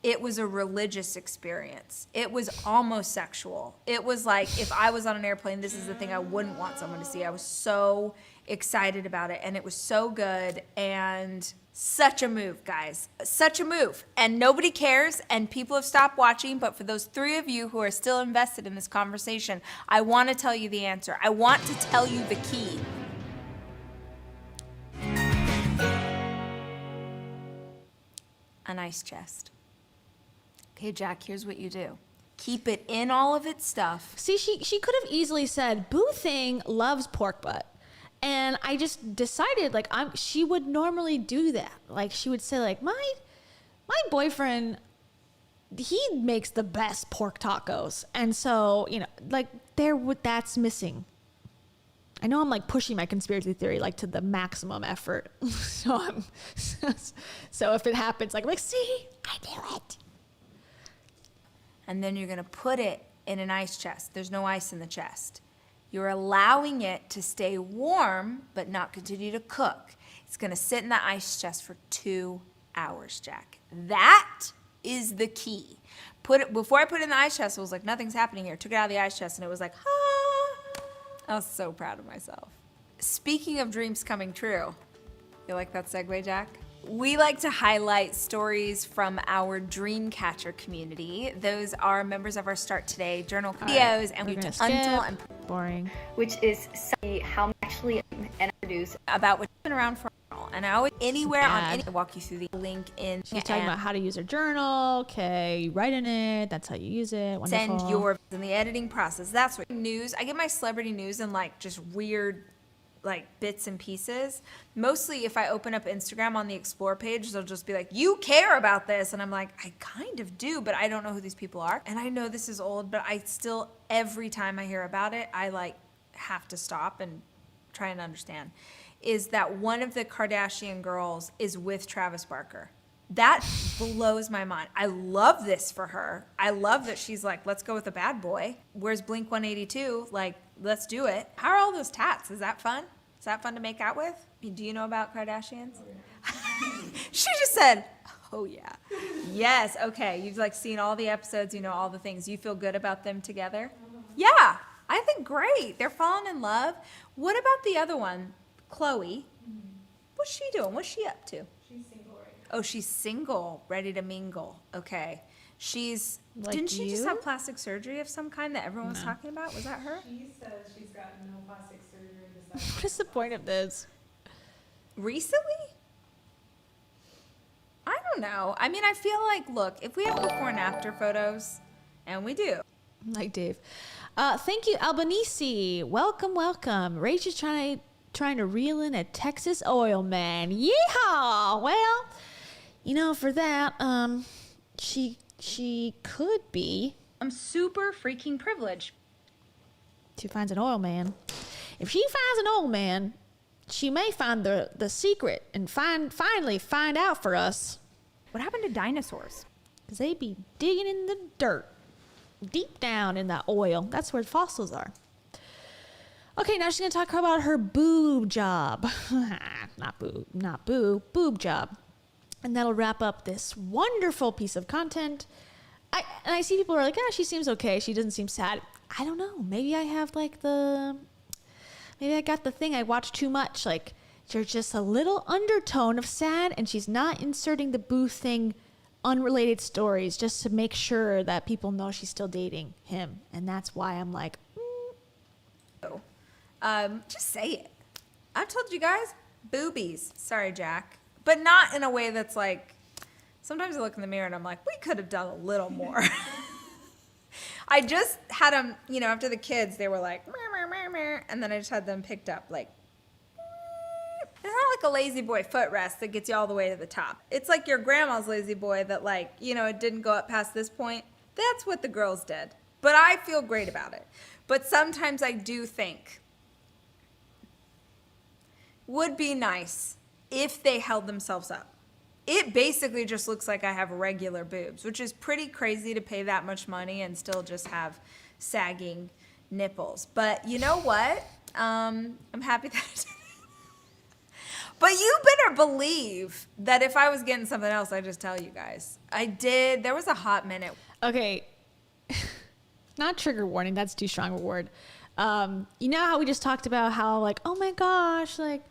It was a religious experience. It was almost sexual. It was like, if I was on an airplane, this is the thing I wouldn't want someone to see. I was so excited about it, and it was so good, and such a move, guys. Such a move. And nobody cares, and people have stopped watching, but for those 3 of you who are still invested in this conversation, I want to tell you the answer. I want to tell you the key. An ice chest. Okay, Jack, here's what you do. Keep it in all of its stuff. See, she could have easily said, Boo Thing loves pork butt. And I just decided, like, she would normally do that. Like, she would say, like, my boyfriend, he makes the best pork tacos. And so, you know, like, that's missing. I know I'm, like, pushing my conspiracy theory, like, to the maximum effort. So if it happens, like, see, I do it. And then you're going to put it in an ice chest. There's no ice in the chest. You're allowing it to stay warm, but not continue to cook. It's going to sit in the ice chest for 2 hours, Jack. That is the key. Before I put it in the ice chest, it was like, nothing's happening here. Took it out of the ice chest, and it was like, ah. I was so proud of myself. Speaking of dreams coming true, you like that segue, Jack? We like to highlight stories from our Dreamcatcher community. Those are members of our Start Today journal videos, and we do until and boring, which is how I'm actually introduced about what's been around for a while. And I always anywhere on any walk you through the link in. She's talking about how to use her journal. Okay, you write in it. That's how you use it. Wonderful. Send your in the editing process. That's what news. I get my celebrity news in like just weird, like bits and pieces. Mostly if I open up Instagram on the explore page, they'll just be like, you care about this. And I'm like, I kind of do, but I don't know who these people are. And I know this is old, but I still, every time I hear about it, I like have to stop and try and understand. Is that one of the Kardashian girls is with Travis Barker. That blows my mind. I love this for her. I love that she's like, let's go with a bad boy. Where's Blink 182? Like, let's do it. How are all those tats? Is that fun? Is that fun to make out with? Do you know about Kardashians? Oh, yeah. She just said, oh yeah. Yes, okay. You've like seen all the episodes, you know all the things. You feel good about them together? Yeah, I think great. They're falling in love. What about the other one, Chloe? What's she doing? What's she up to? She's single right now. Oh, she's single, ready to mingle. Okay. She's, like didn't she just you? have plastic surgery of some kind that everyone was talking about? Was that her? She says she's gotten no plastic surgery besides. What is the point of this? Recently? I don't know. I mean, I feel like, look, if we have before and after photos, and we do. Like Dave. Thank you, Albanese. Welcome, welcome. Rach is trying to reel in a Texas oil man. Yeehaw! Well, you know, for that, she could be. I'm super freaking privileged. She finds an oil man. If she finds an oil man, she may find the secret and finally find out for us. What happened to dinosaurs? Because they be digging in the dirt. Deep down in that oil. That's where fossils are. Okay, now she's going to talk about her boob job. not boob job. And that'll wrap up this wonderful piece of content. I see people are like, she seems okay. She doesn't seem sad. I don't know. Maybe I have maybe I got the thing. I watch too much. Like, there's just a little undertone of sad, and she's not inserting the boo thing unrelated stories just to make sure that people know she's still dating him. And that's why I'm like, Just say it. I've told you guys, boobies. Sorry, Jack. But not in a way that's like, sometimes I look in the mirror and I'm like, we could have done a little more. I just had them, after the kids, they were like, meh, meh, meh, meh, and then I just had them picked up like, it's not like a lazy boy footrest that gets you all the way to the top. It's like your grandma's lazy boy that it didn't go up past this point. That's what the girls did. But I feel great about it. But sometimes I do think would be nice if they held themselves up. It basically just looks like I have regular boobs, which is pretty crazy to pay that much money and still just have sagging nipples. But you know what? I'm happy that I did it. But you better believe that if I was getting something else, I'd just tell you guys. I did. There was a hot minute. Okay. Not trigger warning. That's too strong a word. You know how we just talked about how, like, oh my gosh, like,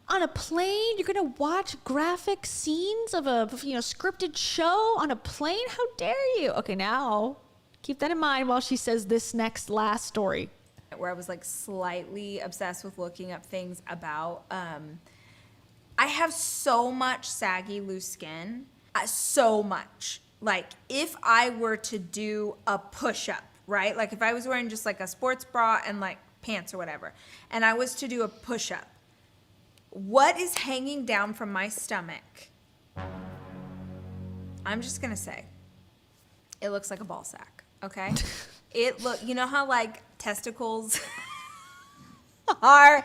on a plane, you're going to watch graphic scenes of a scripted show on a plane? How dare you? Okay, now keep that in mind while she says this last story. Where I was like slightly obsessed with looking up things about, I have so much saggy loose skin, so much. Like if I were to do a push-up, right? Like if I was wearing just like a sports bra and like pants or whatever, and I was to do a push-up, what is hanging down from my stomach? I'm just gonna say, it looks like a ball sack, okay? You know how like testicles are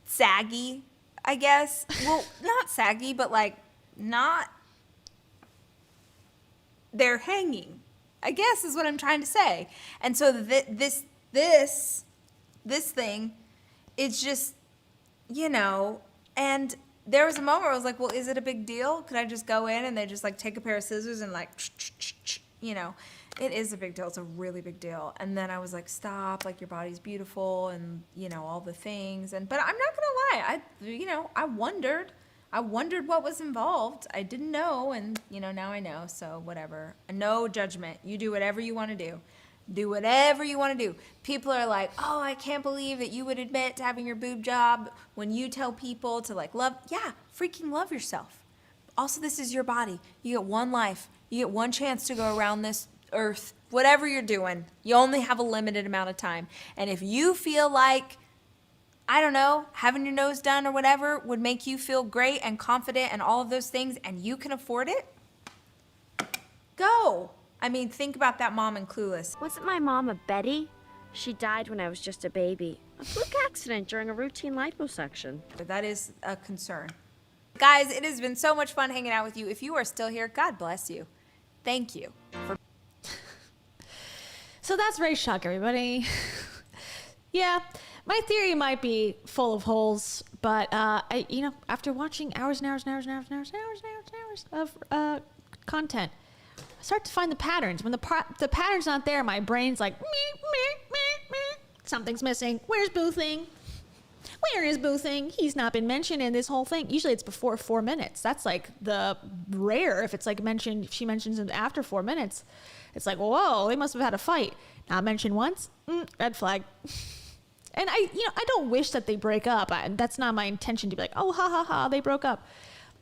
saggy, I guess? Well, not saggy, but like not, they're hanging, I guess is what I'm trying to say. And so this thing, it's just, and there was a moment where I was like, well, is it a big deal? Could I just go in and they just like take a pair of scissors and like, it is a big deal. It's a really big deal. And then I was like, stop, like your body's beautiful and, all the things. But I'm not going to lie. I wondered what was involved. I didn't know. And, now I know. So whatever. No judgment. You do whatever you want to do. Do whatever you want to do. People are like, oh, I can't believe that you would admit to having your boob job when you tell people to like freaking love yourself. Also, this is your body. You get one life. You get one chance to go around this earth. Whatever you're doing, you only have a limited amount of time. And if you feel like, I don't know, having your nose done or whatever would make you feel great and confident and all of those things, and you can afford it, go. I mean, think about that mom in Clueless. Wasn't my mom a Betty? She died when I was just a baby. A fluke accident during a routine liposuction. That is a concern. Guys, it has been so much fun hanging out with you. If you are still here, God bless you. Thank you. So that's Rach Talk, everybody. Yeah, my theory might be full of holes, but after watching hours and hours and hours and hours and hours and hours and hours and hours of content, I start to find the patterns. When the pattern's not there, my brain's like, something's missing. Where's Boothing? Where is Boothing? He's not been mentioned in this whole thing. Usually it's before 4 minutes. That's like the rare. If it's like mentioned, if she mentions it after 4 minutes, it's like, whoa, they must have had a fight. Not mentioned once, red flag. And I don't wish that they break up. That's not my intention to be like, oh, ha, ha, ha, they broke up.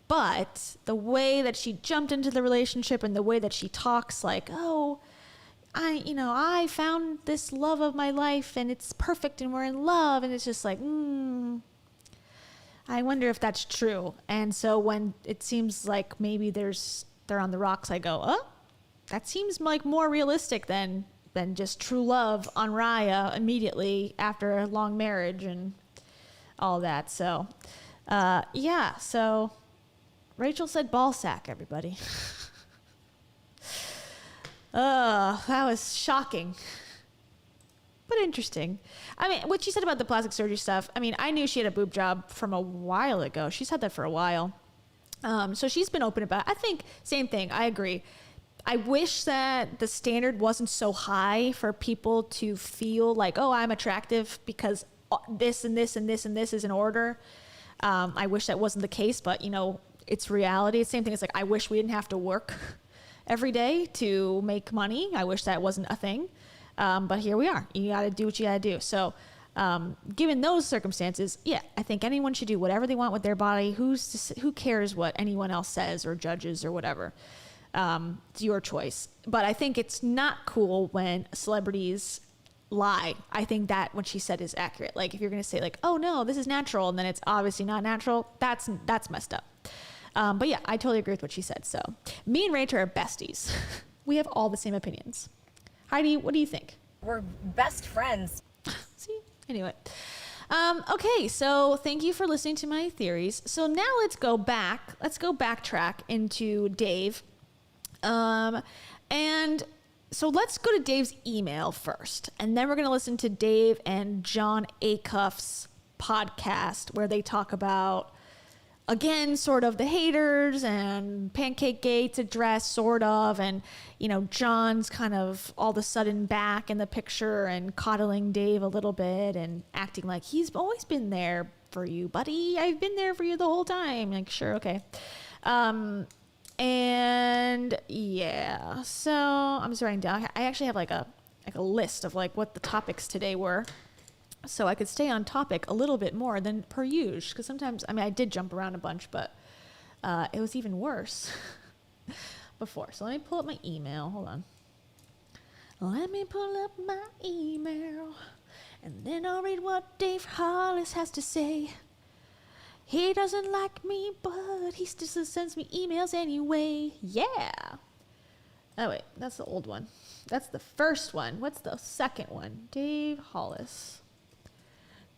But the way that she jumped into the relationship and the way that she talks like, oh, I found this love of my life and it's perfect and we're in love. And it's just like, I wonder if that's true. And so when it seems like maybe they're on the rocks, I go, oh, that seems like more realistic than just true love on Raya immediately after a long marriage and all that. So, so Rachel said ball sack, everybody. That was shocking, but interesting. I mean, what she said about the plastic surgery stuff, I mean, I knew she had a boob job from a while ago. She's had that for a while. So she's been open about it. I think same thing. I agree. I wish that the standard wasn't so high for people to feel like, oh, I'm attractive because this and this and this and this is in order. I wish that wasn't the case, but it's reality. It's the same thing. It's like, I wish we didn't have to work every day to make money. I wish that wasn't a thing. But here we are. You got to do what you got to do. So given those circumstances, yeah, I think anyone should do whatever they want with their body. Who cares what anyone else says or judges or whatever? It's your choice. But I think it's not cool when celebrities lie. I think that what she said is accurate. Like if you're going to say like, oh no, this is natural, and then it's obviously not natural, that's messed up. But yeah, I totally agree with what she said. So me and Rach are besties. We have all the same opinions. Heidi, what do you think? We're best friends. See? Anyway. Okay, so thank you for listening to my theories. So now let's go backtrack into Dave. And so let's go to Dave's email first. And then we're going to listen to Dave and John Acuff's podcast where they talk about, again, sort of the haters and Pancake Gate's address, sort of, and, you know, John's kind of all of a sudden back in the picture and coddling Dave a little bit and acting like he's always been there for you, buddy. I've been there for you the whole time. Like, sure, okay. And yeah, so I'm just writing down. I actually have like a list of like what the topics today were, so I could stay on topic a little bit more than per usual. Because sometimes, I mean, I did jump around a bunch, but it was even worse before. So let me pull up my email. Hold on. Let me pull up my email, and then I'll read what Dave Hollis has to say. He doesn't like me, but he still sends me emails anyway. Yeah. Oh, wait. That's the old one. That's the first one. What's the second one? Dave Hollis.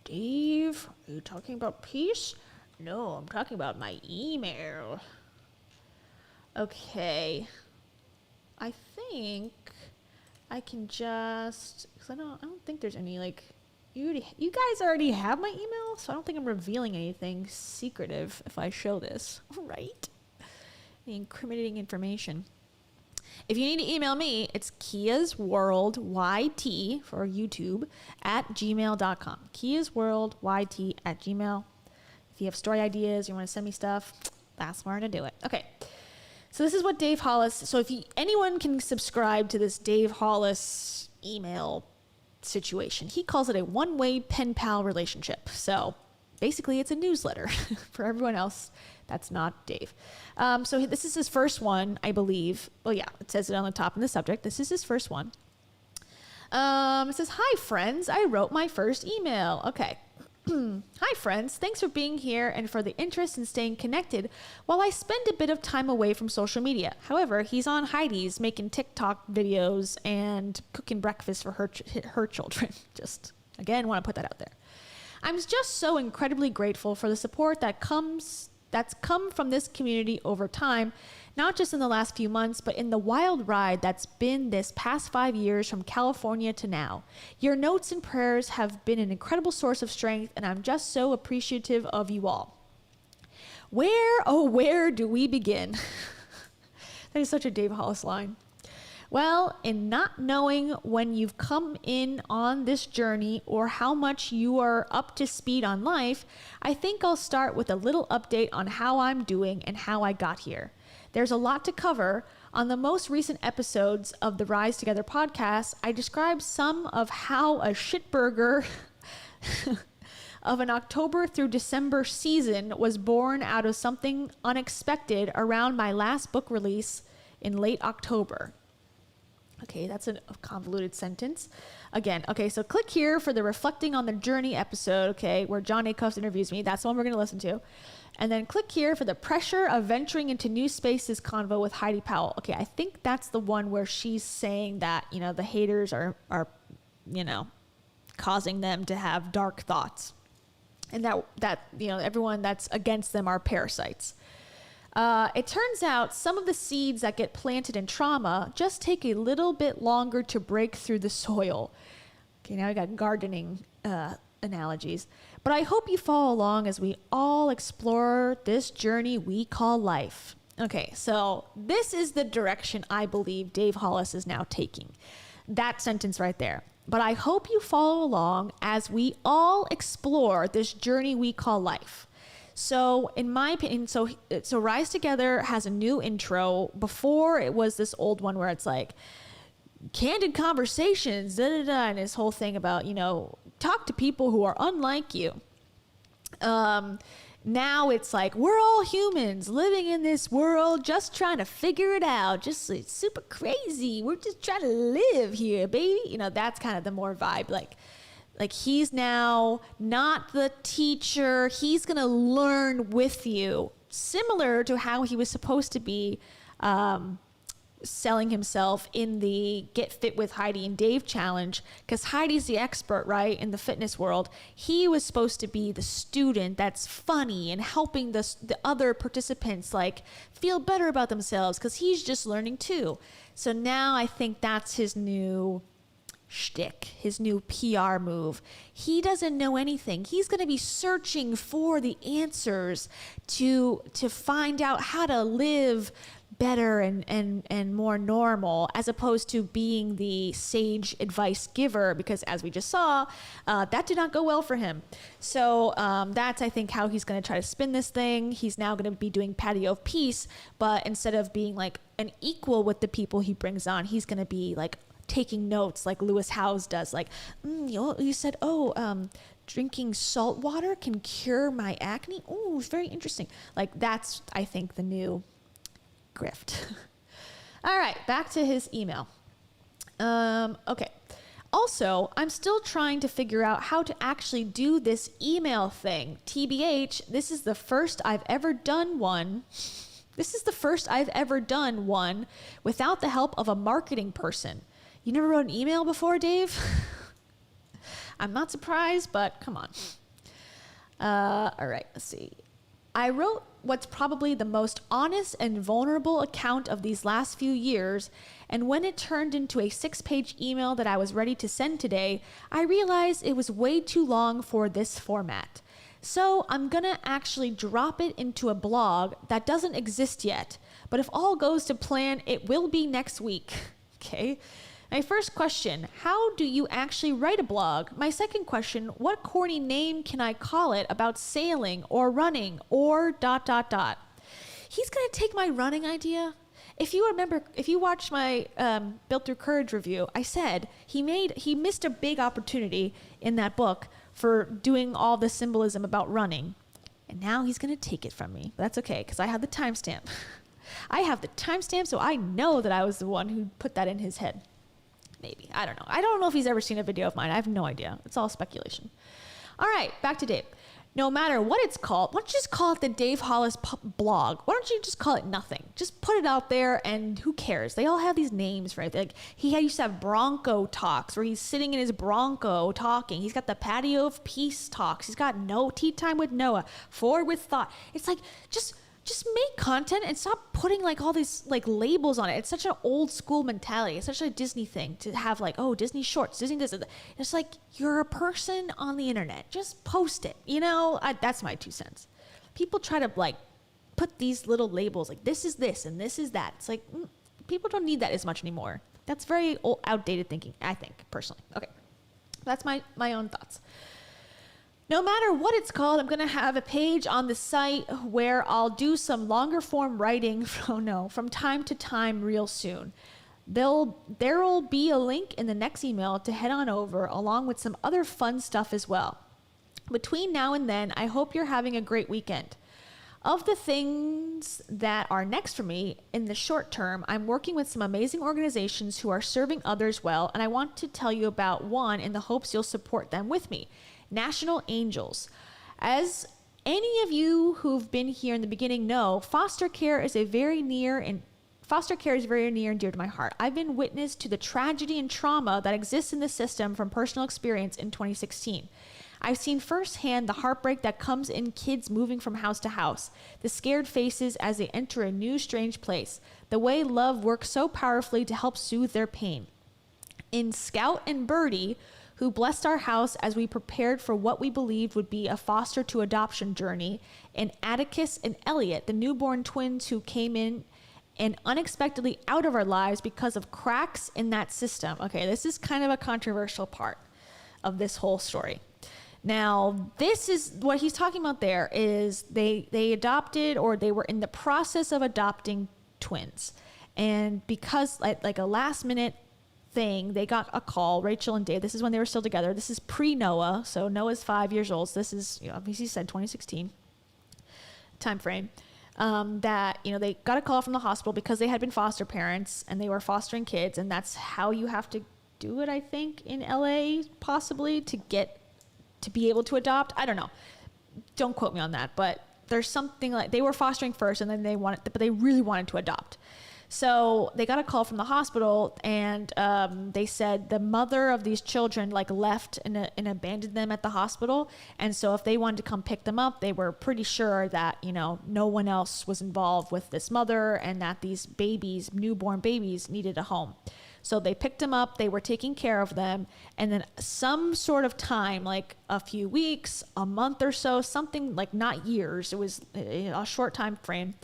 Dave, are you talking about peace? No, I'm talking about my email. Okay. I think I can just... Because I don't think there's any, like... You guys already have my email, so I don't think I'm revealing anything secretive if I show this, right? The incriminating information. If you need to email me, it's kiasworldyt for YouTube @gmail.com. kiasworldyt@gmail. If you have story ideas, you want to send me stuff, that's where to do it. Okay. So this is what Dave Hollis. So if anyone can subscribe to this Dave Hollis email situation. He calls it a one-way pen pal relationship. So basically it's a newsletter for everyone else. That's not Dave. So this is his first one, I believe. Well, yeah, it says it on the top in the subject. This is his first one. It says, "Hi friends, I wrote my first email." Okay. "Hi friends, thanks for being here and for the interest in staying connected while I spend a bit of time away from social media. However, he's on Heidi's making TikTok videos and cooking breakfast for her children." Just, again, want to put that out there. "I'm just so incredibly grateful for the support that's come from this community over time, not just in the last few months, but in the wild ride that's been this past 5 years from California to now. Your notes and prayers have been an incredible source of strength, and I'm just so appreciative of you all." Where do we begin? That is such a Dave Hollis line. "Well, in not knowing when you've come in on this journey or how much you are up to speed on life, I think I'll start with a little update on how I'm doing and how I got here. There's a lot to cover. On the most recent episodes of the Rise Together podcast, I described some of how a shitburger of an October through December season was born out of something unexpected around my last book release in late October." Okay, that's a convoluted sentence. Again, okay, so click here for the Reflecting on the Journey episode, okay, where John Acuff interviews me. That's the one we're going to listen to. And then click here for the Pressure of Venturing into New Spaces convo with Heidi Powell. Okay, I think that's the one where she's saying that, you know, the haters are you know, causing them to have dark thoughts. And that you know, everyone that's against them are parasites. It turns out some of the seeds that get planted in trauma just take a little bit longer to break through the soil. Okay, now I got gardening analogies. But I hope you follow along as we all explore this journey we call life. Okay, so this is the direction I believe Dave Hollis is now taking. That sentence right there. But I hope you follow along as we all explore this journey we call life. So in my opinion, so Rise Together has a new intro. Before it was this old one where it's like candid conversations, and this whole thing about, you know, talk to people who are unlike you. Now it's like, we're all humans living in this world, just trying to figure it out. Just it's super crazy. We're just trying to live here, baby. You know, that's kind of the more vibe. Like he's now not the teacher. He's going to learn with you, similar to how he was supposed to be selling himself in the Get Fit with Heidi and Dave challenge, because Heidi's the expert, right, in the fitness world. He was supposed to be the student that's funny and helping the other participants like feel better about themselves, because he's just learning too. So now I think that's his new shtick, his new PR move. He doesn't know anything. He's going to be searching for the answers to find out how to live better and more normal, as opposed to being the sage advice giver, because as we just saw, that did not go well for him. So that's, I think, how he's going to try to spin this thing. He's now going to be doing patio of peace, but instead of being like an equal with the people he brings on, he's going to be like taking notes like Lewis Howes does. Like, you said, drinking salt water can cure my acne. Oh, it's very interesting. Like, that's, I think, the new grift. All right, back to his email. Okay. Also, I'm still trying to figure out how to actually do this email thing. TBH, this is the first I've ever done one. This is the first I've ever done one without the help of a marketing person. You never wrote an email before, Dave? I'm not surprised, but come on. All right, let's see. I wrote what's probably the most honest and vulnerable account of these last few years, and when it turned into a 6-page email that I was ready to send today, I realized it was way too long for this format. So I'm gonna actually drop it into a blog that doesn't exist yet, but if all goes to plan, it will be next week. Okay. My first question, how do you actually write a blog? My second question, what corny name can I call it about sailing or running or ... He's going to take my running idea. If you remember, if you watched my Built Through Courage review, I said he missed a big opportunity in that book for doing all the symbolism about running. And now he's going to take it from me. But that's okay, because I have the timestamp. I have the timestamp, so I know that I was the one who put that in his head. Maybe. I don't know. I don't know if he's ever seen a video of mine. I have no idea. It's all speculation. All right, back to Dave. No matter what it's called, why don't you just call it the Dave Hollis blog? Why don't you just call it nothing? Just put it out there, and who cares? They all have these names, right? Like he used to have Bronco Talks, where he's sitting in his Bronco talking. He's got the Patio of Peace Talks. He's got No Tea Time with Noah, Forward with Thought. It's like, just make content and stop putting like all these like labels on it. It's such an old school mentality. It's such a Disney thing to have like, oh, Disney shorts, Disney this. It's like, you're a person on the internet. Just post it. You know, that's my 2 cents. People try to like put these little labels like this is this and this is that. It's like, people don't need that as much anymore. That's very old, outdated thinking, I think, personally. Okay. That's my own thoughts. No matter what it's called, I'm going to have a page on the site where I'll do some longer form writing from time to time real soon. There'll be a link in the next email to head on over, along with some other fun stuff as well. Between now and then, I hope you're having a great weekend. Of the things that are next for me in the short term, I'm working with some amazing organizations who are serving others well, and I want to tell you about one in the hopes you'll support them with me. National Angels. As any of you who've been here in the beginning know, foster care is very near and dear to my heart. I've been witness to the tragedy and trauma that exists in the system from personal experience in 2016. I've seen firsthand the heartbreak that comes in kids moving from house to house, the scared faces as they enter a new, strange place, the way love works so powerfully to help soothe their pain. In Scout and Birdie, who blessed our house as we prepared for what we believed would be a foster to adoption journey, and Atticus and Elliot, the newborn twins who came in and unexpectedly out of our lives because of cracks in that system. Okay, this is kind of a controversial part of this whole story. Now, this is what he's talking about there is they adopted, or they were in the process of adopting twins. And because like a last minute thing, they got a call, Rachel and Dave, this is when they were still together. This is pre-Noah, so Noah's 5 years old. So this is, obviously said 2016 time frame. That, they got a call from the hospital because they had been foster parents and they were fostering kids, and that's how you have to do it, I think, in LA, possibly, to be able to adopt. I don't know. Don't quote me on that, but there's something like they were fostering first and then they really wanted to adopt. So they got a call from the hospital, and they said the mother of these children like left and abandoned them at the hospital. And so if they wanted to come pick them up, they were pretty sure that, you know, no one else was involved with this mother and that these babies, newborn babies, needed a home. So they picked them up, they were taking care of them, and then some sort of time, like a few weeks, a month or so, something like not years, it was a short time frame.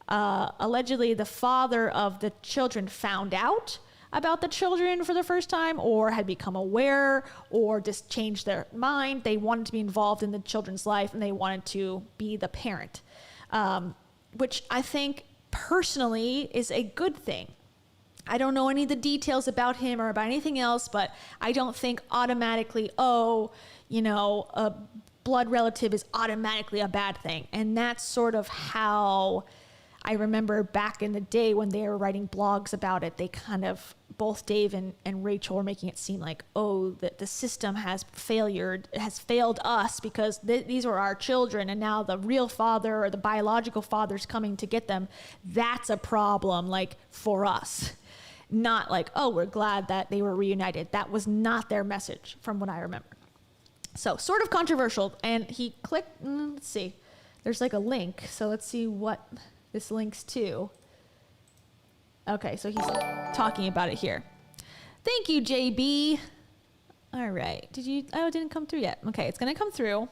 Allegedly, the father of the children found out about the children for the first time, or had become aware, or just changed their mind. They wanted to be involved in the children's life, and they wanted to be the parent, which I think personally is a good thing. I don't know any of the details about him or about anything else, but I don't think automatically, a blood relative is automatically a bad thing. And that's sort of how I remember back in the day when they were writing blogs about it, they kind of, both Dave and Rachel were making it seem like, that the system has failed us because these were our children, and now the real father or the biological father's coming to get them. That's a problem, like, for us. Not like, we're glad that they were reunited. That was not their message from what I remember. So sort of controversial. And he clicked, let's see, there's like a link. So let's see what this links to. Okay, so he's talking about it here. Thank you, JB. All right. It didn't come through yet. Okay, it's going to come through.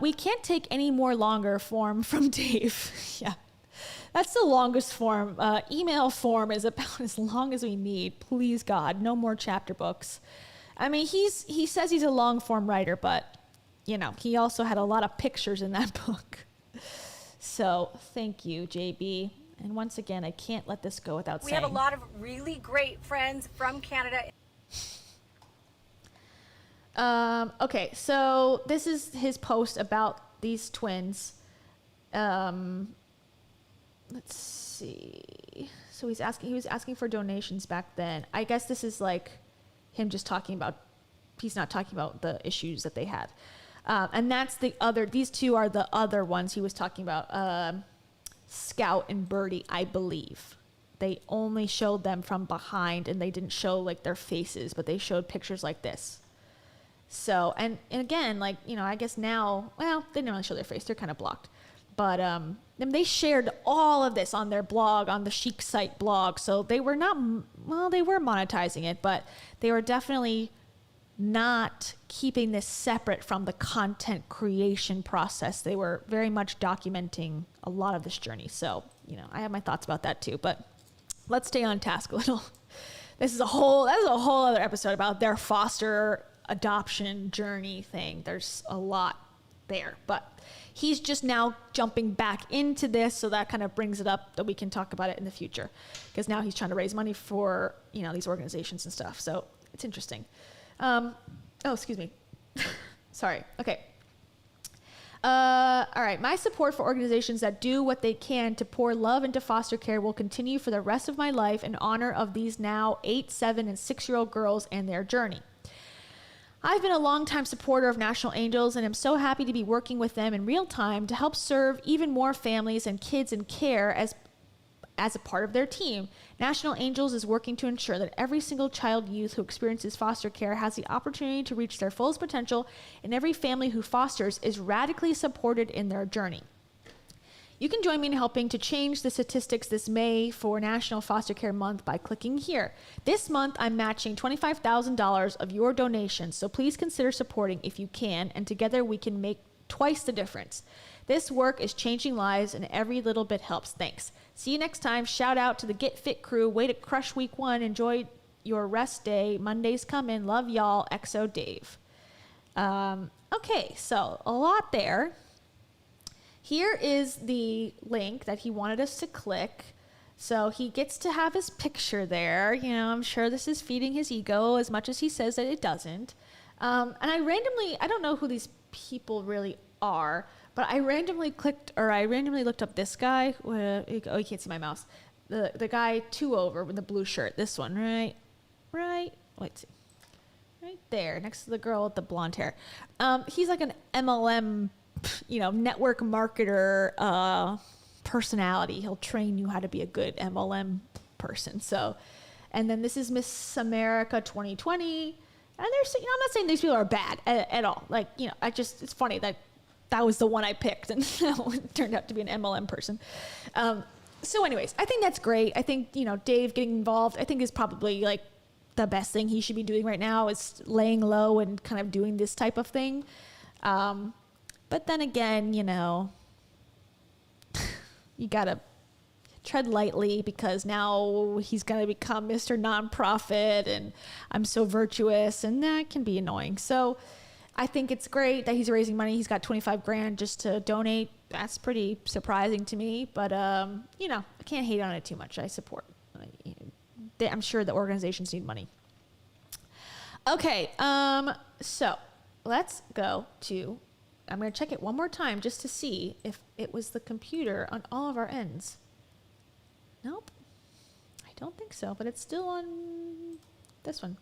We can't take any more longer form from Dave. Yeah. That's the longest form. Email form is about as long as we need. Please, God, no more chapter books. I mean, he says he's a long form writer, but, he also had a lot of pictures in that book. So thank you, JB. And once again, I can't let this go without saying. We have a lot of really great friends from Canada. Okay, so this is his post about these twins. Let's see. So he was asking for donations back then. I guess this is like him just talking about, he's not talking about the issues that they had. And that's these two are the other ones he was talking about. Scout and Birdie, I believe. They only showed them from behind, and they didn't show like their faces, but they showed pictures like this. So, and again, like, I guess now, well, they didn't really show their face. They're kind of blocked. But then they shared all of this on their blog, on the Chic Site blog. So they were they were monetizing it, but they were definitely not keeping this separate from the content creation process. They were very much documenting a lot of this journey. So, I have my thoughts about that too, but let's stay on task a little. That is a whole other episode about their foster adoption journey thing. There's a lot there, but he's just now jumping back into this, so that kind of brings it up that we can talk about it in the future, because now he's trying to raise money for these organizations and stuff. So it's interesting. Excuse me. Sorry. Okay. All right. My support for organizations that do what they can to pour love into foster care will continue for the rest of my life in honor of these now 8, 7, and 6-year-old girls and their journey. I've been a longtime supporter of National Angels, and am so happy to be working with them in real time to help serve even more families and kids in care as a part of their team. National Angels is working to ensure that every single child, youth who experiences foster care has the opportunity to reach their fullest potential, and every family who fosters is radically supported in their journey. You can join me in helping to change the statistics this May for National Foster Care Month by clicking here. This month, I'm matching $25,000 of your donations, so please consider supporting if you can, and together we can make twice the difference. This work is changing lives, and every little bit helps. Thanks. See you next time. Shout out to the Get Fit crew. Way to crush week 1. Enjoy your rest day. Monday's coming. Love y'all. XO Dave. Okay, so a lot there. Here is the link that he wanted us to click. So he gets to have his picture there. I'm sure this is feeding his ego as much as he says that it doesn't. And I don't know who these people really are, but I randomly looked up this guy. You can't see my mouse. The guy 2 over with the blue shirt. This one, right? Wait, see. Right there, next to the girl with the blonde hair. He's like an MLM, network marketer personality. He'll train you how to be a good MLM person. So, and then this is Miss America 2020. And there's, I'm not saying these people are bad at all. Like, it's funny that was the one I picked, and it turned out to be an MLM person. So anyways, I think that's great. I think, Dave getting involved, I think is probably like the best thing he should be doing right now, is laying low and kind of doing this type of thing. But then again, you gotta tread lightly, because now he's going to become Mr. Nonprofit and I'm so virtuous, and that can be annoying. So I think it's great that he's raising money. He's got 25 grand just to donate. That's pretty surprising to me, but I can't hate on it too much. I support. I'm sure the organizations need money. Okay. So let's go to, I'm going to check it one more time just to see if it was the computer on all of our ends. Nope, I don't think so, but it's still on this one.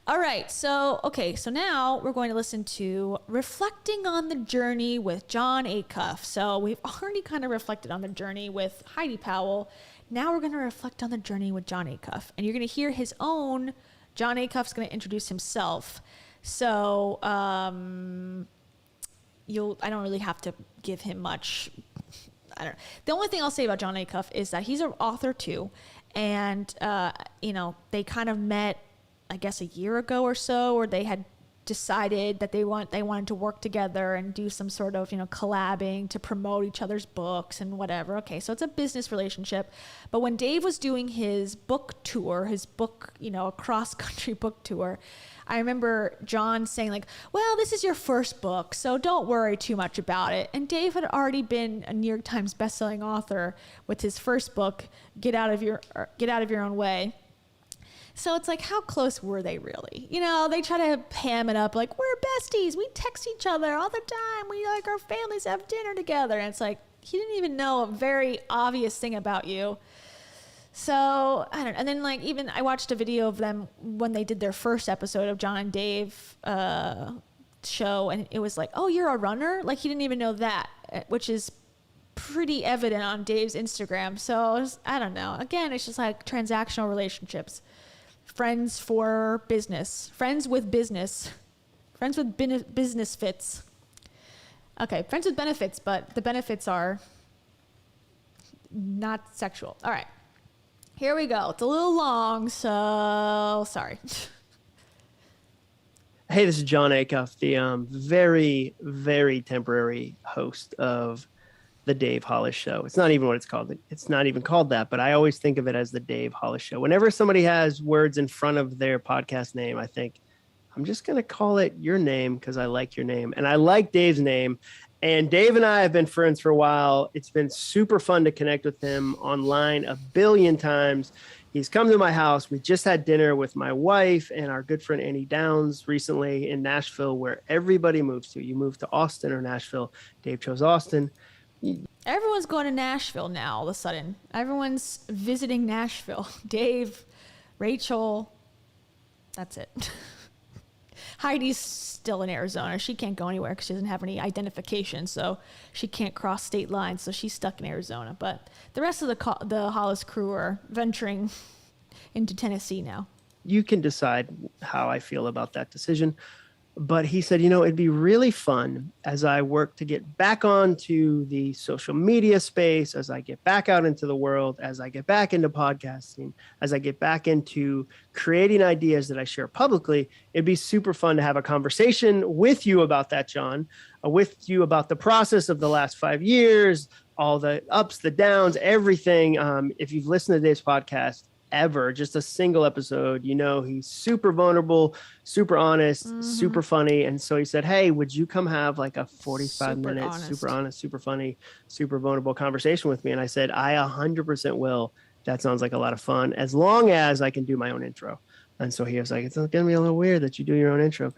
All right, so now we're going to listen to Reflecting on the Journey with John Acuff. So we've already kind of reflected on the journey with Heidi Powell. Now we're going to reflect on the journey with John Acuff, and you're going to hear his own. John Acuff's going to introduce himself. So I don't really have to give him much. I don't know. The only thing I'll say about John Acuff is that he's an author too. And, they kind of met, I guess, a year ago or so, where they had decided that they wanted to work together and do some sort of, collabing to promote each other's books and whatever. Okay, so it's a business relationship. But when Dave was doing his book tour, a cross-country book tour, I remember John saying like, well, this is your first book, so don't worry too much about it. And Dave had already been a New York Times bestselling author with his first book, Get Out of Your Own Way. So it's like, how close were they really? They try to ham it up like, we're besties. We text each other all the time. We like our families have dinner together. And it's like, he didn't even know a very obvious thing about you. So I don't know. And then even I watched a video of them when they did their first episode of John and Dave show. And it was like, oh, you're a runner? Like, he didn't even know that, which is pretty evident on Dave's Instagram. So I don't know. Again, it's just like transactional relationships. Friends for business. Friends with business. Friends with business fits. Okay, friends with benefits, but the benefits are not sexual. All right. Here we go. It's a little long, so sorry. Hey, this is John Acuff, the very, very temporary host of the Dave Hollis Show. It's not even what it's called. It's not even called that, but I always think of it as the Dave Hollis Show. Whenever somebody has words in front of their podcast name, I think, I'm just going to call it your name because I like your name. And I like Dave's name. And Dave and I have been friends for a while. It's been super fun to connect with him online a billion times. He's come to my house. We just had dinner with my wife and our good friend Annie Downs recently in Nashville, where everybody moves to. You move to Austin or Nashville. Dave chose Austin. Everyone's going to Nashville now all of a sudden. Everyone's visiting Nashville. Dave, Rachel, that's it. Heidi's still in Arizona. She can't go anywhere because she doesn't have any identification, so she can't cross state lines, so she's stuck in Arizona. But the rest of the Hollis crew are venturing into Tennessee now. You can decide how I feel about that decision. But he said, it'd be really fun as I work to get back onto the social media space, as I get back out into the world, as I get back into podcasting, as I get back into creating ideas that I share publicly. It'd be super fun to have a conversation with you about that, John, with you about the process of the last 5 years, all the ups, the downs, everything. If you've listened to this podcast, ever, just a single episode, he's super vulnerable, super honest, super funny. And so he said, hey, would you come have like a 45-minute, super honest, super funny, super vulnerable conversation with me? And I said, I 100% will. That sounds like a lot of fun, as long as I can do my own intro. And so he was like, it's going to be a little weird that you do your own intro.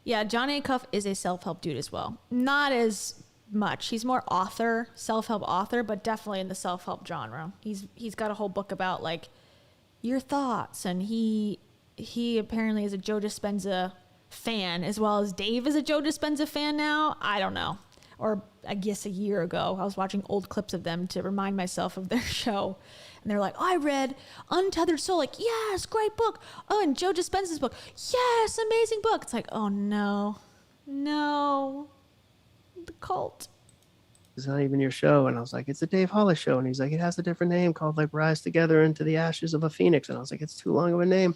Yeah, John Acuff is a self-help dude as well. Not as much. He's more author, self-help author, but definitely in the self-help genre. He's got a whole book about like your thoughts, and he apparently is a Joe Dispenza fan, as well as Dave is a Joe Dispenza fan now. I don't know. or I guess a year ago. I was watching old clips of them to remind myself of their show. And they're like, oh, I read Untethered Soul. Like, yes, great book. Oh, and Joe Dispenza's book. Yes, amazing book. It's like, oh, no. The cult. It's not even your show. And I was like, it's a Dave Hollis show. And he's like, it has a different name called like Rise Together into the Ashes of a Phoenix. And I was like, it's too long of a name.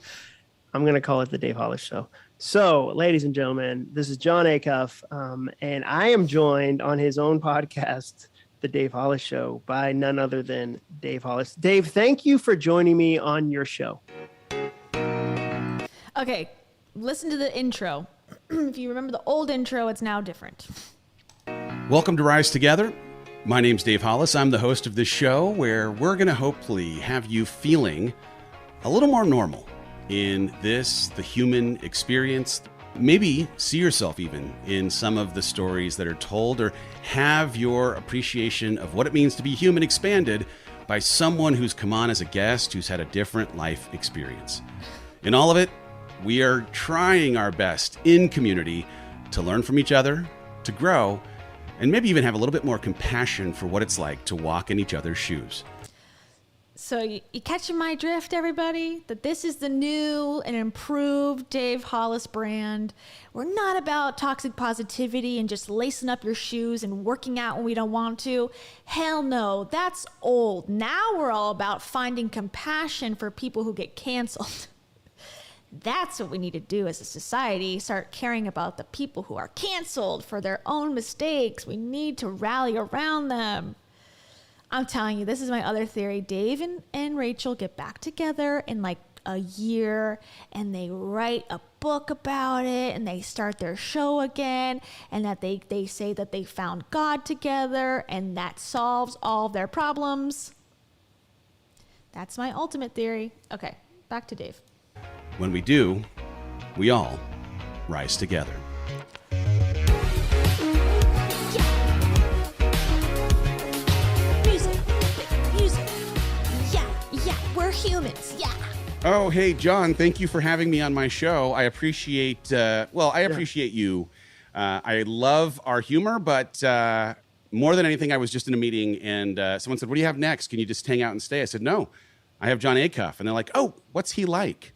I'm going to call it the Dave Hollis show. So, ladies and gentlemen, this is John Acuff. And I am joined on his own podcast, The Dave Hollis Show, by none other than Dave Hollis. Dave, thank you for joining me on your show. Okay, listen to the intro. If you remember the old intro, it's now different. Welcome to Rise Together. My name's Dave Hollis. I'm the host of this show where we're going to hopefully have you feeling a little more normal in this, the human experience. Maybe see yourself even in some of the stories that are told, or have your appreciation of what it means to be human expanded by someone who's come on as a guest who's had a different life experience. In all of it, we are trying our best in community to learn from each other, to grow, and maybe even have a little bit more compassion for what it's like to walk in each other's shoes. So you catching my drift, everybody? That this is the new and improved Dave Hollis brand. We're not about toxic positivity and just lacing up your shoes and working out when we don't want to. Hell no, that's old. Now we're all about finding compassion for people who get canceled. That's what we need to do as a society, start caring about the people who are canceled for their own mistakes. We need to rally around them. I'm telling you, this is my other theory. Dave and Rachel get back together in like a year and they write a book about it and they start their show again, and that they say that they found God together and that solves all of their problems. That's my ultimate theory. Okay, back to Dave. When we do, we all rise together. Music. Yeah, we're humans. Yeah. Oh, hey, John, thank you for having me on my show. I appreciate, appreciate you. I love our humor, but more than anything, I was just in a meeting and someone said, what do you have next? Can you just hang out and stay? I said, no, I have John Acuff. And they're like, oh, what's he like?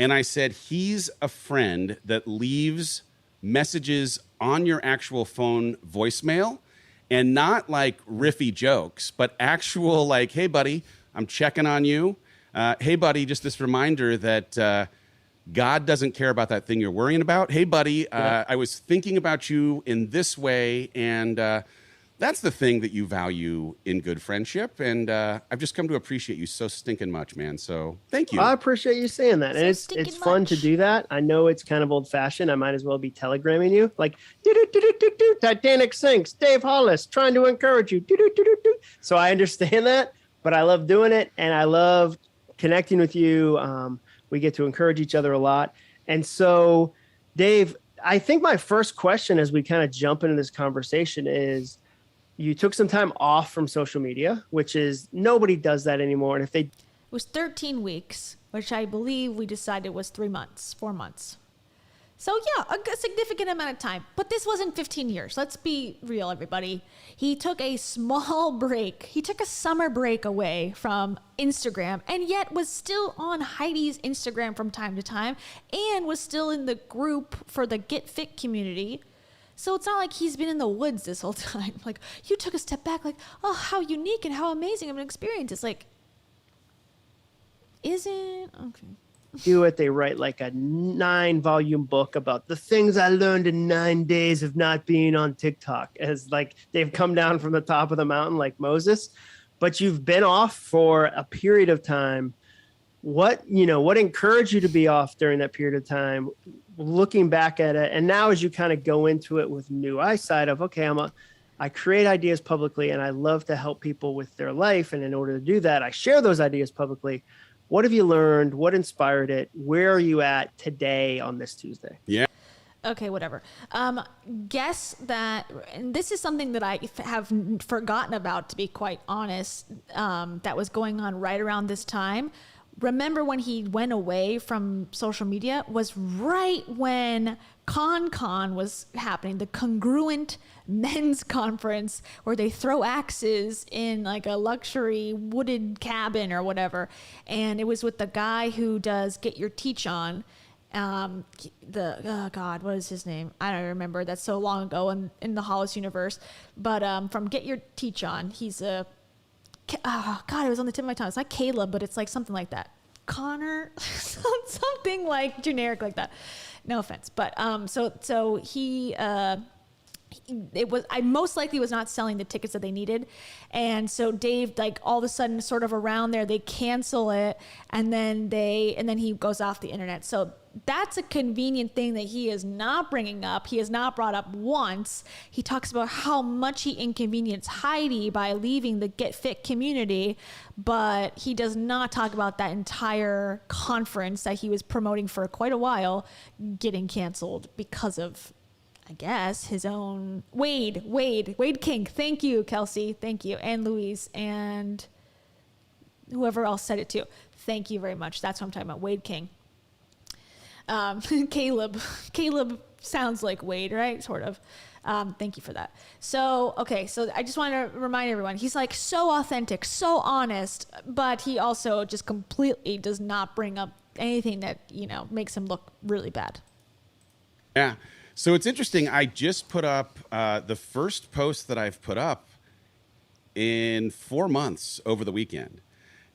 And I said, he's a friend that leaves messages on your actual phone voicemail, and not like riffy jokes, but actual like, hey, buddy, I'm checking on you. Hey, buddy, just this reminder that God doesn't care about that thing you're worrying about. Hey, buddy, I was thinking about you in this way, and that's the thing that you value in good friendship. And I've just come to appreciate you so stinking much, man. So thank you. I appreciate you saying that. And it's fun to do that. I know it's kind of old fashioned. I might as well be telegramming you like, Titanic sinks, Dave Hollis trying to encourage you. So I understand that, but I love doing it. And I love connecting with you. We get to encourage each other a lot. And so, Dave, I think my first question as we kind of jump into this conversation is, you took some time off from social media, which is nobody does that anymore. And if they, it was 13 weeks, which I believe we decided was 4 months. So yeah, a significant amount of time, but this wasn't 15 years. Let's be real, everybody. He took a small break. He took a summer break away from Instagram, and yet was still on Heidi's Instagram from time to time, and was still in the group for the Get Fit community. So it's not like he's been in the woods this whole time. Like, you took a step back, like, oh, how unique and how amazing of an experience. It's like, isn't okay. do it, they write like a 9-volume book about the things I learned in 9 days of not being on TikTok, as like they've come down from the top of the mountain like Moses. But you've been off for a period of time. What encouraged you to be off during that period of time, looking back at it? And now as you kind of go into it with new eyesight of, okay, I create ideas publicly and I love to help people with their life. And in order to do that, I share those ideas publicly. What have you learned? What inspired it? Where are you at today on this Tuesday? Yeah. Okay, whatever. Guess that, and this is something that I have forgotten about, to be quite honest, that was going on right around this time. remember when he went away from social media was right when Con was happening, the congruent men's conference where they throw axes in like a luxury wooded cabin or whatever. And it was with the guy who does Get Your Teach On. Oh God, what is his name? I don't remember. That's so long ago in the Hollis universe. But from Get Your Teach On, he's a, oh God, it was on the tip of my tongue. It's not Caleb, but it's like something like that. Connor, something like generic like that. No offense, but so he it was, I most likely was not selling the tickets that they needed, and so Dave, like all of a sudden, sort of around there, they cancel it, and then he goes off the internet. So that's a convenient thing that he is not bringing up. He has not brought up once. He talks about how much he inconvenienced Heidi by leaving the Get Fit community, but he does not talk about that entire conference that he was promoting for quite a while getting canceled because of, I guess, his own Wade King. Thank you, Kelsey. Thank you. And Louise and whoever else said it too. Thank you very much. That's what I'm talking about. Wade King. Caleb sounds like Wade, right? Sort of. Thank you for that. So, okay. So I just want to remind everyone, he's like so authentic, so honest, but he also just completely does not bring up anything that, makes him look really bad. Yeah. So it's interesting. I just put up the first post that I've put up in 4 months over the weekend.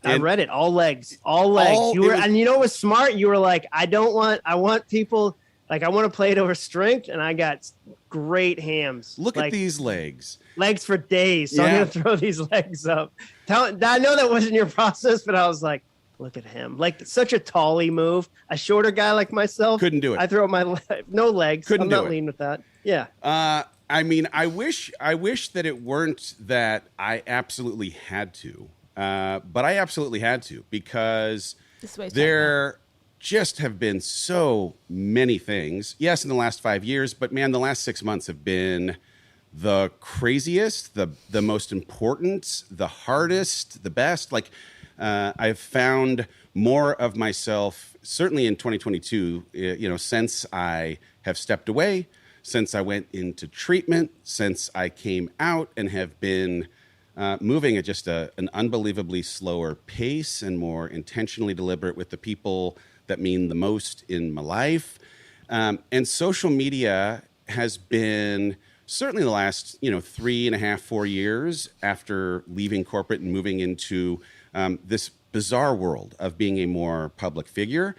I read it. All legs. And you know what was smart? You were like, I want people, like, I want to play it over strength. And I got great hams. Look at these legs. Legs for days. So I'm going to throw these legs up. I know that wasn't your process, but I was like, look at him. Like, such a tally move. A shorter guy like myself. Couldn't do it. I throw up no legs. Couldn't do it. I'm not leaning with that. Yeah. I mean, I wish that it weren't that I absolutely had to. But I absolutely had to, because there just have been so many things. Yes, in the last 5 years, but man, the last 6 months have been the craziest, the most important, the hardest, the best. Like, I've found more of myself, certainly in 2022, since I have stepped away, since I went into treatment, since I came out and have been moving at just an unbelievably slower pace and more intentionally deliberate with the people that mean the most in my life. And social media has been, certainly the last 3.5, 4 years after leaving corporate and moving into this bizarre world of being a more public figure.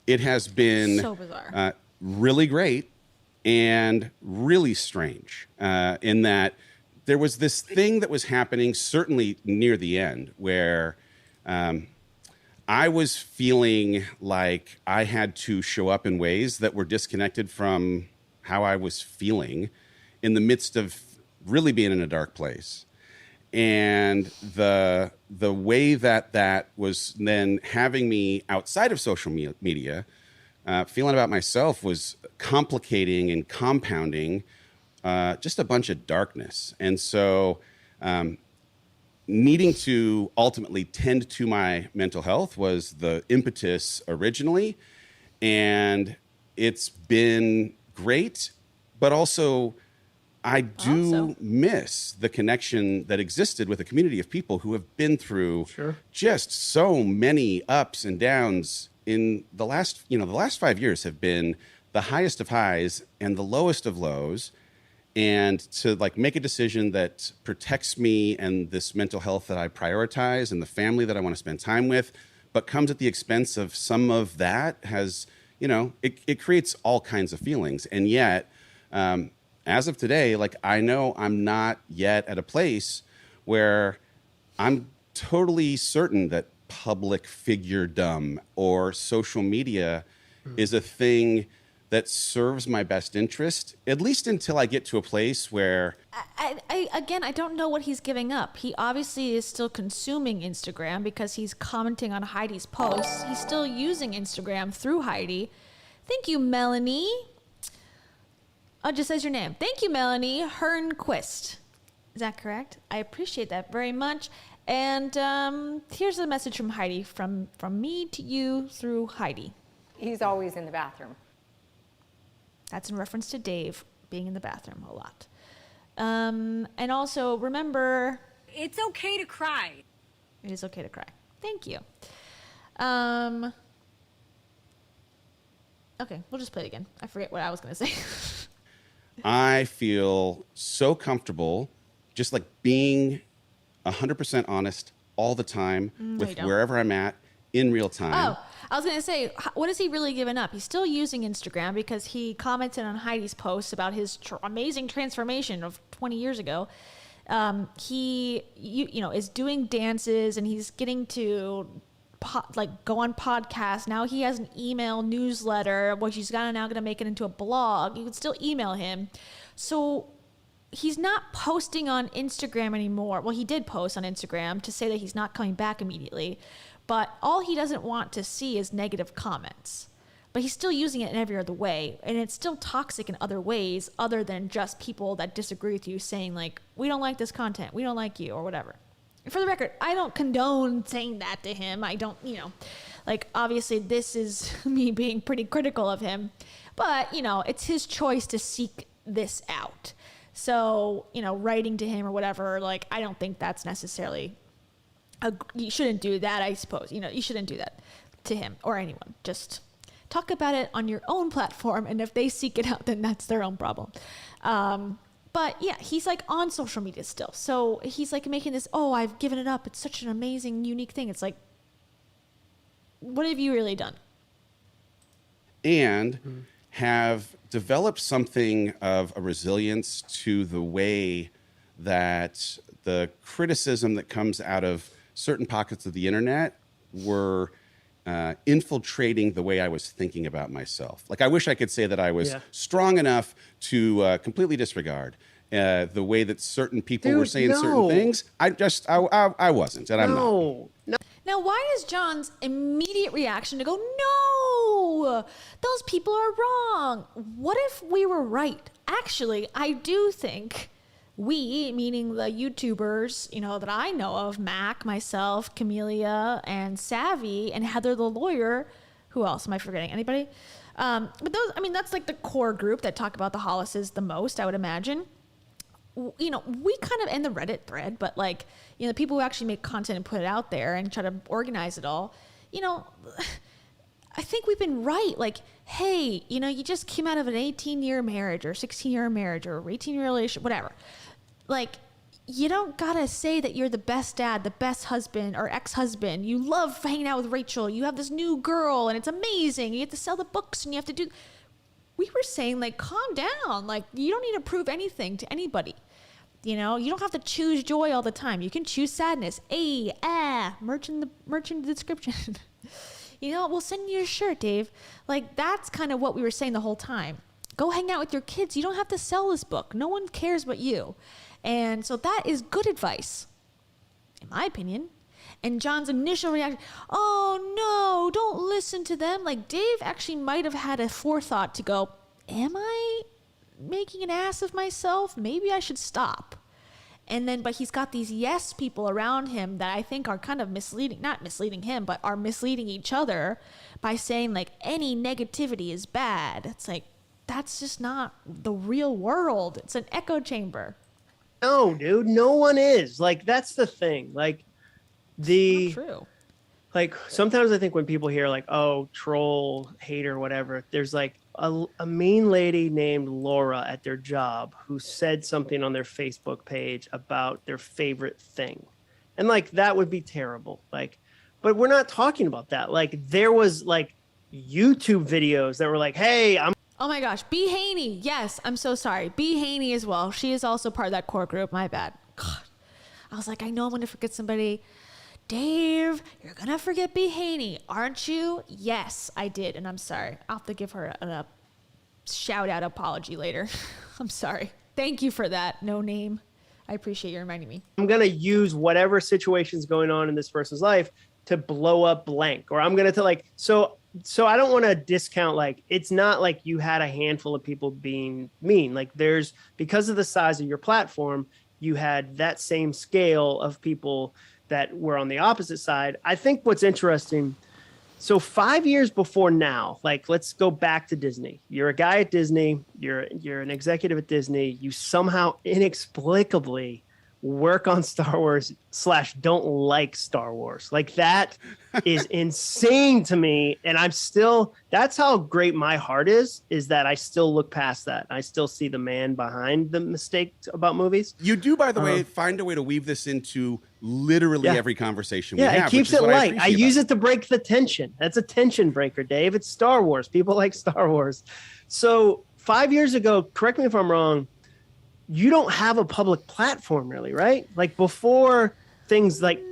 It has been so bizarre. Really great and really strange in that there was this thing that was happening, certainly near the end, where I was feeling like I had to show up in ways that were disconnected from how I was feeling in the midst of really being in a dark place. And the way that was then having me outside of social media, feeling about myself was complicating and compounding just a bunch of darkness. And so needing to ultimately tend to my mental health was the impetus originally. And it's been great, but also I do miss the connection that existed with a community of people who have been through just so many ups and downs in the last 5 years have been the highest of highs and the lowest of lows. And to make a decision that protects me and this mental health that I prioritize and the family that I want to spend time with, but comes at the expense of some of that has, it creates all kinds of feelings. And yet, as of today, I know I'm not yet at a place where I'm totally certain that public figure-dom or social media is a thing that serves my best interest, at least until I get to a place where... I don't know what he's giving up. He obviously is still consuming Instagram because he's commenting on Heidi's posts. He's still using Instagram through Heidi. Thank you, Melanie. Oh, just says your name. Thank you, Melanie Hernquist. Is that correct? I appreciate that very much. And here's a message from Heidi, from me to you through Heidi. He's always in the bathroom. That's in reference to Dave being in the bathroom a lot. And also, remember... It's okay to cry. It is okay to cry. Thank you. Okay, we'll just play it again. I forget what I was going to say. I feel so comfortable just like being 100% honest all the time with wherever I'm at in real time. Oh, I was going to say, what has he really given up? He's still using Instagram because he commented on Heidi's post about his amazing transformation of 20 years ago. He is doing dances, and he's getting to go on podcasts. Now he has an email newsletter, which he's now going to make it into a blog. You can still email him. So he's not posting on Instagram anymore. Well, he did post on Instagram to say that he's not coming back immediately, but all he doesn't want to see is negative comments. But he's still using it in every other way, and it's still toxic in other ways other than just people that disagree with you saying, like, we don't like this content, we don't like you, or whatever. For the record, I don't condone saying that to him. I don't, obviously this is me being pretty critical of him, but, it's his choice to seek this out. So, writing to him or whatever, I don't think that's necessarily, you shouldn't do that, I suppose. You shouldn't do that to him or anyone. Just talk about it on your own platform, and if they seek it out, then that's their own problem. But yeah, he's on social media still. So he's making this, I've given it up. It's such an amazing, unique thing. It's what have you really done? And have developed something of a resilience to the way that the criticism that comes out of certain pockets of the internet were infiltrating the way I was thinking about myself. I wish I could say that I was strong enough to completely disregard the way that certain people were saying certain things. I wasn't, and I'm not. Now, why is John's immediate reaction to go, no, those people are wrong? What if we were right? Actually, I do think we, meaning the YouTubers, that I know of, Mac, myself, Camellia, and Savvy, and Heather the lawyer. Who else am I forgetting? Anybody? But those, that's the core group that talk about the Hollises the most, I would imagine. We kind of, and the Reddit thread, but the people who actually make content and put it out there and try to organize it all, I think we've been right. Hey, you just came out of an 18-year marriage or 16-year marriage or 18-year relationship, whatever. You don't gotta say that you're the best dad, the best husband or ex-husband. You love hanging out with Rachel. You have this new girl and it's amazing. You have to sell the books and you have to do... We were saying, calm down. You don't need to prove anything to anybody. You don't have to choose joy all the time. You can choose sadness. Merch in the description. We'll send you a shirt, Dave. That's kind of what we were saying the whole time. Go hang out with your kids. You don't have to sell this book. No one cares but you. And so that is good advice, in my opinion. And John's initial reaction, oh no, don't listen to them. Dave actually might have had a forethought to go, am I making an ass of myself? Maybe I should stop. And then, but he's got these yes people around him that I think are kind of misleading, not misleading him, but are misleading each other by saying any negativity is bad. It's that's just not the real world. It's an echo chamber. No, dude, no one is. That's the thing. Not true. Sometimes I think when people hear troll, hater, whatever, there's a mean lady named Laura at their job who said something on their Facebook page about their favorite thing. And that would be terrible. But we're not talking about that. There was YouTube videos that were hey, Oh my gosh, B. Haney. Yes, I'm so sorry. B. Haney as well. She is also part of that core group. My bad. God. I was I know I'm going to forget somebody. Dave, you're going to forget B. Haney, aren't you? Yes, I did. And I'm sorry. I'll have to give her a shout out apology later. I'm sorry. Thank you for that. No name. I appreciate you reminding me. I'm going to use whatever situation's going on in this person's life to blow up blank. Or I'm going to So I don't want to discount, it's not you had a handful of people being mean. There's, because of the size of your platform, you had that same scale of people that were on the opposite side. I think what's interesting, so 5 years before now, like let's go back to Disney. You're a guy at Disney, you're an executive at Disney, you somehow inexplicably work on Star Wars / don't like Star Wars. Like that is insane to me. And that's how great my heart is that I still look past that. I still see the man behind the mistakes about movies. You do, by the way, find a way to weave this into literally every conversation we have. Yeah, it keeps it light. I use it to break the tension. That's a tension breaker, Dave. It's Star Wars. People like Star Wars. So 5 years ago, correct me if I'm wrong, you don't have a public platform really, right? Like before things like,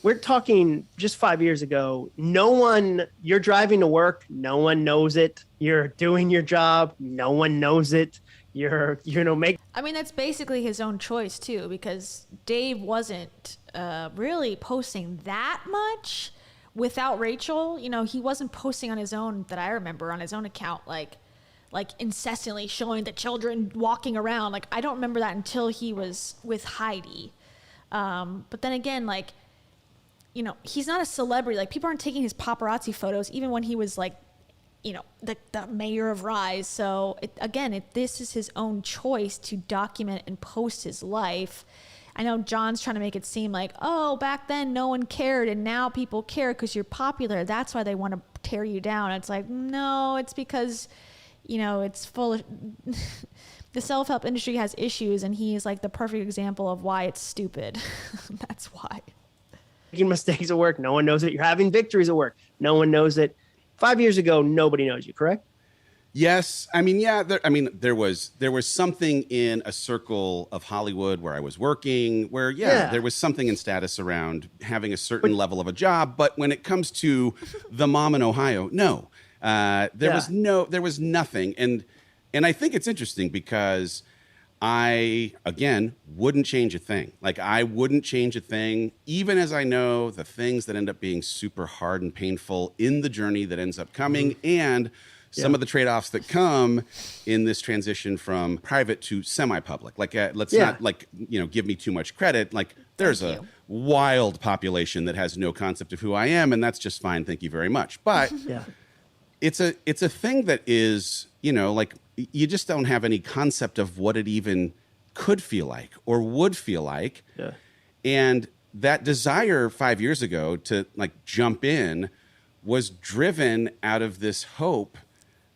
we're talking just 5 years ago, you're driving to work, no one knows it. You're doing your job, no one knows it. I mean, that's basically his own choice too, because Dave wasn't really posting that much without Rachel. He wasn't posting on his own that I remember on his own account, like incessantly showing the children walking around. Like, I don't remember that until he was with Heidi. But then again, he's not a celebrity. Like, people aren't taking his paparazzi photos, even when he was the mayor of Rise. So this is his own choice to document and post his life. I know John's trying to make it seem like, oh, back then no one cared and now people care because you're popular. That's why they want to tear you down. It's like, no, it's because it's full of the self-help industry has issues, and he is like the perfect example of why it's stupid. That's why. Making mistakes at work, no one knows it. You're having victories at work, no one knows it. 5 years ago, nobody knows you, correct? Yes. I mean, yeah, there was something in a circle of Hollywood where I was working where, there was something in status around having a certain level of a job. But when it comes to the mom in Ohio, no. There was nothing. And I think it's interesting because I, again, wouldn't change a thing. Like, I wouldn't change a thing, even as I know the things that end up being super hard and painful in the journey that ends up coming, and some of the trade-offs that come in this transition from private to semi-public. Like, let's not give me too much credit. Like, there's a wild population that has no concept of who I am, and that's just fine. Thank you very much. But it's a thing that is, you just don't have any concept of what it even could feel like or would feel like. Yeah. And that desire 5 years ago to jump in was driven out of this hope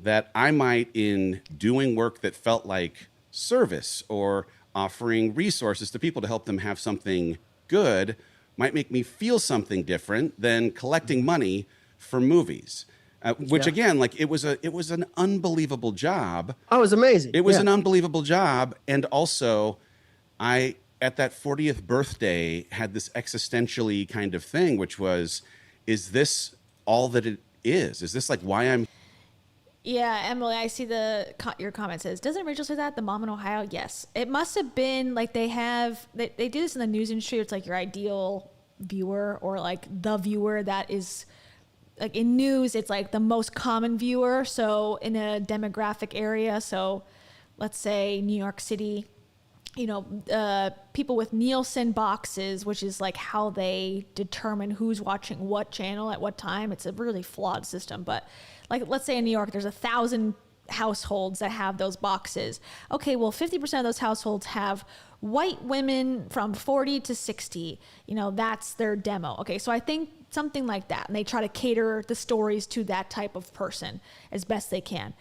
that I might, in doing work that felt like service or offering resources to people to help them have something good, might make me feel something different than collecting money for movies. Which again, it was an unbelievable job. Oh, it was amazing. It was an unbelievable job. And also, I, at that 40th birthday, had this existentially kind of thing, which was, is this all that it is? Is this why I'm... Yeah, Emily, I see your comment says, doesn't Rachel say that? The mom in Ohio? Yes. It must have been they do this in the news industry. It's your ideal viewer, or the viewer that is... in news, it's the most common viewer. So in a demographic area, so let's say New York City, people with Nielsen boxes, which is how they determine who's watching what channel at what time. It's a really flawed system. But let's say in New York, there's 1,000 households that have those boxes. Okay, well, 50% of those households have white women from 40 to 60. That's their demo. Okay, so I think something like that. And they try to cater the stories to that type of person as best they can.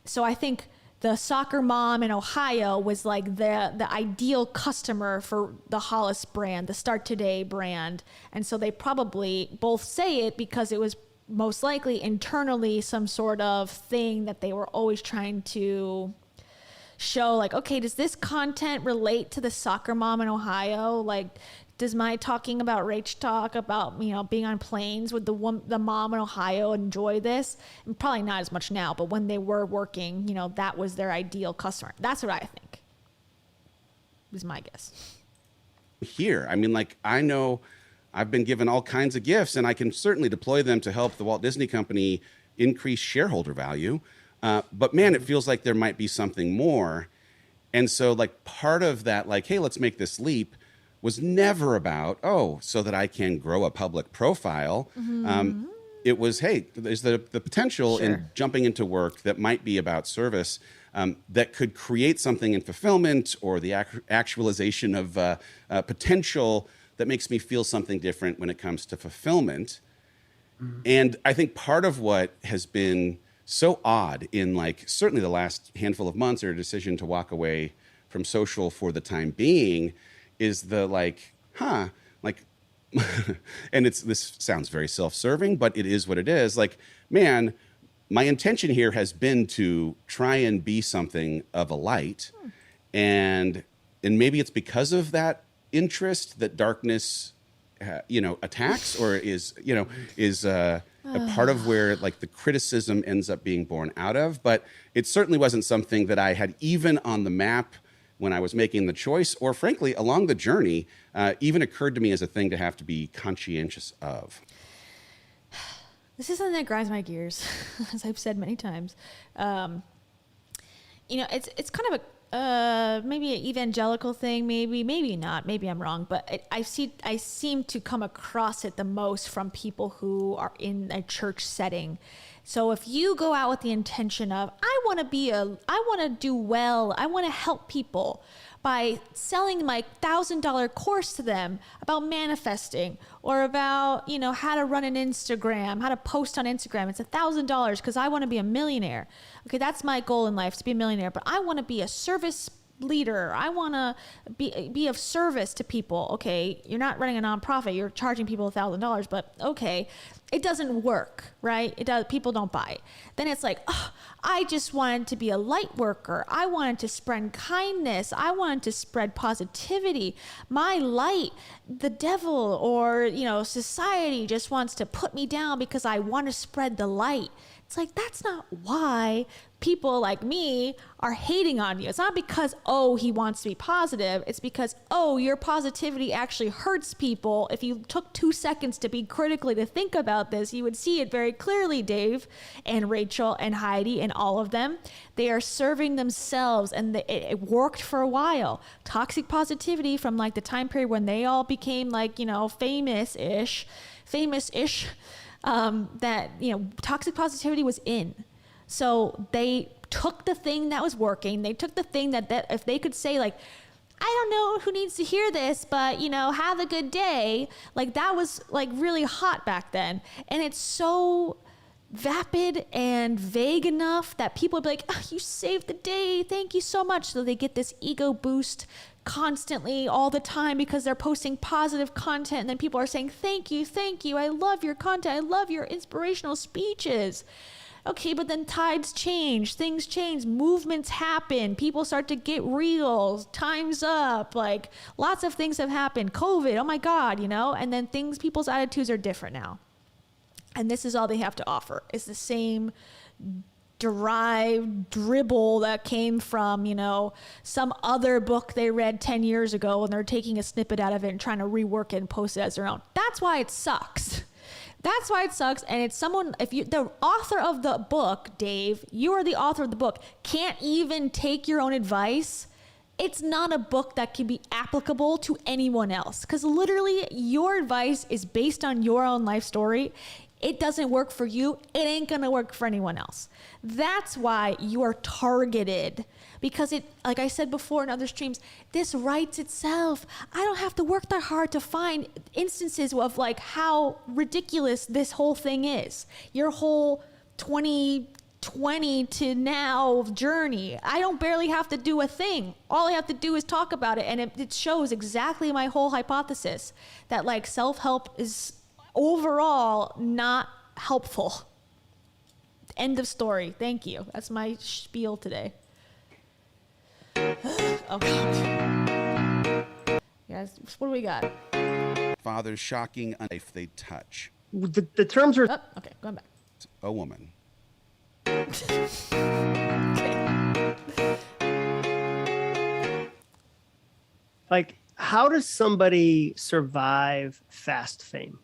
So I think the soccer mom in Ohio was the ideal customer for the Hollis brand, the Start Today brand. And so they probably both say it because it was most likely internally some sort of thing that they were always trying to show, okay, does this content relate to the soccer mom in Ohio? Does my talking about Rach Talk about, being on planes with the mom in Ohio enjoy this? And probably not as much now, but when they were working, that was their ideal customer. That's what I think. Is my guess. Here, I mean, I know I've been given all kinds of gifts, and I can certainly deploy them to help the Walt Disney Company increase shareholder value. But man, it feels like there might be something more. And so part of that, hey, let's make this leap, was never about, oh, so that I can grow a public profile. It was, hey, there's the potential in jumping into work that might be about service that could create something in fulfillment or the actualization of potential that makes me feel something different when it comes to fulfillment. And I think part of what has been so odd in like certainly the last handful of months or a decision to walk away from social for the time being is the like, and this sounds very self-serving, but it is what it is. Like, man, my intention here has been to try and be something of a light. And maybe it's because of that interest that darkness, attacks or is a part of where like the criticism ends up being born out of. But it certainly wasn't something that I had even on the map when I was making the choice, or frankly, along the journey, even occurred to me as a thing to have to be conscientious of. This is something that grinds my gears, as I've said many times. It's kind of a maybe an evangelical thing, maybe not, maybe I'm wrong, but I seem to come across it the most from people who are in a church setting. So if you go out with the intention of, I want to do well, I want to help people by selling my $1,000 course to them about manifesting or about, how to run an Instagram, how to post on Instagram. It's $1,000 because I want to be a millionaire. Okay, that's my goal in life, to be a millionaire, but I want to be a service leader. I want to be of service to people. Okay, you're not running a nonprofit. You're charging people $1,000, but okay, it doesn't work, right? It does. People don't buy it. Then it's like, oh, I just wanted to be a light worker. I wanted to spread kindness. I wanted to spread positivity. My light, the devil or, society just wants to put me down because I want to spread the light. It's like, that's not why people like me are hating on you. It's not because, oh, he wants to be positive. It's because, oh, your positivity actually hurts people. If you took 2 seconds to be critically to think about this, you would see it very clearly, Dave and Rachel and Heidi and all of them. They are serving themselves, and it worked for a while. Toxic positivity from like the time period when they all became like, famous-ish, that, toxic positivity was in. So they took the thing that was working. They took the thing that if they could say like, I don't know who needs to hear this, but have a good day. Like that was like really hot back then. And it's so vapid and vague enough that people would be like, oh, you saved the day. Thank you so much. So they get this ego boost constantly all the time because they're posting positive content, and then people are saying thank you, I love your content, I love your inspirational speeches. Okay, but then tides change, things change, movements happen, people start to get real, time's up, like lots of things have happened, COVID, oh my God, and then people's attitudes are different now, and this is all they have to offer. It's the same derived dribble that came from, some other book they read 10 years ago, and they're taking a snippet out of it and trying to rework it and post it as their own. That's why it sucks. And it's someone, the author of the book, Dave, you are the author of the book, can't even take your own advice. It's not a book that can be applicable to anyone else, because literally your advice is based on your own life story. It doesn't work for you. It ain't going to work for anyone else. That's why you are targeted, because it, like I said before in other streams, this writes itself. I don't have to work that hard to find instances of like how ridiculous this whole thing is. Your whole 2020 to now journey. I don't barely have to do a thing. All I have to do is talk about it. And it shows exactly my whole hypothesis that like self-help is overall not helpful. End of story. Thank you. That's my spiel today. Okay. Guys, what do we got? Father's shocking knife they touch. The terms are... Oh, okay, going back. A woman. Like, how does somebody survive fast fame?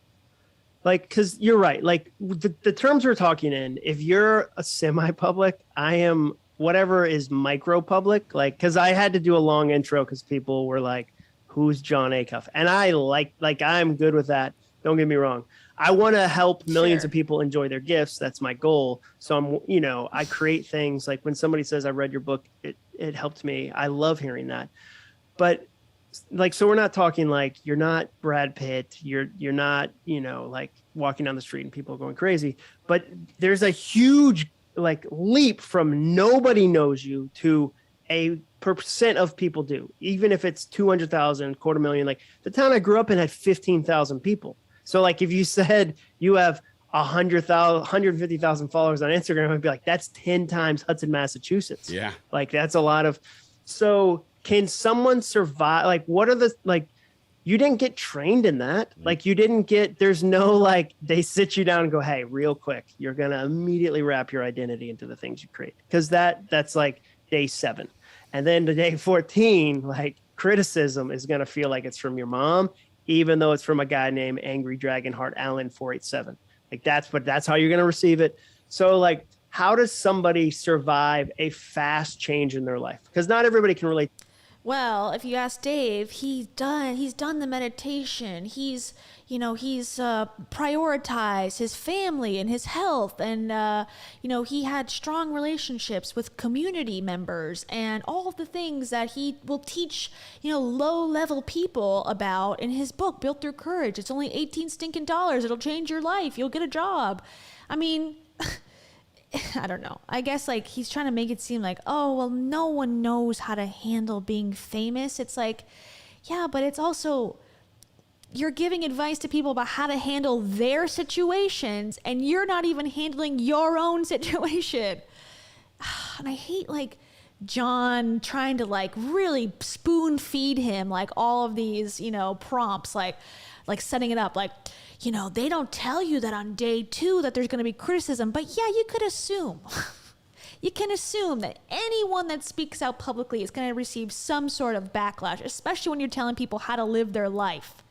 Like, because you're right. Like, the terms we're talking in, if you're a semi-public, I am whatever is micro-public. Like, because I had to do a long intro because people were like, who's John Acuff. And I I'm good with that. Don't get me wrong. I want to help millions of people enjoy their gifts. That's my goal. So I create things like when somebody says, I read your book, it helped me. I love hearing that. But so we're not talking like you're not Brad Pitt. You're not, like walking down the street and people are going crazy. But there's a huge leap from nobody knows you to a percent of people do, even if it's 200,000, 250,000. Like the town I grew up in had 15,000 people. So if you said you have 100,000, 150,000 followers on Instagram, I'd be like, that's 10 times Hudson, Massachusetts. Yeah. That's a lot of, so can someone survive? What are you didn't get trained in that. You didn't get, there's no, they sit you down and go, hey, real quick, you're going to immediately wrap your identity into the things you create. Cause that's day 7. And then to day 14, criticism is going to feel like it's from your mom, even though it's from a guy named Angry Dragonheart Allen 487. That's how you're going to receive it. So how does somebody survive a fast change in their life? Because not everybody can relate. Well, if you ask Dave, he's done the meditation. He's prioritized his family and his health. And, he had strong relationships with community members and all of the things that he will teach, low-level people about in his book, Built Through Courage. It's only $18 stinking. It'll change your life. You'll get a job. I mean... I don't know. I guess he's trying to make it seem like, oh, well, no one knows how to handle being famous. It's yeah, but it's also, you're giving advice to people about how to handle their situations and you're not even handling your own situation. And I hate John trying to really spoon feed him all of these, prompts, setting it up they don't tell you that on day 2 that there's going to be criticism, but yeah, you could assume. You can assume that anyone that speaks out publicly is going to receive some sort of backlash, especially when you're telling people how to live their life.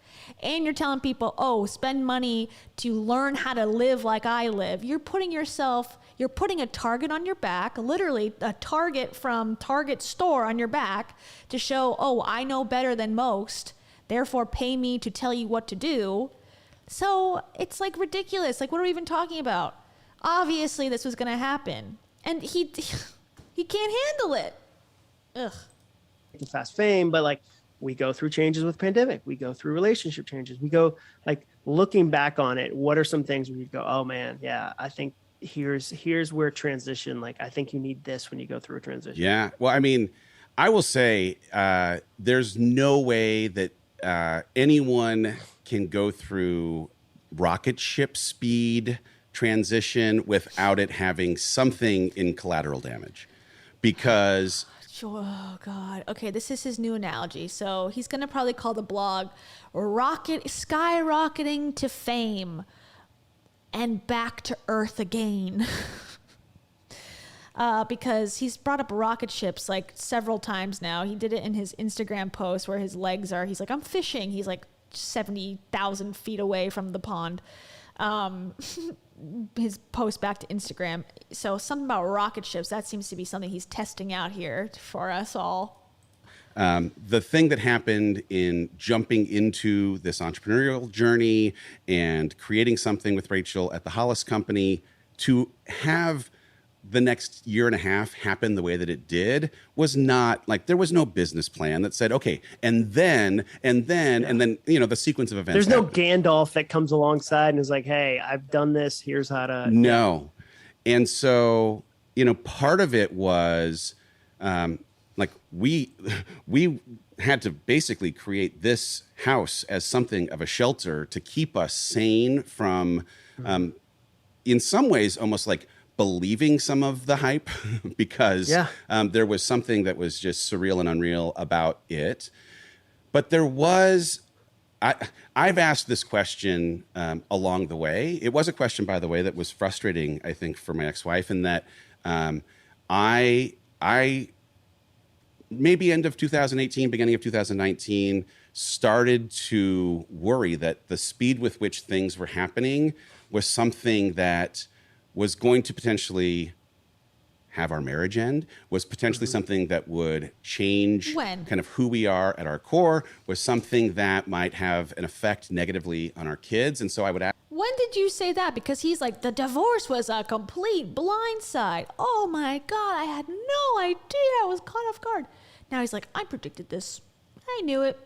And you're telling people, oh, spend money to learn how to live like I live. You're putting a target on your back, literally a target from Target store on your back to show, oh, I know better than most, therefore pay me to tell you what to do. So it's ridiculous. What are we even talking about? Obviously this was going to happen and he can't handle it. Ugh. Fast fame, but we go through changes with pandemic. We go through relationship changes. We go looking back on it. What are some things where you go, oh man, yeah, I think here's where transition, I think you need this when you go through a transition. Yeah. Well, I mean, I will say there's no way that anyone can go through rocket ship speed transition without it having something in collateral damage, because oh God. Okay, this is his new analogy. So he's going to probably call the blog skyrocketing to fame and back to earth again. Because he's brought up rocket ships several times now. He did it in his Instagram post where his legs are. He's I'm fishing. He's 70,000 feet away from the pond. His post back to Instagram. So something about rocket ships, that seems to be something he's testing out here for us all. The thing that happened in jumping into this entrepreneurial journey and creating something with Rachel at the Hollis Company, to have the next year and a half happen the way that it did was not there was no business plan that said, okay, and then, the sequence of events. There's no Gandalf that comes alongside and is hey, I've done this. Here's how to. No. And so, part of it was we had to basically create this house as something of a shelter to keep us sane from, in some ways, almost believing some of the hype because there was something that was just surreal and unreal about it. But there was, I've asked this question along the way. It was a question, by the way, that was frustrating, I think, for my ex-wife, in that I maybe end of 2018, beginning of 2019, started to worry that the speed with which things were happening was something that was going to potentially have our marriage end, was potentially something that would change When? kind of who we are at our core, was something that might have an effect negatively on our kids. And so I would ask, When did you say that? Because he's like, the divorce was a complete blindside. Oh my God, I had no idea. I was caught off guard. Now he's like, I predicted this. I knew it.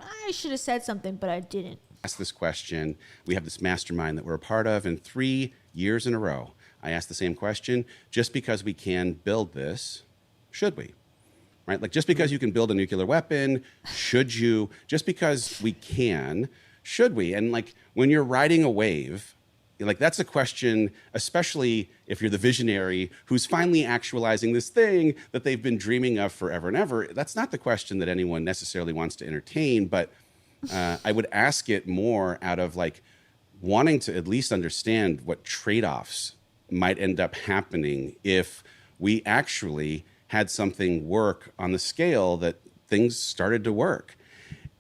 I should have said something, but I didn't. ask this question. We have this mastermind that we're a part of, and 3 years in a row, I asked the same question. Just because we can build this, should we? Right? Like, just because you can build a nuclear weapon, should you? Just because we can, should we? And like, when you're riding a wave, like, that's a question, especially if you're the visionary who's finally actualizing this thing that they've been dreaming of forever and ever. That's not the question that anyone necessarily wants to entertain, but I would ask it more out of like wanting to at least understand what trade-offs might end up happening if we actually had something work on the scale that things started to work.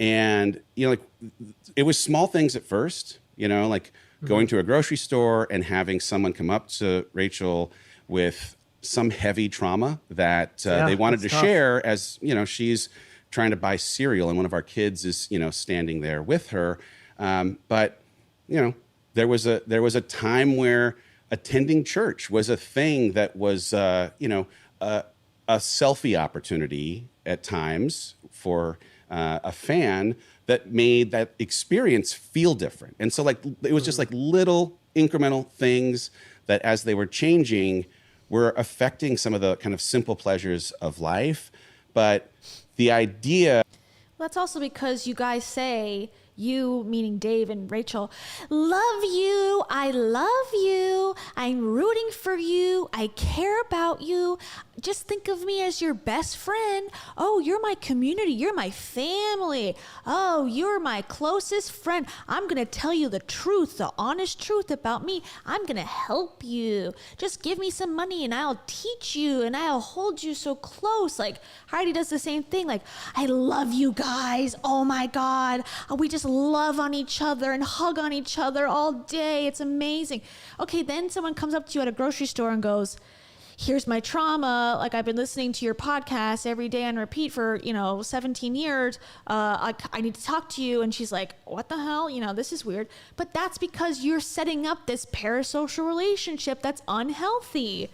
And, you know, like, it was small things at first, you know, like going to a grocery store and having someone come up to Rachel with some heavy trauma that they wanted to share, as, you know, she's trying to buy cereal and one of our kids is, you know, standing there with her. But, you know, there was a time where attending church was a thing that was, you know, a selfie opportunity at times for a fan that made that experience feel different. And so, like, it was just like little incremental things that, as they were changing, were affecting some of the kind of simple pleasures of life. But the idea... Well, that's also because you guys say, you, meaning Dave and Rachel, love you, I love you, I'm rooting for you, I care about you, just think of me as your best friend. Oh, you're my community, you're my family. Oh, you're my closest friend. I'm gonna tell you the truth, the honest truth about me. I'm gonna help you. Just give me some money and I'll teach you and I'll hold you so close. Like, Heidi does the same thing. Like, I love you guys. Oh my God. We just love on each other and hug on each other all day. It's amazing. Okay, then someone comes up to you at a grocery store and goes, here's my trauma. Like, I've been listening to your podcast every day on repeat for, 17 years. I need to talk to you. And she's like, what the hell? This is weird. But that's because you're setting up this parasocial relationship that's unhealthy.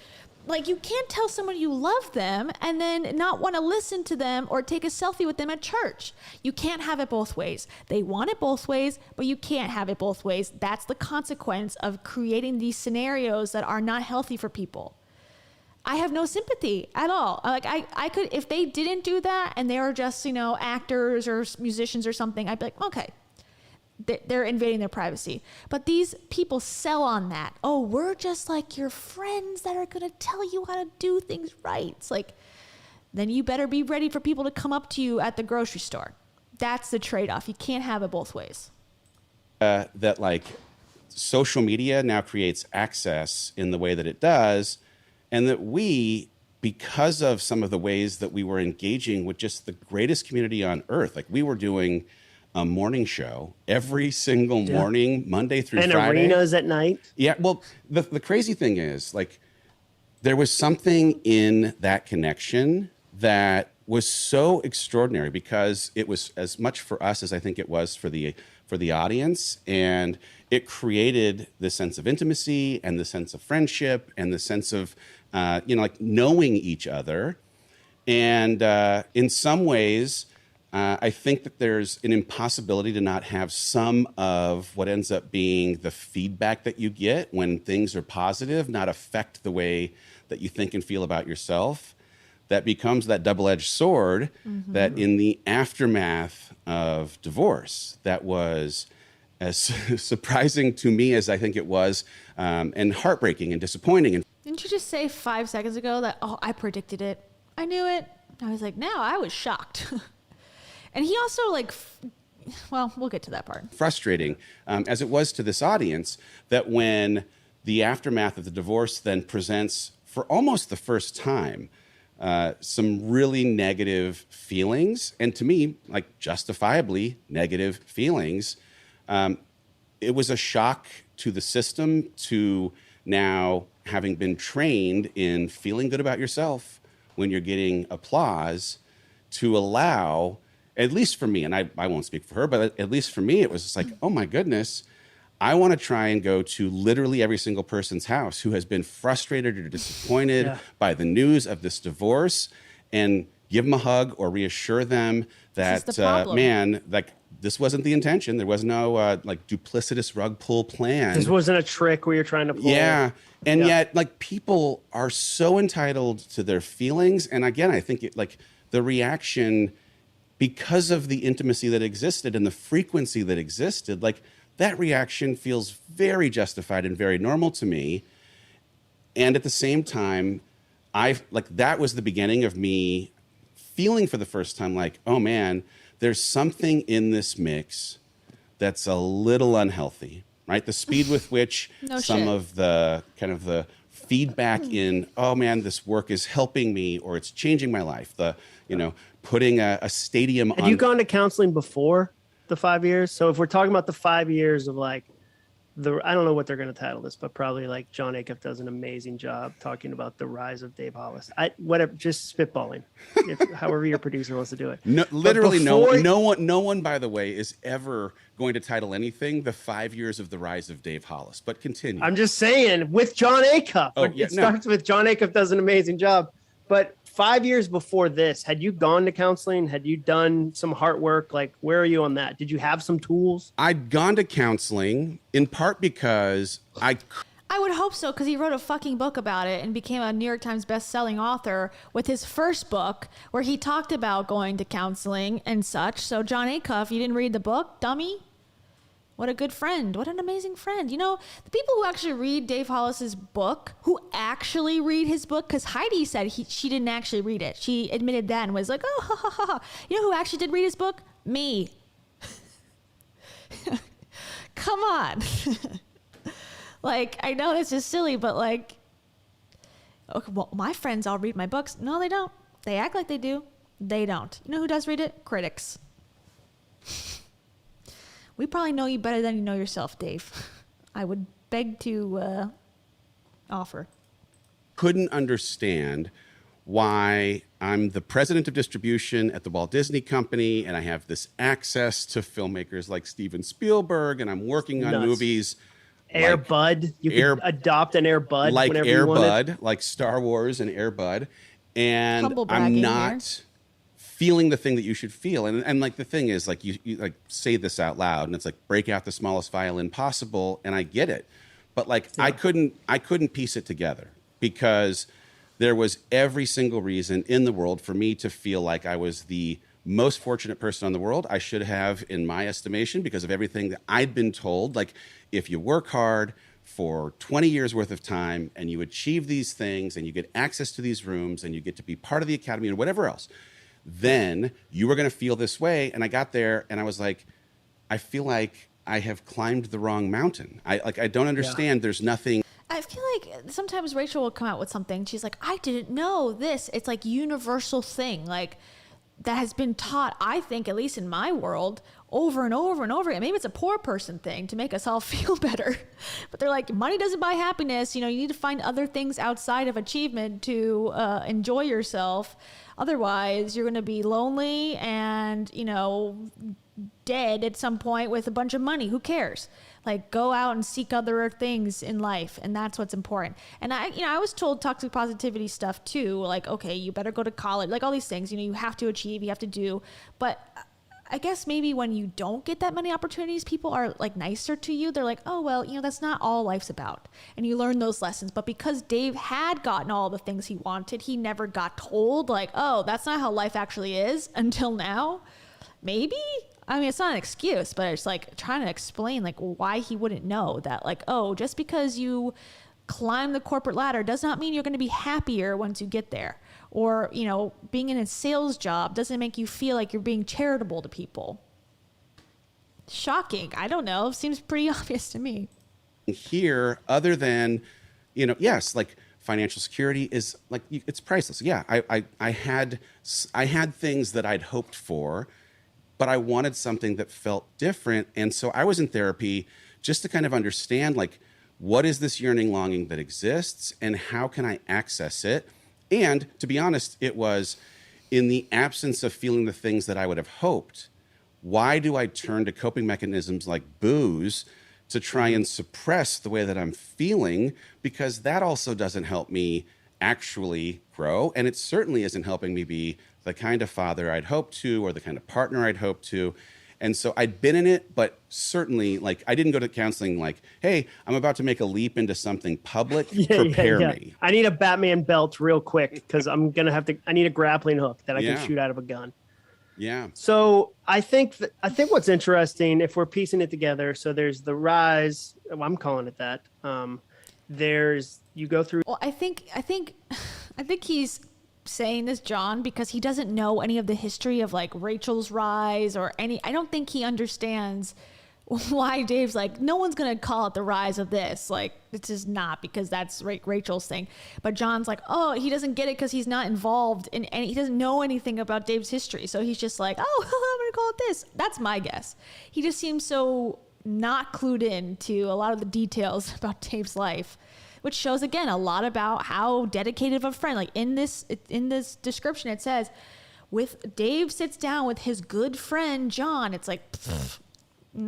Like, you can't tell someone you love them and then not want to listen to them or take a selfie with them at church. You can't have it both ways. They want it both ways, but you can't have it both ways. That's the consequence of creating these scenarios that are not healthy for people. I have no sympathy at all. Like, I could, if they didn't do that and they were just, actors or musicians or something, I'd be like, okay, they're invading their privacy. But these people sell on that. Oh, we're just like your friends that are going to tell you how to do things right. It's like, then you better be ready for people to come up to you at the grocery store. That's the trade-off. You can't have it both ways. That, like, social media now creates access in the way that it does, and that we, because of some of the ways that we were engaging with just the greatest community on earth, like, we were doing a morning show every single morning, Monday through Friday. And arenas at night. Yeah, well, the crazy thing is, like, there was something in that connection that was so extraordinary because it was as much for us as I think it was for the audience, and it created this sense of intimacy and the sense of friendship and the sense of like, knowing each other. And in some ways, I think that there's an impossibility to not have some of what ends up being the feedback that you get when things are positive not affect the way that you think and feel about yourself. That becomes that double-edged sword that in the aftermath of divorce, that was as surprising to me as I think it was, and heartbreaking and disappointing. And didn't you just say 5 seconds ago that, oh, I predicted it? I knew it. I was like, now I was shocked. And he also, like, well, we'll get to that part. Frustrating, as it was to this audience, that when the aftermath of the divorce then presents for almost the first time some really negative feelings, and to me, like, justifiably negative feelings, it was a shock to the system, to now having been trained in feeling good about yourself when you're getting applause, to allow, at least for me, and I won't speak for her, but at least for me, it was just like, oh my goodness, I want to try and go to literally every single person's house who has been frustrated or disappointed by the news of this divorce, and give them a hug or reassure them that, man, like, this wasn't the intention. There was no like duplicitous rug pull plan. This wasn't a trick where you're trying to pull. Yeah. And yet, like, people are so entitled to their feelings. And again, I think like the reaction, because of the intimacy that existed and the frequency that existed, like, that reaction feels very justified and very normal to me. And at the same time, that was the beginning of me feeling for the first time like, oh man, there's something in this mix that's a little unhealthy, right? The speed with which some of the kind of the feedback in, oh man, this work is helping me or it's changing my life. The, putting a stadium on. Had you gone to counseling before the 5 years? So if we're talking about the 5 years of like, I don't know what they're going to title this, but probably like John Acuff does an amazing job talking about the rise of Dave Hollis. Whatever, just spitballing, however your producer wants to do it. No, literally, no one, by the way, is ever going to title anything the 5 years of the rise of Dave Hollis. But continue. I'm just saying, with John Acuff, starts with John Acuff does an amazing job. But 5 years before this, had you gone to counseling? Had you done some heart work? Like, where are you on that? Did you have some tools? I'd gone to counseling in part because I would hope so, because he wrote a fucking book about it and became a New York Times best-selling author with his first book where he talked about going to counseling and such. So John Acuff, you didn't read the book, dummy? What a good friend. What an amazing friend. The people who actually read Dave Hollis's book, who actually read his book, because Heidi said she didn't actually read it. She admitted that and was like, oh, ha, ha, ha, ha. You know who actually did read his book? Me. Come on. Like, I know this is silly, but like, okay, well, my friends all read my books. No, they don't. They act like they do. They don't. You know who does read it? Critics. We probably know you better than you know yourself, Dave. I would beg to offer. Couldn't understand why I'm the president of distribution at the Walt Disney Company, and I have this access to filmmakers like Steven Spielberg, and I'm working on movies. Air Bud. You could adopt an Air Bud like whenever Air you wanted. Bud, like Star Wars and Air Bud. And Humble I'm bragging not feeling the thing that you should feel. And like the thing is, like, you like say this out loud, and it's like, break out the smallest violin possible, and I get it. But like, I couldn't piece it together, because there was every single reason in the world for me to feel like I was the most fortunate person in the world. I should have, in my estimation, because of everything that I'd been told. Like, if you work hard for 20 years worth of time and you achieve these things and you get access to these rooms and you get to be part of the academy and whatever else, then you were going to feel this way. And I got there and I was like, I feel like I have climbed the wrong mountain. I don't understand. Yeah. There's nothing. I feel like sometimes Rachel will come out with something. She's like, I didn't know this. It's like universal thing. Like, that has been taught, I think, at least in my world, over and over and over again. Maybe it's a poor person thing to make us all feel better. But they're like, money doesn't buy happiness. You need to find other things outside of achievement to enjoy yourself. Otherwise, you're going to be lonely and, dead at some point with a bunch of money. Who cares? Like, go out and seek other things in life, and that's what's important. And I was told toxic positivity stuff too, like, okay, you better go to college, like all these things, you have to achieve, you have to do. But I guess maybe when you don't get that many opportunities, people are like nicer to you. They're like, oh, well, that's not all life's about. And you learn those lessons. But because Dave had gotten all the things he wanted, he never got told like, oh, that's not how life actually is until now. Maybe. I mean, it's not an excuse, but it's like trying to explain like why he wouldn't know that, like, oh, just because you climb the corporate ladder does not mean you're going to be happier once you get there. Or, being in a sales job doesn't make you feel like you're being charitable to people. Shocking. I don't know. Seems pretty obvious to me. Here, other than, yes, like financial security is like, it's priceless. Yeah, I had things that I'd hoped for, but I wanted something that felt different. And so I was in therapy just to kind of understand, like, what is this yearning, longing that exists, and how can I access it? And to be honest, it was in the absence of feeling the things that I would have hoped. Why do I turn to coping mechanisms like booze to try and suppress the way that I'm feeling? Because that also doesn't help me actually grow. And it certainly isn't helping me be the kind of father I'd hoped to, or the kind of partner I'd hoped to. And so I'd been in it, but certainly, like, I didn't go to counseling like, hey, I'm about to make a leap into something public. Prepare me. I need a Batman belt real quick because I need a grappling hook that I can shoot out of a gun. Yeah. So I think what's interesting, if we're piecing it together, so there's the rise, I'm calling it that. You go through. Well, I think he's saying this, John, because he doesn't know any of the history of like Rachel's rise or I don't think he understands why Dave's like, no one's going to call it the rise of this. Like, this is not, because that's Rachel's thing. But John's like, oh, he doesn't get it because he's not involved in any, he doesn't know anything about Dave's history. So he's just like, oh, I'm going to call it this. That's my guess. He just seems so not clued in to a lot of the details about Dave's life, which shows, again, a lot about how dedicated of a friend. Like in this description, it says, with Dave sits down with his good friend, John. It's like,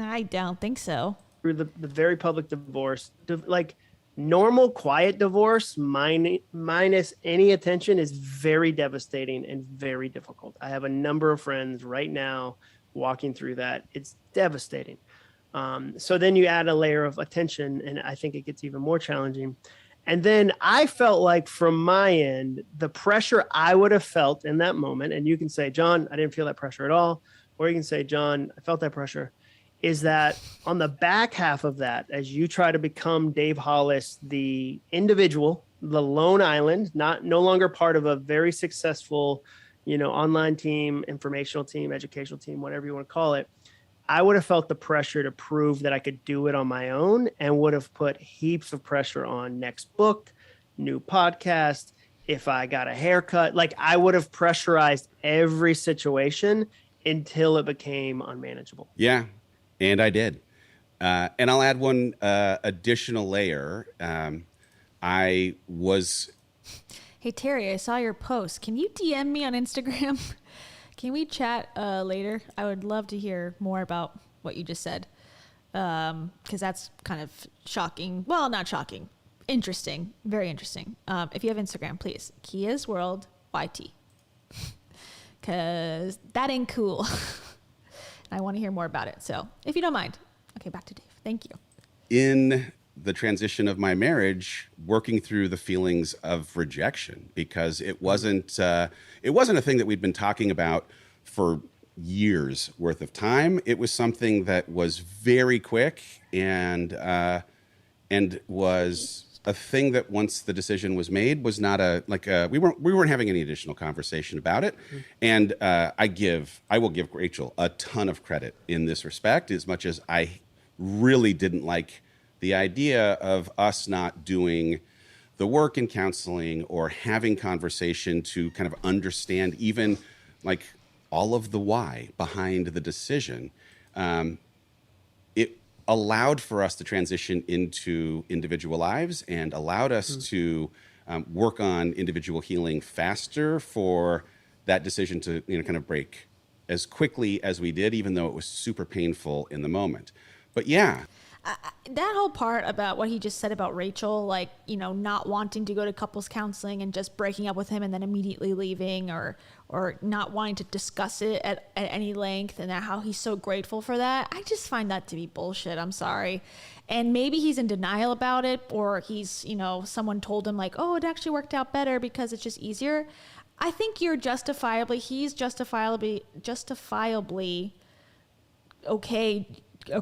I don't think so. Through the very public divorce, like normal, quiet divorce minus any attention is very devastating and very difficult. I have a number of friends right now walking through that. It's devastating. So then you add a layer of attention, and I think it gets even more challenging. And then I felt like from my end, the pressure I would have felt in that moment, and you can say, John, I didn't feel that pressure at all. Or you can say, John, I felt that pressure, is that on the back half of that, as you try to become Dave Hollis, the individual, the lone island, no longer part of a very successful, online team, informational team, educational team, whatever you want to call it, I would have felt the pressure to prove that I could do it on my own, and would have put heaps of pressure on next book, new podcast, if I got a haircut. Like, I would have pressurized every situation until it became unmanageable. Yeah, and I did. And I'll add one additional layer. I was... Hey, Terry, I saw your post. Can you DM me on Instagram? Can we chat later? I would love to hear more about what you just said, because that's kind of shocking. Well, not shocking. Interesting. Very interesting. If you have Instagram, please. Kia's World YT. Because that ain't cool. I want to hear more about it. So if you don't mind. Okay, back to Dave. Thank you. In the transition of my marriage, working through the feelings of rejection, because it wasn't a thing that we'd been talking about for years worth of time. It was something that was very quick and was a thing that once the decision was made was not we weren't having any additional conversation about it. And I will give Rachel a ton of credit in this respect, as much as I really didn't like the idea of us not doing the work in counseling or having conversation to kind of understand even like all of the why behind the decision. It allowed for us to transition into individual lives and allowed us to work on individual healing faster for that decision to kind of break as quickly as we did, even though it was super painful in the moment. But yeah. That whole part about what he just said about Rachel, like, not wanting to go to couples counseling and just breaking up with him and then immediately leaving, or not wanting to discuss it at any length, and how he's so grateful for that. I just find that to be bullshit. I'm sorry. And maybe he's in denial about it, or he's, someone told him like, oh, it actually worked out better because it's just easier. I think he's justifiably okay,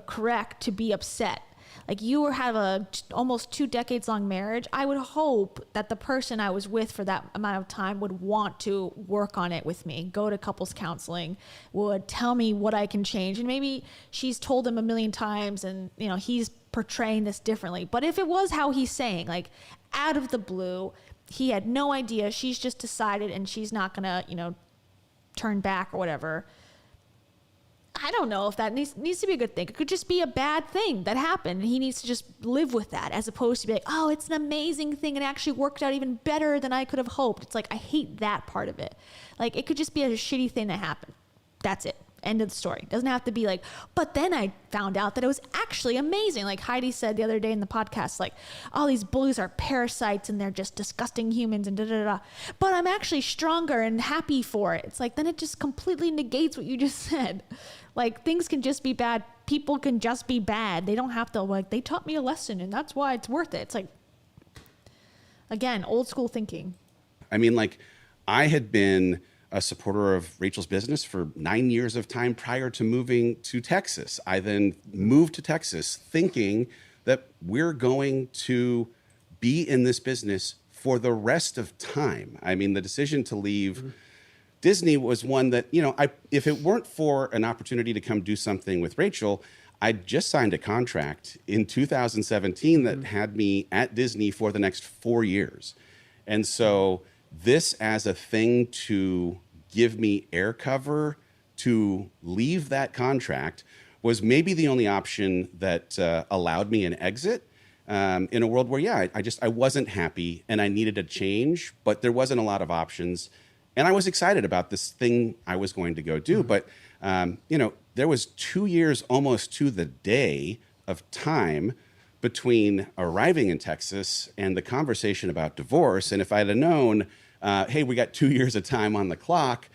correct to be upset. Like, you have a almost 2 decades long marriage. I would hope that the person I was with for that amount of time would want to work on it with me, go to couples counseling, would tell me what I can change. And maybe she's told him a million times and, he's portraying this differently. But if it was how he's saying, like, out of the blue, he had no idea, she's just decided and she's not going to, turn back or whatever, I don't know if that needs to be a good thing. It could just be a bad thing that happened. He needs to just live with that, as opposed to be like, oh, it's an amazing thing. It actually worked out even better than I could have hoped. It's like, I hate that part of it. Like, it could just be a shitty thing that happened. That's it. End of the story. Doesn't have to be like, but then I found out that it was actually amazing. Like Heidi said the other day in the podcast, like, all these bullies are parasites and they're just disgusting humans and da-da-da-da. But I'm actually stronger and happy for it. It's like, then it just completely negates what you just said. Like, things can just be bad. People can just be bad. They don't have to, like, they taught me a lesson and that's why it's worth it. It's like, again, old school thinking. I mean, like, I had been a supporter of Rachel's business for 9 years of time prior to moving to Texas. I then moved to Texas thinking that we're going to be in this business for the rest of time. I mean, the decision to leave Disney was one that, you know, if it weren't for an opportunity to come do something with Rachel, I just signed a contract in 2017 that had me at Disney for the next 4 years. And so this as a thing to give me air cover to leave that contract was maybe the only option that allowed me an exit in a world where, yeah, I wasn't happy and I needed a change, but there wasn't a lot of options. And I was excited about this thing I was going to go do. But, you know, there was 2 years almost to the day of time between arriving in Texas and the conversation about divorce. And if I'd have known, hey, we got 2 years of time on the clock,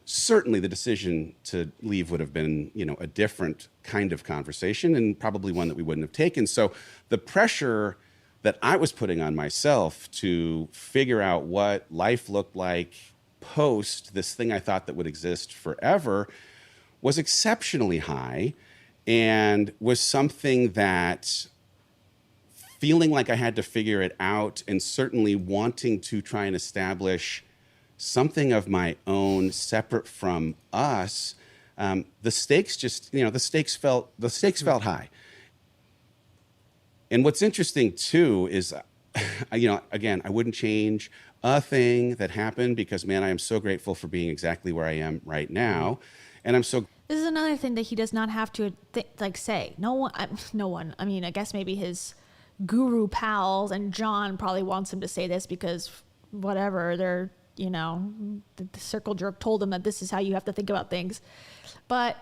certainly the decision to leave would have been, you know, a different kind of conversation and probably one that we wouldn't have taken. So the pressure that I was putting on myself to figure out what life looked like post this thing I thought that would exist forever was exceptionally high, and was something that, feeling like I had to figure it out and certainly wanting to try and establish something of my own separate from us, the stakes just, you know, the stakes felt high. And what's interesting too is, you know, again, I wouldn't change a thing that happened because, man, I am so grateful for being exactly where I am right now. And I'm so... This is another thing that he does not have to say. No one. I mean, I guess maybe his guru pals and John probably wants him to say this because whatever, they're, you know, the circle jerk told him that this is how you have to think about things. But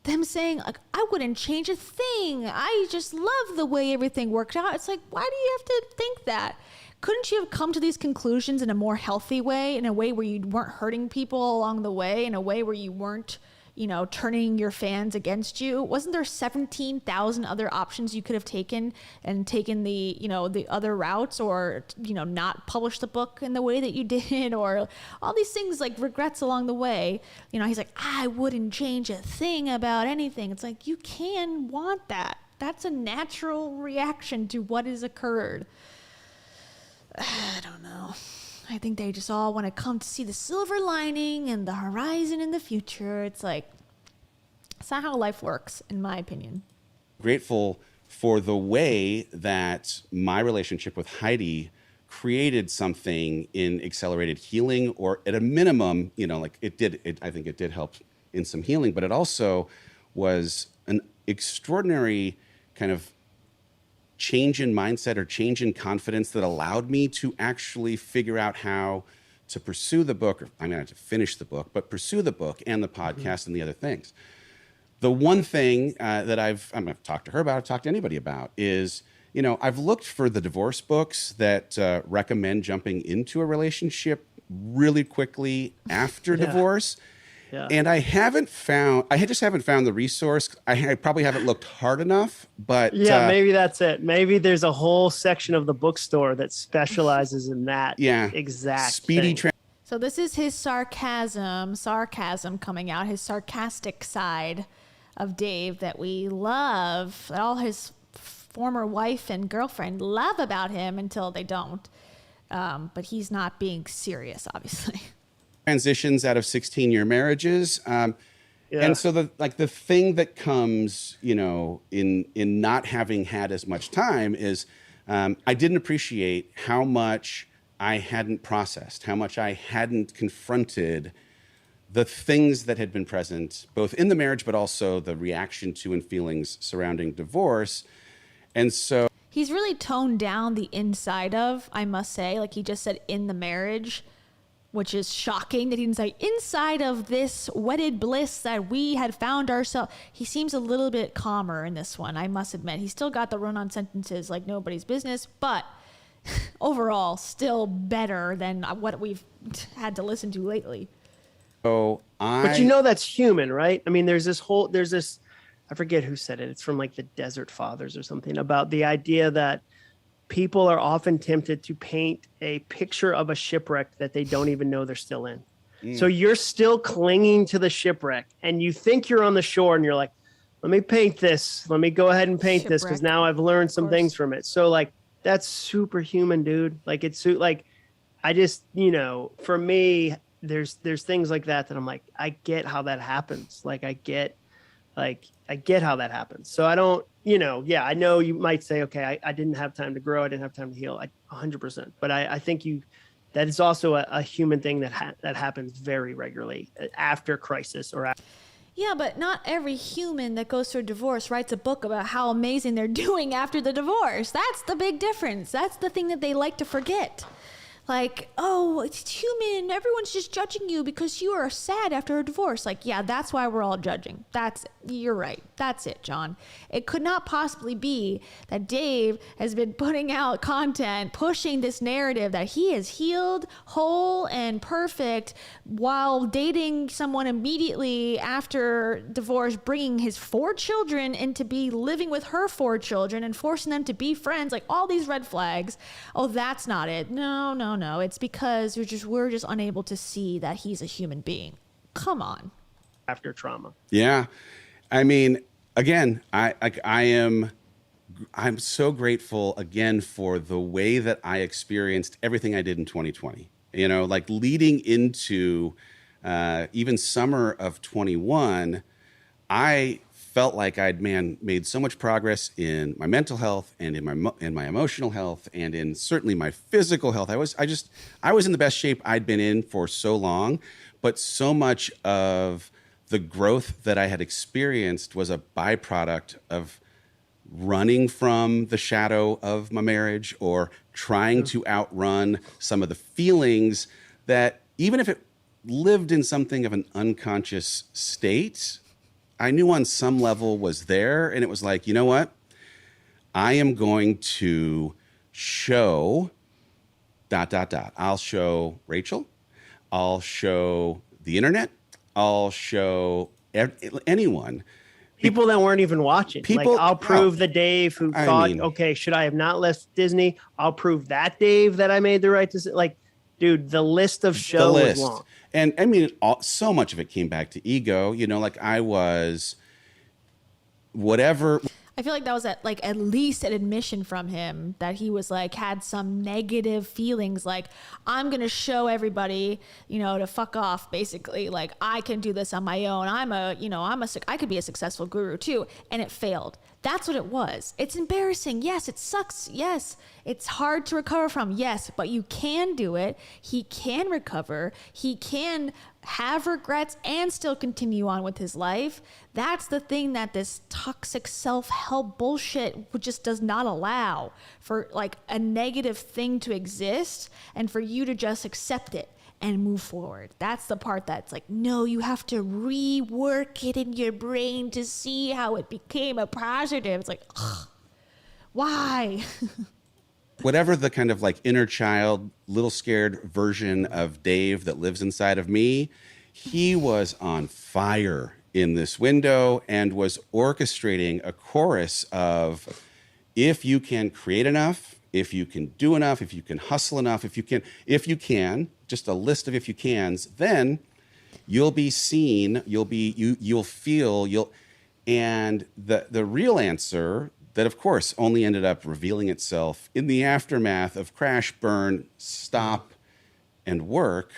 them saying, like, I wouldn't change a thing. I just love the way everything worked out. It's like, why do you have to think that? Couldn't you have come to these conclusions in a more healthy way, in a way where you weren't hurting people along the way, in a way where you weren't, you know, turning your fans against you? Wasn't there 17,000 other options you could have taken and taken the, you know, the other routes, or, you know, not publish the book in the way that you did, or all these things, like regrets along the way? You know, he's like, I wouldn't change a thing about anything. It's like, you can want that. That's a natural reaction to what has occurred. I don't know. I think they just all want to come to see the silver lining and the horizon in the future. It's like, it's not how life works, in my opinion. Grateful for the way that my relationship with Heidi created something in accelerated healing, or at a minimum, you know, like I think it did help in some healing, but it also was an extraordinary kind of change in mindset or change in confidence that allowed me to actually figure out how to pursue the book, or I mean, not to finish the book, but pursue the book and the podcast and the other things. The one thing that I've talked to her about, I've talked to anybody about, is, you know, I've looked for the divorce books that recommend jumping into a relationship really quickly after divorce. Yeah. And I just haven't found the resource. I probably haven't looked hard enough, but yeah, maybe that's it. Maybe there's a whole section of the bookstore that specializes in that. Yeah, exact speedy. So this is his sarcasm coming out, his sarcastic side of Dave that we love, that all his former wife and girlfriend love about him until they don't. But he's not being serious, obviously. Transitions out of 16-year marriages. And so the thing that comes, you know, in not having had as much time is I didn't appreciate how much I hadn't processed, how much I hadn't confronted the things that had been present both in the marriage, but also the reaction to and feelings surrounding divorce. And so He's really toned down the inside of, I must say, like he just said, in the marriage, which is shocking that he didn't say inside of this wedded bliss that we had found ourselves. He seems a little bit calmer in this one, I must admit. He's still got the run-on sentences like nobody's business, but overall still better than what we've had to listen to lately. But that's human, right? I mean, there's this, I forget who said it. It's from like the Desert Fathers or something, about the idea that people are often tempted to paint a picture of a shipwreck that they don't even know they're still in. So you're still clinging to the shipwreck and you think you're on the shore and you're like, let me paint this. Let me go ahead and paint this because now I've learned some things from it. So like, that's superhuman, dude. Like it's like, I just, for me, there's things like that I'm like, I get how that happens. Like I get how that happens. So I don't, I know you might say, okay, I didn't have time to grow. I didn't have time to heal. 100%. But I think that is also a human thing that happens very regularly after crisis or after. Yeah, but not every human that goes through a divorce writes a book about how amazing they're doing after the divorce. That's the big difference. That's the thing that they like to forget. Like, oh, it's human. Everyone's just judging you because you are sad after a divorce. Like, yeah, that's why we're all judging. You're right. That's it, John. It could not possibly be that Dave has been putting out content, pushing this narrative that he is healed, whole, and perfect while dating someone immediately after divorce, bringing his 4 children into be living with her 4 children and forcing them to be friends. Like all these red flags. Oh, that's not it. No. It's because we're just unable to see that he's a human being. Come on. After trauma. Yeah. I mean, again, I'm so grateful again for the way that I experienced everything I did in 2020. Like leading into even summer of 21, I felt like I'd made so much progress in my mental health and in my emotional health and in certainly my physical health. I was in the best shape I'd been in for so long, but so much of the growth that I had experienced was a byproduct of running from the shadow of my marriage or trying to outrun some of the feelings that, even if it lived in something of an unconscious state, I knew on some level was there. And it was like, you know what? I am going to show ... I'll show Rachel. I'll show the internet. I'll show anyone. People that weren't even watching. I'll prove the Dave who thought, okay, should I have not left Disney? I'll prove that Dave that I made the right decision. Like, dude, the list of shows was long. And I mean, so much of it came back to ego, like I was whatever. I feel like that was at least an admission from him that he was had some negative feelings. Like, I'm going to show everybody, to fuck off, basically. Like, I can do this on my own. I could be a successful guru too. And it failed. That's what it was. It's embarrassing. Yes, it sucks. Yes, it's hard to recover from. Yes, but you can do it. He can recover. He can have regrets and still continue on with his life. That's the thing that this toxic self-help bullshit just does not allow, for a negative thing to exist and for you to just accept it and move forward. That's the part that's no, you have to rework it in your brain to see how it became a positive. It's ugh, why? Whatever the kind of inner child, little scared version of Dave that lives inside of me, he was on fire in this window and was orchestrating a chorus of, if you can create enough, if you can do enough, if you can hustle enough, if you can, just a list of if you cans, then you'll be seen, you'll feel, and the real answer that of course only ended up revealing itself in the aftermath of crash, burn, stop, and work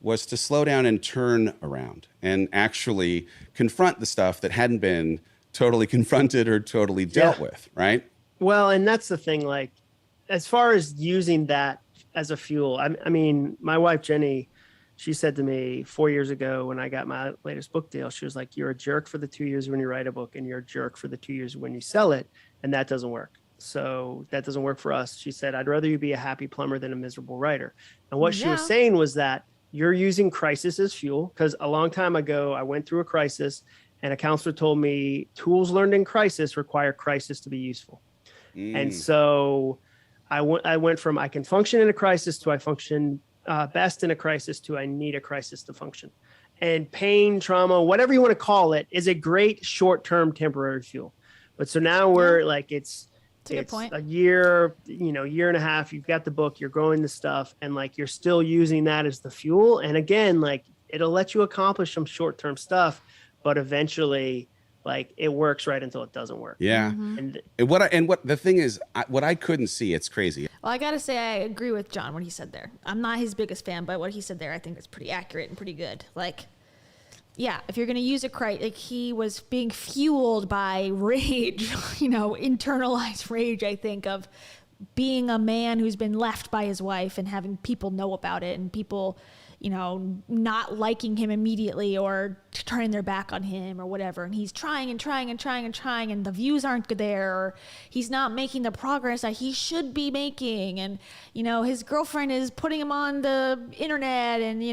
was to slow down and turn around and actually confront the stuff that hadn't been totally confronted or totally dealt with, right? Well, and that's the thing, as far as using that as a fuel, I mean, my wife, Jenny, She said to me 4 years ago when I got my latest book deal, she was like, you're a jerk for the 2 years when you write a book and you're a jerk for the 2 years when you sell it. And that doesn't work. So that doesn't work for us. She said, I'd rather you be a happy plumber than a miserable writer. And what she was saying was that you're using crisis as fuel, because a long time ago, I went through a crisis and a counselor told me tools learned in crisis require crisis to be useful. And so I went from I can function in a crisis to I function best in a crisis to I need a crisis to function. And pain, trauma, whatever you want to call it, is a great short-term temporary fuel. But so now we're like, it's a year, year and a half, you've got the book, you're growing the stuff, and like you're still using that as the fuel. And again, like it'll let you accomplish some short-term stuff, but eventually like it works right until it doesn't work. Yeah. And what the thing is, what I couldn't see, it's crazy. Well, I got to say, I agree with John, what he said there. I'm not his biggest fan, but what he said there, I think is pretty accurate and pretty good. Like, yeah, if you're going to use a like he was being fueled by rage, internalized rage, I think, of being a man who's been left by his wife and having people know about it and people, not liking him immediately or turning their back on him or whatever. And he's trying and trying and trying and trying and the views aren't there, or he's not making the progress that he should be making. And, his girlfriend is putting him on the internet and,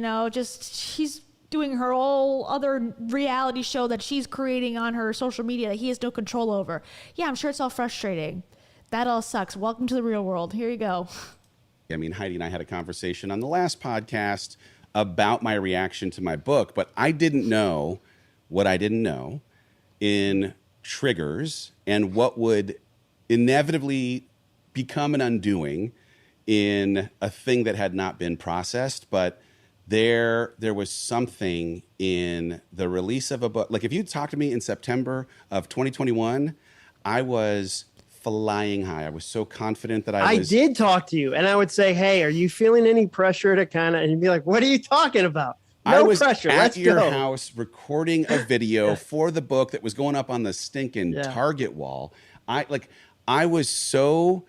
she's doing her whole other reality show that she's creating on her social media that he has no control over. Yeah, I'm sure it's all frustrating. That all sucks. Welcome to the real world. Here you go. I mean, Heidi and I had a conversation on the last podcast about my reaction to my book, but I didn't know what I didn't know in triggers and what would inevitably become an undoing in a thing that had not been processed. But there was something in the release of a book. Like if you talked to me in September of 2021, I was flying high. I was so confident that I did talk to you, and I would say, hey, are you feeling any pressure to kind of, and you'd be like, what are you talking about? No I was pressure. At your house recording a video for the book that was going up on the stinking Target wall. I was so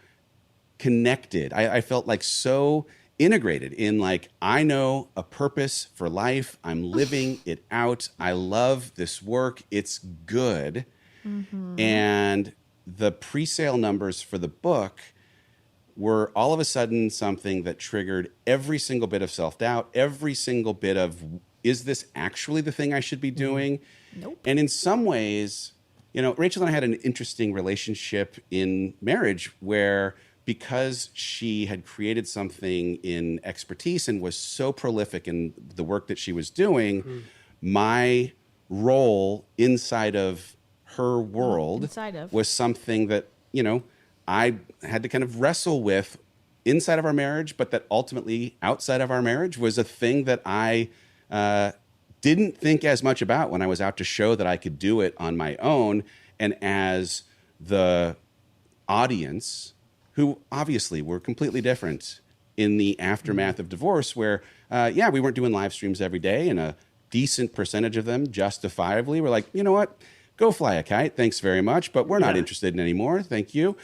connected. I felt like so integrated in like, I know a purpose for life. I'm living it out. I love this work. It's good. And the pre-sale numbers for the book were all of a sudden something that triggered every single bit of self-doubt, every single bit of, is this actually the thing I should be doing? Nope. And in some ways, Rachel and I had an interesting relationship in marriage where, because she had created something in expertise and was so prolific in the work that she was doing, my role inside of her world was something that, I had to kind of wrestle with inside of our marriage, but that ultimately outside of our marriage was a thing that I didn't think as much about when I was out to show that I could do it on my own. And as the audience, who obviously were completely different in the aftermath of divorce, where, we weren't doing live streams every day, and a decent percentage of them justifiably were like, you know what? Go fly a kite. Thanks very much. But we're not interested in anymore. Thank you.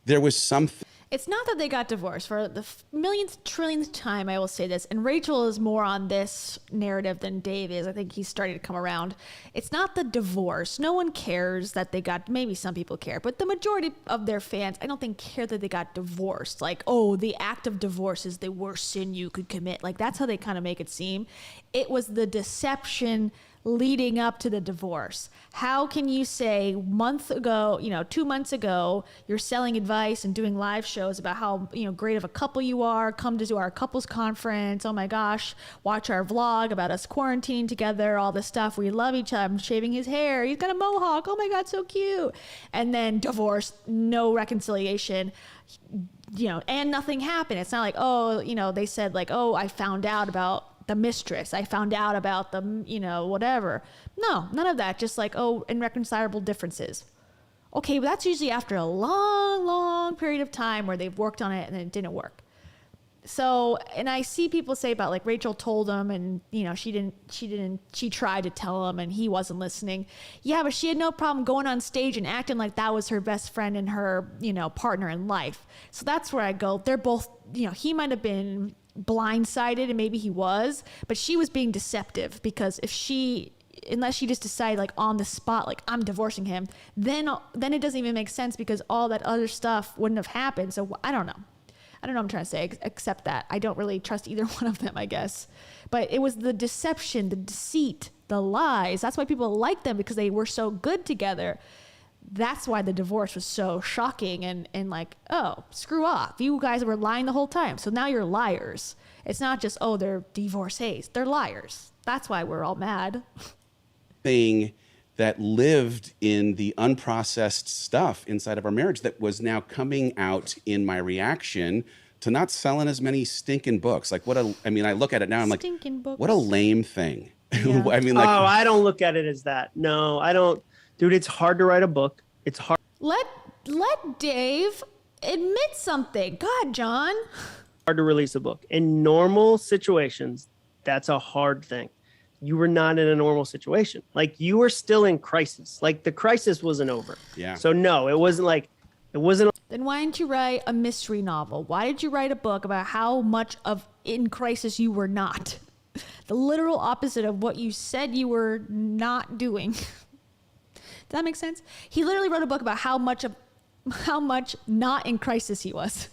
There was something. It's not that they got divorced. For the millionth, trillionth time, I will say this, and Rachel is more on this narrative than Dave is. I think he's starting to come around. It's not the divorce. No one cares that they got, maybe some people care, but the majority of their fans, I don't think, care that they got divorced. Like, oh, the act of divorce is the worst sin you could commit. Like, that's how they kind of make it seem. It was the deception leading up to the divorce. How can you say 2 months ago, you're selling advice and doing live shows about how, great of a couple you are, come to do our couples conference, oh my gosh, watch our vlog about us quarantining together, all this stuff, we love each other, I'm shaving his hair, he's got a mohawk, oh my God, so cute. And then divorce, no reconciliation, and nothing happened. It's not like, they said like, oh, I found out about the mistress, I found out about the, whatever. No, none of that. Just like, oh, irreconcilable differences. Okay, but that's usually after a long, long period of time where they've worked on it and it didn't work. So, and I see people say about like Rachel told him and, she tried to tell him and he wasn't listening. Yeah, but she had no problem going on stage and acting like that was her best friend and her, partner in life. So that's where I go. They're both, he might have been blindsided, and maybe he was, but she was being deceptive, because unless she just decided like on the spot, like I'm divorcing him, then it doesn't even make sense, because all that other stuff wouldn't have happened. So I don't know what I'm trying to say, except that I don't really trust either one of them, I guess. But it was the deception, the deceit, the lies. That's why people like them, because they were so good together. That's why the divorce was so shocking and like, oh, screw off. You guys were lying the whole time. So now you're liars. It's not just, oh, they're divorcees. They're liars. That's why we're all mad. Thing that lived in the unprocessed stuff inside of our marriage that was now coming out in my reaction to not selling as many stinking books. Like I look at it now, I'm like, what a lame thing. Yeah. I mean, like, oh, I don't look at it as that. No, I don't. Dude, it's hard to write a book. It's hard. Let Dave admit something. God, John. Hard to release a book. In normal situations, that's a hard thing. You were not in a normal situation. Like, you were still in crisis. Like, the crisis wasn't over. Yeah. So no, it wasn't. Then why didn't you write a mystery novel? Why did you write a book about how much of in crisis you were not? The literal opposite of what you said you were not doing. Does that make sense? He literally wrote a book about how much not in crisis he was.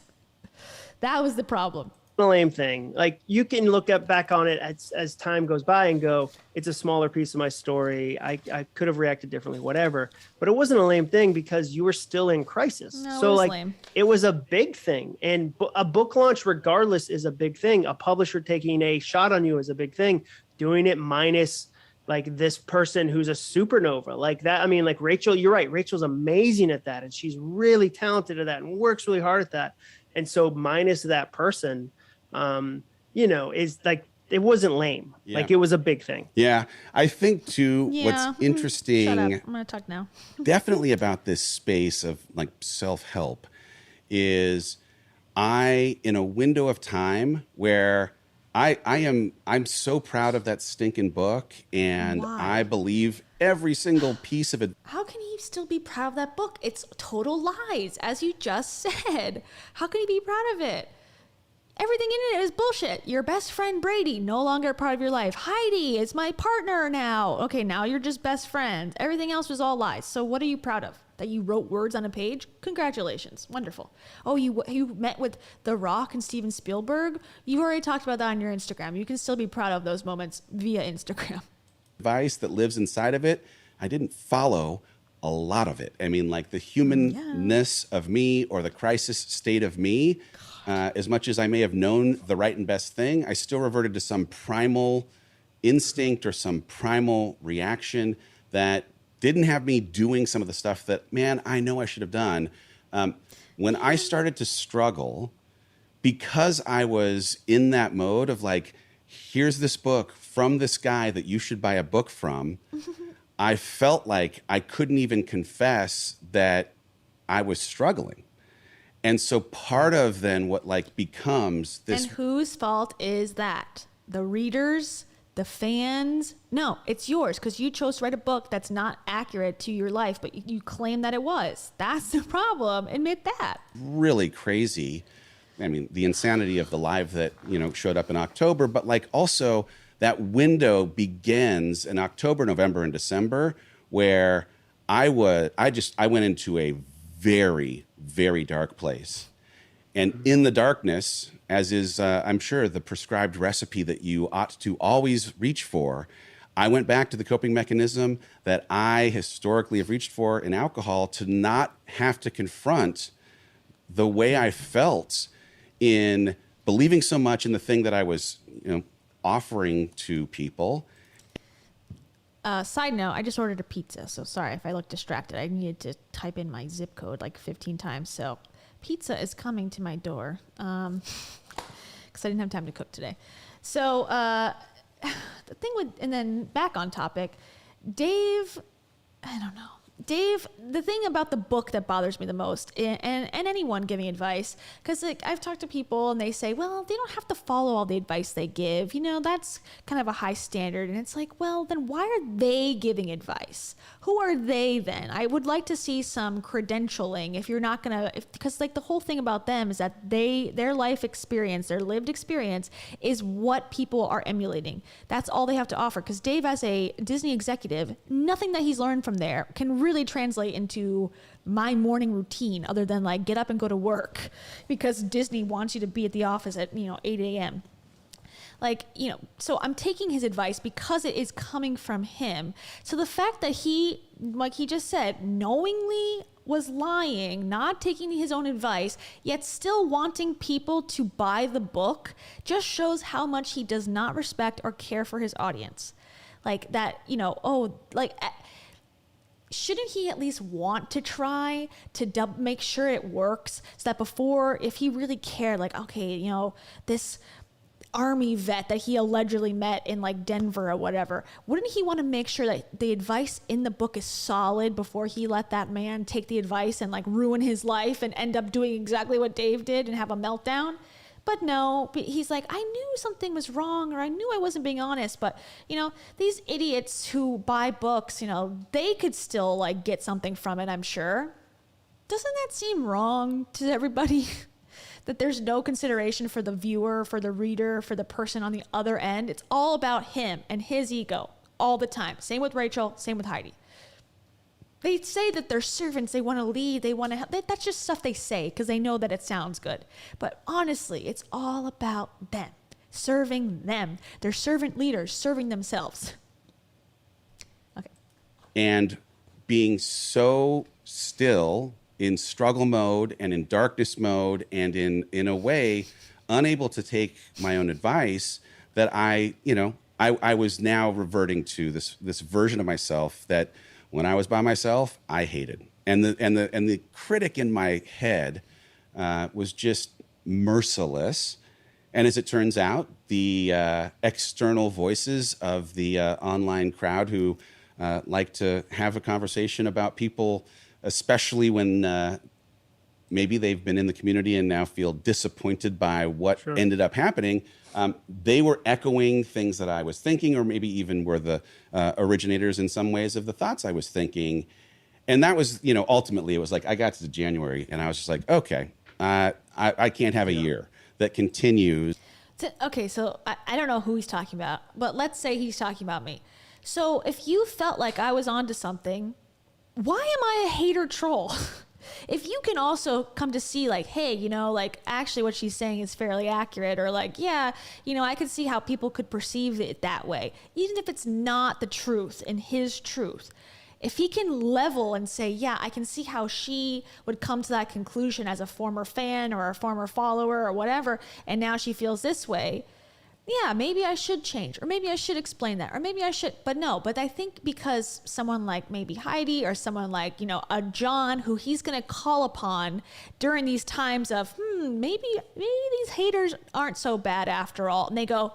That was the problem. A lame thing. Like, you can look back on it as time goes by and go, it's a smaller piece of my story. I could have reacted differently, whatever. But it wasn't a lame thing because you were still in crisis. No, so it was like lame. It was a big thing. And a book launch regardless is a big thing. A publisher taking a shot on you is a big thing. Doing it minus like this person who's a supernova like that. I mean, like Rachel, you're right. Rachel's amazing at that. And she's really talented at that and works really hard at that. And so minus that person, is like, it wasn't lame. Yeah. Like, it was a big thing. Yeah. I think too, Yeah. what's interesting, Shut up. I'm going to talk now. definitely about this space of like self-help is in a window of time where I'm so proud of that stinking book, and Why? I believe every single piece of it. How can he still be proud of that book? It's total lies, as you just said. How can he be proud of it? Everything in it is bullshit. Your best friend Brady, no longer a part of your life. Heidi is my partner now. Okay, now you're just best friends. Everything else was all lies. So what are you proud of? That you wrote words on a page? Congratulations. Wonderful. Oh, you met with The Rock and Steven Spielberg? You already talked about that on your Instagram. You can still be proud of those moments via Instagram. Advice that lives inside of it, I didn't follow a lot of it. I mean, like the humanness of me or the crisis state of me, as much as I may have known the right and best thing, I still reverted to some primal instinct or some primal reaction that didn't have me doing some of the stuff that, man, I know I should have done. When I started to struggle, because I was in that mode of like, here's this book from this guy that you should buy a book from, I felt like I couldn't even confess that I was struggling. And so part of then what like becomes this. And whose fault is that? The readers? The fans? No, it's yours, because you chose to write a book that's not accurate to your life, but you claim that it was. That's the problem. Admit that. Really crazy. I mean, the insanity of the live that, showed up in October, but like also that window begins in October, November, and December, where I went into a very, very dark place. And in the darkness, as is, I'm sure, the prescribed recipe that you ought to always reach for, I went back to the coping mechanism that I historically have reached for in alcohol to not have to confront the way I felt in believing so much in the thing that I was, offering to people. Side note, I just ordered a pizza, so sorry if I look distracted. I needed to type in my zip code like 15 times, so pizza is coming to my door because I didn't have time to cook today. So the thing with, and then back on topic, Dave, I don't know. Dave, the thing about the book that bothers me the most, and anyone giving advice, because like I've talked to people and they say, well, they don't have to follow all the advice they give. You know, that's kind of a high standard. And it's like, well, then why are they giving advice? Who are they then? I would like to see some credentialing if you're not going to, because like the whole thing about them is that their life experience, their lived experience is what people are emulating. That's all they have to offer. Because Dave, as a Disney executive, nothing that he's learned from there can really translate into my morning routine other than like get up and go to work because Disney wants you to be at the office at 8 a.m. Like, so I'm taking his advice because it is coming from him. So the fact that he, like he just said, knowingly was lying, not taking his own advice, yet still wanting people to buy the book just shows how much he does not respect or care for his audience. Like that, shouldn't he at least want to try to make sure it works so that before, if he really cared, like, okay, this army vet that he allegedly met in like Denver or whatever, wouldn't he want to make sure that the advice in the book is solid before he let that man take the advice and like ruin his life and end up doing exactly what Dave did and have a meltdown? But no, he's like, I knew something was wrong, or I knew I wasn't being honest. But, these idiots who buy books, they could still like get something from it, I'm sure. Doesn't that seem wrong to everybody? That there's no consideration for the viewer, for the reader, for the person on the other end. It's all about him and his ego all the time. Same with Rachel, same with Heidi. They say that they're servants, they want to lead, they want to help. That's just stuff they say because they know that it sounds good. But honestly, it's all about them, serving them. They're servant leaders, serving themselves. Okay. And being so still in struggle mode and in darkness mode and in a way unable to take my own advice that I was now reverting to this version of myself that when I was by myself, I hated. And the critic in my head was just merciless. And as it turns out, the external voices of the online crowd who like to have a conversation about people, especially when maybe they've been in the community and now feel disappointed by what ended up happening, they were echoing things that I was thinking, or maybe even were the originators in some ways of the thoughts I was thinking. And that was, ultimately it was like I got to January and I was just like, okay, I can't have a year that continues. Okay, so I don't know who he's talking about, but let's say he's talking about me. So if you felt like I was onto something, why am I a hater troll? If you can also come to see like, hey, actually what she's saying is fairly accurate, or like, yeah, I could see how people could perceive it that way, even if it's not the truth and his truth. If he can level and say, yeah, I can see how she would come to that conclusion as a former fan or a former follower or whatever, and now she feels this way, yeah, maybe I should change, or maybe I should explain that, or maybe I should, but no. But I think because someone like maybe Heidi or someone like, a John, who he's going to call upon during these times of, maybe these haters aren't so bad after all. And they go,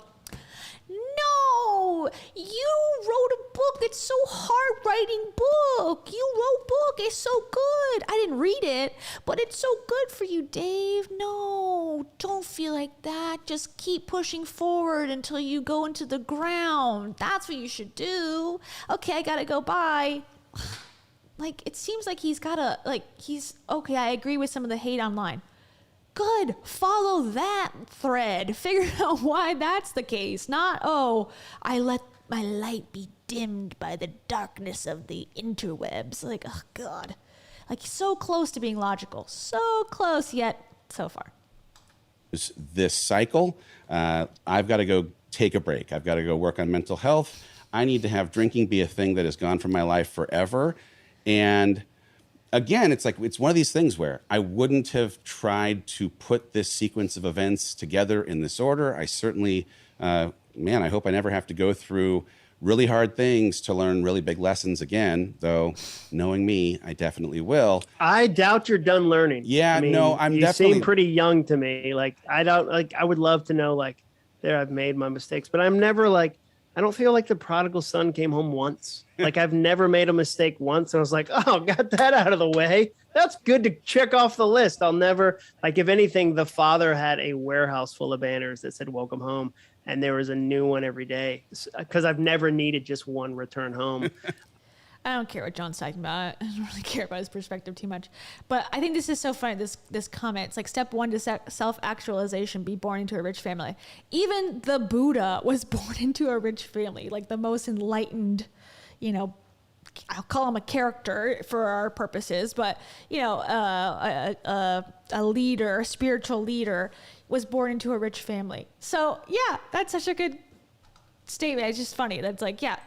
no, you wrote a book. It's so hard writing book. You wrote book. It's so good. I didn't read it, but it's so good for you, Dave. No, don't feel like that. Just keep pushing forward until you go into the ground. That's what you should do. Okay, I gotta go. Bye. Like, it seems like he's gotta, okay, I agree with some of the hate online. Good. Follow that thread. Figure out why that's the case. Not, I let my light be dimmed by the darkness of the interwebs. Like, oh, God. Like, so close to being logical. So close, yet so far. This cycle, I've got to go take a break. I've got to go work on mental health. I need to have drinking be a thing that is gone from my life forever. And again, it's one of these things where I wouldn't have tried to put this sequence of events together in this order. I certainly, I hope I never have to go through really hard things to learn really big lessons again, though knowing me, I definitely will. I doubt you're done learning. Yeah, you definitely seem pretty young to me. I would love to know, I've made my mistakes, but I'm never I don't feel like the prodigal son came home once. Like I've never made a mistake once. And I was like, oh, got that out of the way. That's good to check off the list. I'll never, like, if anything, the father had a warehouse full of banners that said welcome home. And there was a new one every day because I've never needed just one return home. I don't care what John's talking about. I don't really care about his perspective too much. But I think this is so funny, this comment. It's like step 1 to self-actualization, be born into a rich family. Even the Buddha was born into a rich family, like the most enlightened, you know, I'll call him a character for our purposes, but, you know, a leader, a spiritual leader was born into a rich family. So, yeah, that's such a good statement. It's just funny. That's like, yeah,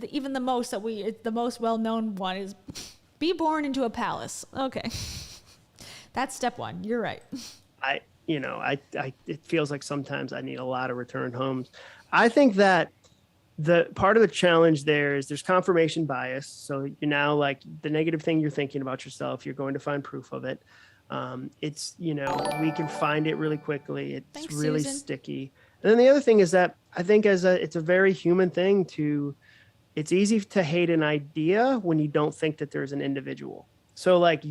even the most well-known one is be born into a palace. Okay. That's step 1. You're right. It feels like sometimes I need a lot of return homes. I think that the part of the challenge there is there's confirmation bias. So you're now like the negative thing you're thinking about yourself, you're going to find proof of it. It's, you know, we can find it really quickly. It's Thanks, really Susan. sticky. And then the other thing is that I think it's a very human thing it's easy to hate an idea when you don't think that there's an individual. So like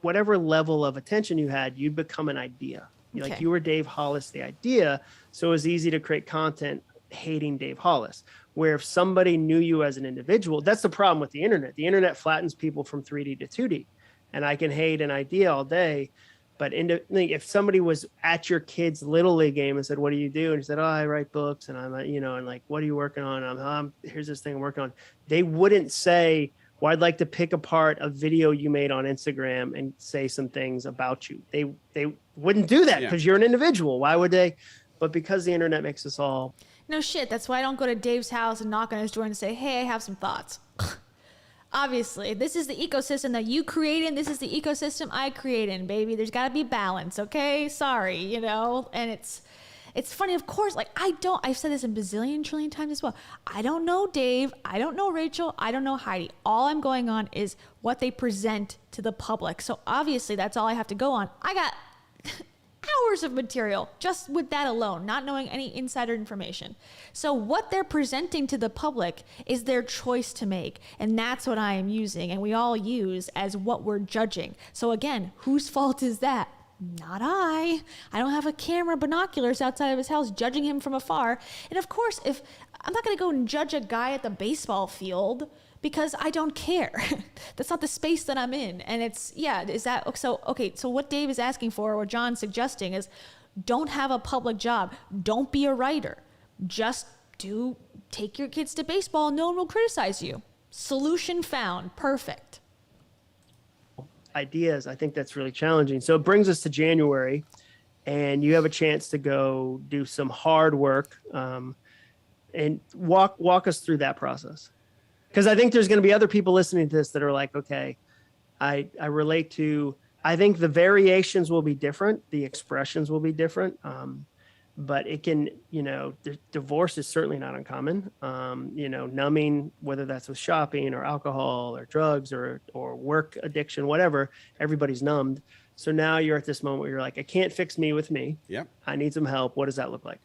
whatever level of attention you had, you'd become an idea. Okay. Like you were Dave Hollis, the idea. So it was easy to create content hating Dave Hollis, where if somebody knew you as an individual, that's the problem with the internet. The internet flattens people from 3D to 2D. And I can hate an idea all day. But if somebody was at your kid's Little League game and said, what do you do? And you said, oh, I write books and I'm, and like, what are you working on? Here's this thing I'm working on. They wouldn't say, well, I'd like to pick apart a video you made on Instagram and say some things about you. They wouldn't do that because you're an individual. Why would they? But because the internet makes us all. No shit. That's why I don't go to Dave's house and knock on his door and say, hey, I have some thoughts. Obviously, this is the ecosystem that you created. This is the ecosystem I created, baby. There's got to be balance, okay? Sorry, And it's funny, of course. Like I've said this a bazillion trillion times as well. I don't know Dave. I don't know Rachel. I don't know Heidi. All I'm going on is what they present to the public. So obviously, that's all I have to go on. I got hours of material just with that alone, not knowing any insider information. So what they're presenting to the public is their choice to make. And that's what I am using. And we all use as what we're judging. So again, whose fault is that? Not I. I don't have a camera, binoculars outside of his house judging him from afar. And of course, if I'm not going to go and judge a guy at the baseball field because I don't care. That's not the space that I'm in. And is that so? Okay, so what Dave is asking for, or John's suggesting, is don't have a public job. Don't be a writer. Just take your kids to baseball and no one will criticize you. Solution found. Perfect. Ideas. I think that's really challenging. So it brings us to January, and you have a chance to go do some hard work and walk us through that process. Because I think there's going to be other people listening to this that are like, okay, I relate to, I think the variations will be different. The expressions will be different. But it can, divorce is certainly not uncommon. Numbing, whether that's with shopping or alcohol or drugs or work addiction, whatever, everybody's numbed. So now you're at this moment where you're like, I can't fix me with me. Yep. I need some help. What does that look like?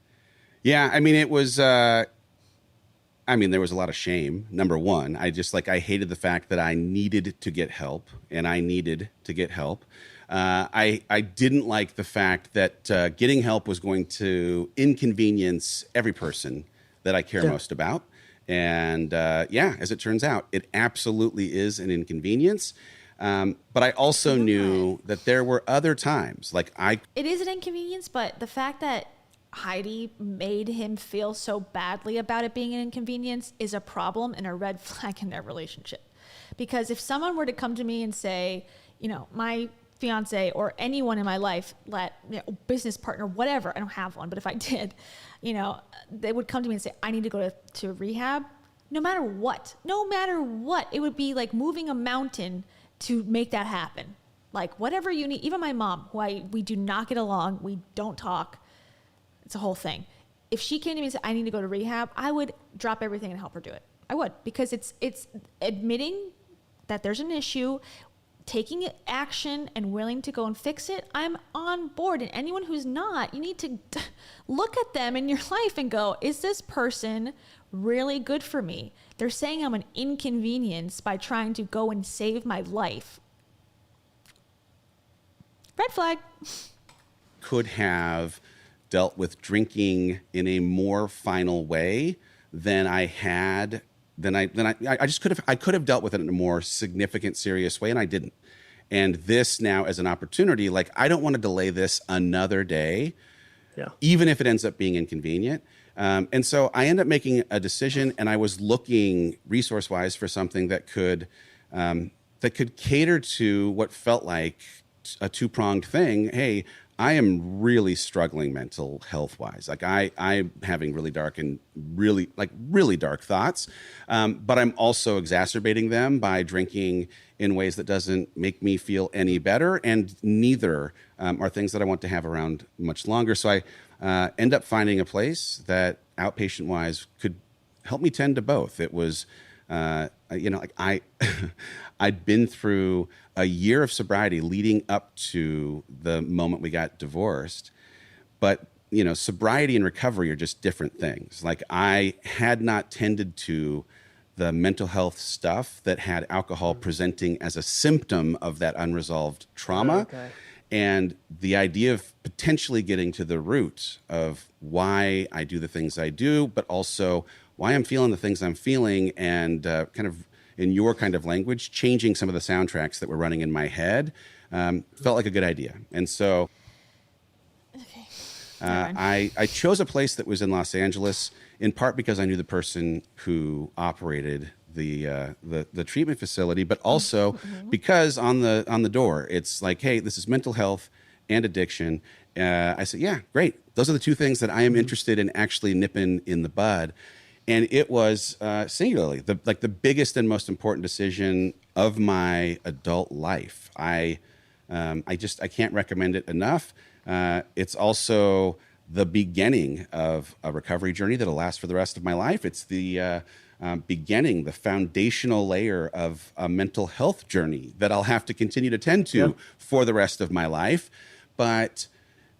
Yeah. I mean, it was, there was a lot of shame. Number one, I hated the fact that I needed to get help and I needed to get help. I didn't like the fact that getting help was going to inconvenience every person that I care most about. And as it turns out, it absolutely is an inconvenience. But I also knew that there were other times It is an inconvenience, but the fact that Heidi made him feel so badly about it being an inconvenience is a problem and a red flag in their relationship. Because if someone were to come to me and say, my fiance or anyone in my life, business partner, whatever, I don't have one, but if I did, they would come to me and say, I need to go to rehab. No matter what, it would be like moving a mountain to make that happen. Like whatever you need, even my mom, who we do not get along, we don't talk. It's a whole thing. If she came to me and said, I need to go to rehab, I would drop everything and help her do it. I would, because it's admitting that there's an issue, taking action and willing to go and fix it, I'm on board. And anyone who's not, you need to look at them in your life and go, is this person really good for me? They're saying I'm an inconvenience by trying to go and save my life. Red flag. Could have dealt with drinking in a more final way than I had. I could have dealt with it in a more significant, serious way, and I didn't. And this now as an opportunity, like, I don't want to delay this another day, even if it ends up being inconvenient. And so I ended up making a decision, and I was looking resource-wise for something that could cater to what felt like a two-pronged thing. Hey, I am really struggling mental health-wise. Like, I'm having really dark thoughts, but I'm also exacerbating them by drinking in ways that doesn't make me feel any better, and neither are things that I want to have around much longer. So I end up finding a place that outpatient-wise could help me tend to both. It was, I'd been through a year of sobriety leading up to the moment we got divorced. But, sobriety and recovery are just different things. Like, I had not tended to the mental health stuff that had alcohol presenting as a symptom of that unresolved trauma. Okay. And the idea of potentially getting to the root of why I do the things I do, but also why I'm feeling the things I'm feeling, and kind of, in your kind of language, changing some of the soundtracks that were running in my head, felt like a good idea. And so I chose a place that was in Los Angeles, in part because I knew the person who operated the treatment facility, but also because on the door, it's like, hey, this is mental health and addiction. I said, yeah, great. Those are the two things that I am interested in actually nipping in the bud. And it was singularly the biggest and most important decision of my adult life. I can't recommend it enough. It's also the beginning of a recovery journey that'll last for the rest of my life. It's the beginning, the foundational layer of a mental health journey that I'll have to continue to tend to for the rest of my life. But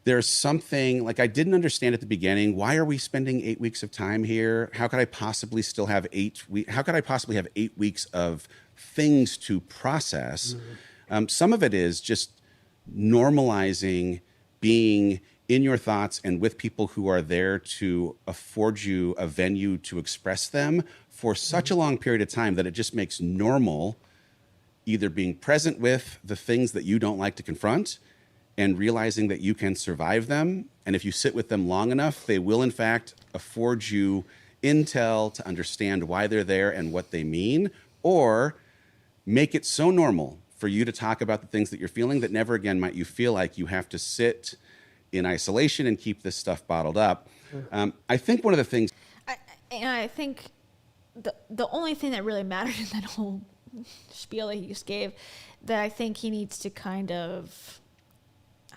there's something, like, I didn't understand at the beginning. Why are we spending 8 weeks of time here? How could I possibly still have 8 weeks? How could I possibly have 8 weeks of things to process? Some of it is just normalizing being in your thoughts and with people who are there to afford you a venue to express them for such a long period of time that it just makes normal either being present with the things that you don't like to confront and realizing that you can survive them. And if you sit with them long enough, they will, in fact, afford you intel to understand why they're there and what they mean, or make it so normal for you to talk about the things that you're feeling that never again might you feel like you have to sit in isolation and keep this stuff bottled up. I think one of the things... I think the only thing that really mattered in that whole spiel that he just gave, that I think he needs to kind of...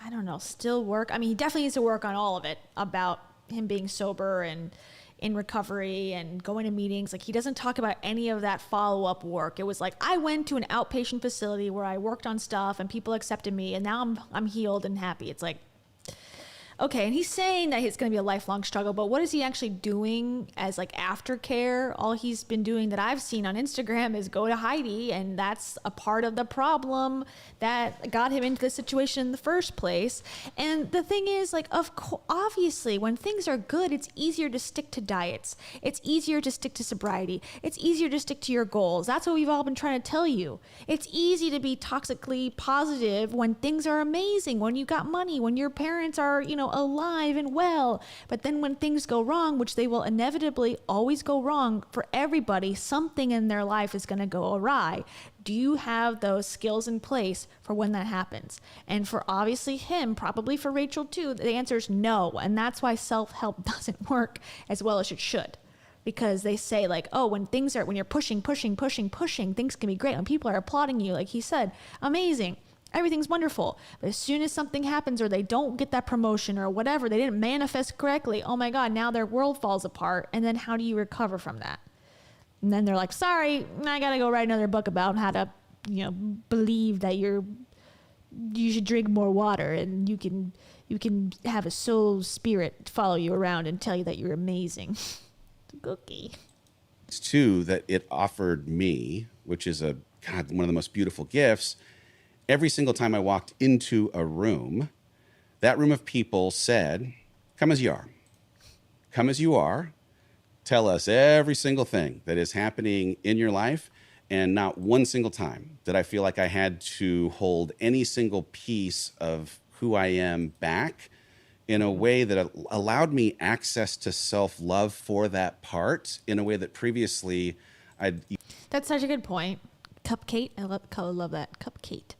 I don't know, still work. I mean, he definitely needs to work on all of it about him being sober and in recovery and going to meetings. Like, he doesn't talk about any of that follow-up work. It was like, I went to an outpatient facility where I worked on stuff and people accepted me, and now I'm healed and happy. It's like, okay, and he's saying that it's going to be a lifelong struggle, but what is he actually doing as like aftercare? All he's been doing that I've seen on Instagram is go to Heidi, and that's a part of the problem that got him into this situation in the first place. And the thing is, like, obviously, when things are good, it's easier to stick to diets. It's easier to stick to sobriety. It's easier to stick to your goals. That's what we've all been trying to tell you. It's easy to be toxically positive when things are amazing, when you got money, when your parents are, alive and well. But then when things go wrong, which they will inevitably always go wrong for everybody, something in their life is going to go awry. Do you have those skills in place for when that happens? And for obviously him, probably for Rachel too, the answer is no. And that's why self-help doesn't work as well as it should. Because they say, like, oh, when you're pushing, things can be great. When people are applauding you, like he said, amazing. Everything's wonderful. But as soon as something happens or they don't get that promotion or whatever, they didn't manifest correctly, oh my God, now their world falls apart. And then how do you recover from that? And then they're like, sorry, I got to go write another book about how to believe that you should drink more water, and you can have a soul spirit follow you around and tell you that you're amazing. Cookie. It's too that it offered me, which is one of the most beautiful gifts. Every single time I walked into a room, that room of people said, "Come as you are. Come as you are. Tell us every single thing that is happening in your life." And not one single time did I feel like I had to hold any single piece of who I am back in a way that allowed me access to self-love for that part in a way that previously I'd... That's such a good point. Cupcake. I love that. Cupcake.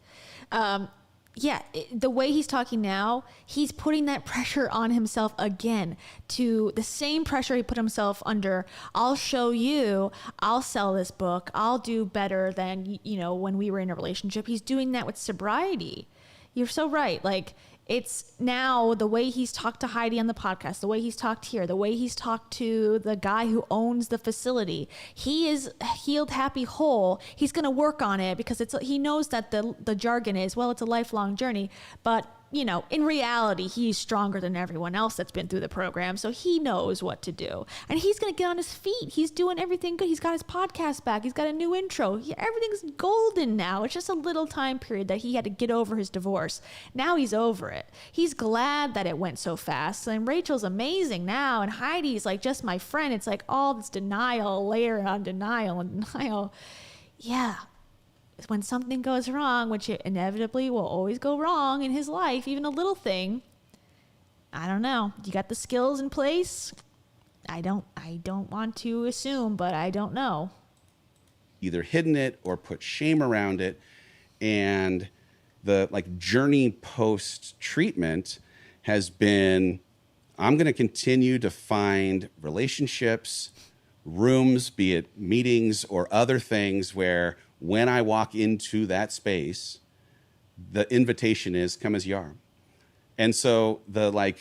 The way he's talking now, he's putting that pressure on himself again, to the same pressure he put himself under. I'll show you, I'll sell this book, I'll do better than, when we were in a relationship. He's doing that with sobriety. You're so right. Like, it's now the way he's talked to Heidi on the podcast, the way he's talked here, the way he's talked to the guy who owns the facility. He is healed, happy, whole. He's going to work on it because he knows that the jargon is, well, it's a lifelong journey. But, in reality, he's stronger than everyone else that's been through the program. So he knows what to do. And he's going to get on his feet. He's doing everything good. He's got his podcast back. He's got a new intro. Everything's golden now. It's just a little time period that he had to get over his divorce. Now he's over it. He's glad that it went so fast. And Rachel's amazing now. And Heidi's like just my friend. It's like all this denial, layer on denial and denial. Yeah. When something goes wrong, which it inevitably will always go wrong in his life, even a little thing, I don't know. You got the skills in place? I don't want to assume, but I don't know. Either hidden it or put shame around it. And the journey post treatment has been, I'm going to continue to find relationships, rooms, be it meetings or other things, where when I walk into that space, the invitation is come as you are. And so the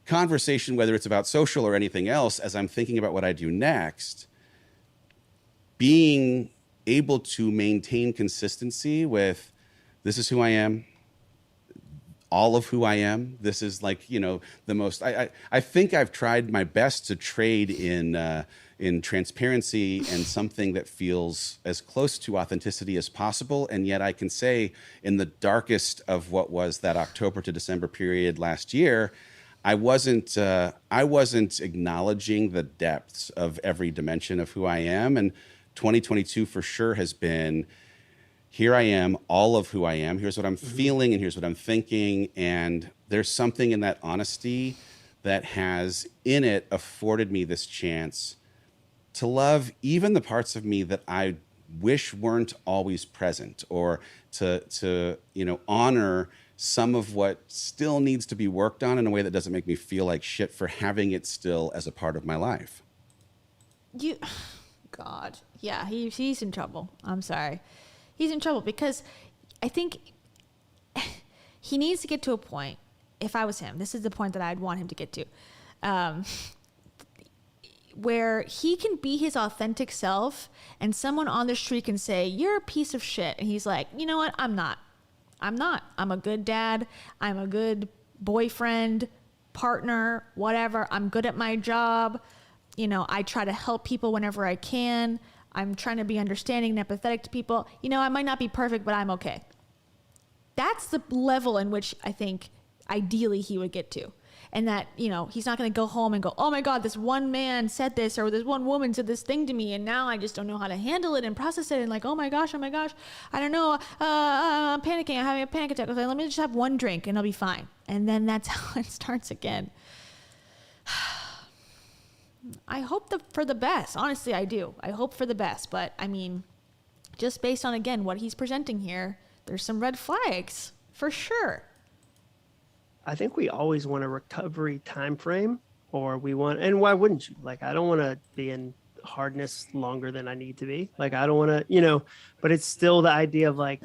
conversation, whether it's about social or anything else, as I'm thinking about what I do next, being able to maintain consistency with, this is who I am, all of who I am. This is the most, I think I've tried my best to trade in transparency and something that feels as close to authenticity as possible. And yet I can say in the darkest of what was that October to December period last year, I wasn't acknowledging the depths of every dimension of who I am. And 2022 for sure has been, here I am, all of who I am. Here's what I'm feeling and here's what I'm thinking. And there's something in that honesty that has in it afforded me this chance to love even the parts of me that I wish weren't always present, or to honor some of what still needs to be worked on in a way that doesn't make me feel like shit for having it still as a part of my life. God. Yeah, he's in trouble. I'm sorry. He's in trouble because I think he needs to get to a point. If I was him, this is the point that I'd want him to get to. Where he can be his authentic self and someone on the street can say, you're a piece of shit. And he's like, you know what? I'm not. I'm a good dad. I'm a good boyfriend, partner, whatever. I'm good at my job. I try to help people whenever I can. I'm trying to be understanding and empathetic to people. I might not be perfect, but I'm okay. That's the level in which I think ideally he would get to. And that, he's not going to go home and go, oh my God, this one man said this, or this one woman said this thing to me, and now I just don't know how to handle it and process it. And oh my gosh, I don't know. I'm panicking. I'm having a panic attack. Let me just have one drink and I'll be fine. And then that's how it starts again. I hope for the best. Honestly, I do. I hope for the best. But just based on, again, what he's presenting here, there's some red flags for sure. I think we always want a recovery time frame, or we want, and why wouldn't you? I don't want to be in hardness longer than I need to be. I don't want to, but it's still the idea of I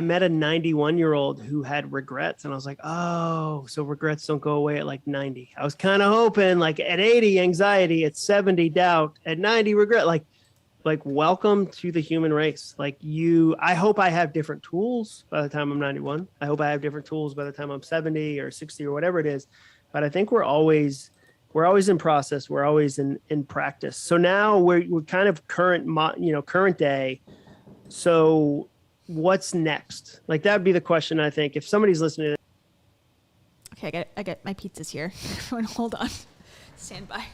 met a 91-year-old who had regrets, and I was like, oh, so regrets don't go away at 90. I was kind of hoping at 80 anxiety, at 70 doubt, at 90 regret. like, welcome to the human race. Like I hope I have different tools by the time I'm 91. I hope I have different tools by the time I'm 70 or 60 or whatever it is. But I think we're always in process. We're always in practice. So now we're kind of current day. So what's next? Like, that would be the question, I think, if somebody's listening to this. Okay, I got my pizzas here. Everyone hold on. Stand by.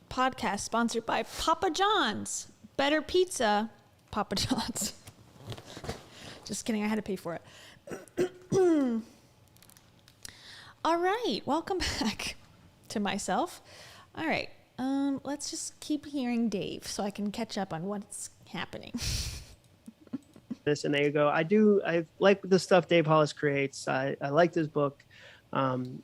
Podcast sponsored by Papa John's. Better pizza, Papa John's. Just kidding, I had to pay for it. All right, welcome back to myself. All right, let's just keep hearing Dave so I can catch up on what's happening. This, and there you go. I like the stuff Dave Hollis creates. I like this book.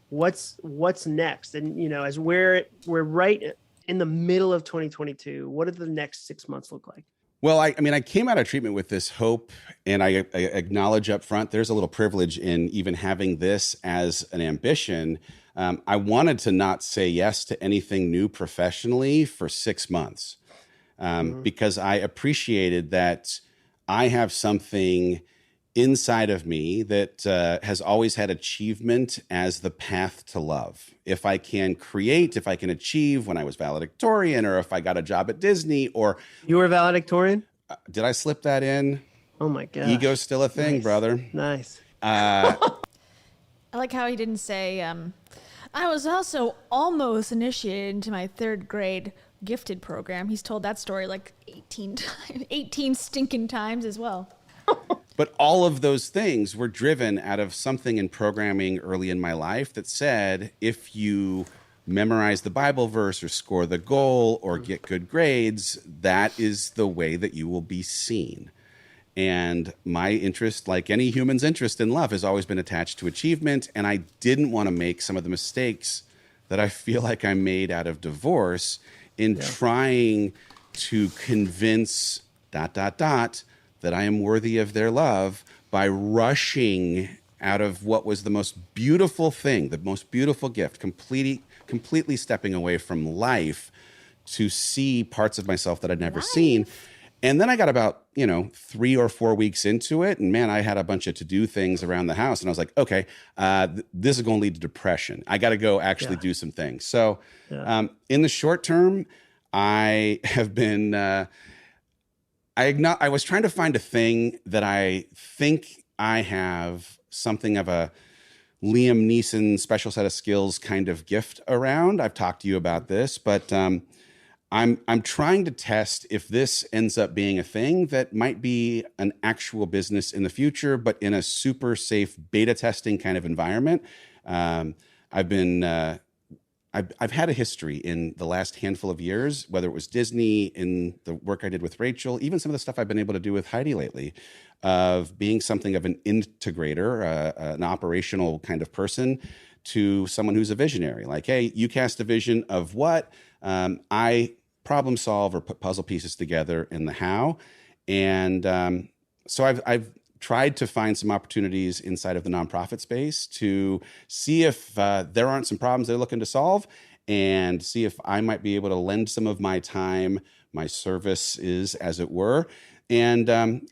What's next? And as we're right in the middle of 2022, what do the next 6 months look like? Well, I mean, I came out of treatment with this hope, and I acknowledge up front, there's a little privilege in even having this as an ambition. I wanted to not say yes to anything new professionally for 6 months, because I appreciated that I have something inside of me that has always had achievement as the path to love. If I can create, if I can achieve, when I was valedictorian, or if I got a job at Disney, or... You were valedictorian? Did I slip that in? Oh my God. Ego's still a thing, brother. Nice. I like how he didn't say, I was also almost initiated into my 3rd grade gifted program. He's told that story like 18 stinking times as well. But all of those things were driven out of something in programming early in my life that said, if you memorize the Bible verse or score the goal or get good grades, that is the way that you will be seen. And my interest, like any human's interest in love, has always been attached to achievement. And I didn't want to make some of the mistakes that I feel like I made out of divorce in trying to convince ... that I am worthy of their love by rushing out of what was the most beautiful thing, the most beautiful gift, completely stepping away from life to see parts of myself that I'd never seen. And then I got about, 3 or 4 weeks into it, and man, I had a bunch of to-do things around the house, and I was like, okay, this is going to lead to depression. I got to go actually do some things. So in the short term, I have been... I was trying to find a thing that I think I have something of a Liam Neeson special set of skills kind of gift around. I've talked to you about this, but I'm trying to test if this ends up being a thing that might be an actual business in the future, but in a super safe beta testing kind of environment. I've had a history in the last handful of years, whether it was Disney, in the work I did with Rachel, even some of the stuff I've been able to do with Heidi lately, of being something of an integrator, an operational kind of person, to someone who's a visionary. Like, hey, you cast a vision of what? I problem solve or put puzzle pieces together in the how. And so I've tried to find some opportunities inside of the nonprofit space to see if there aren't some problems they're looking to solve, and see if I might be able to lend some of my time, my services, as it were, and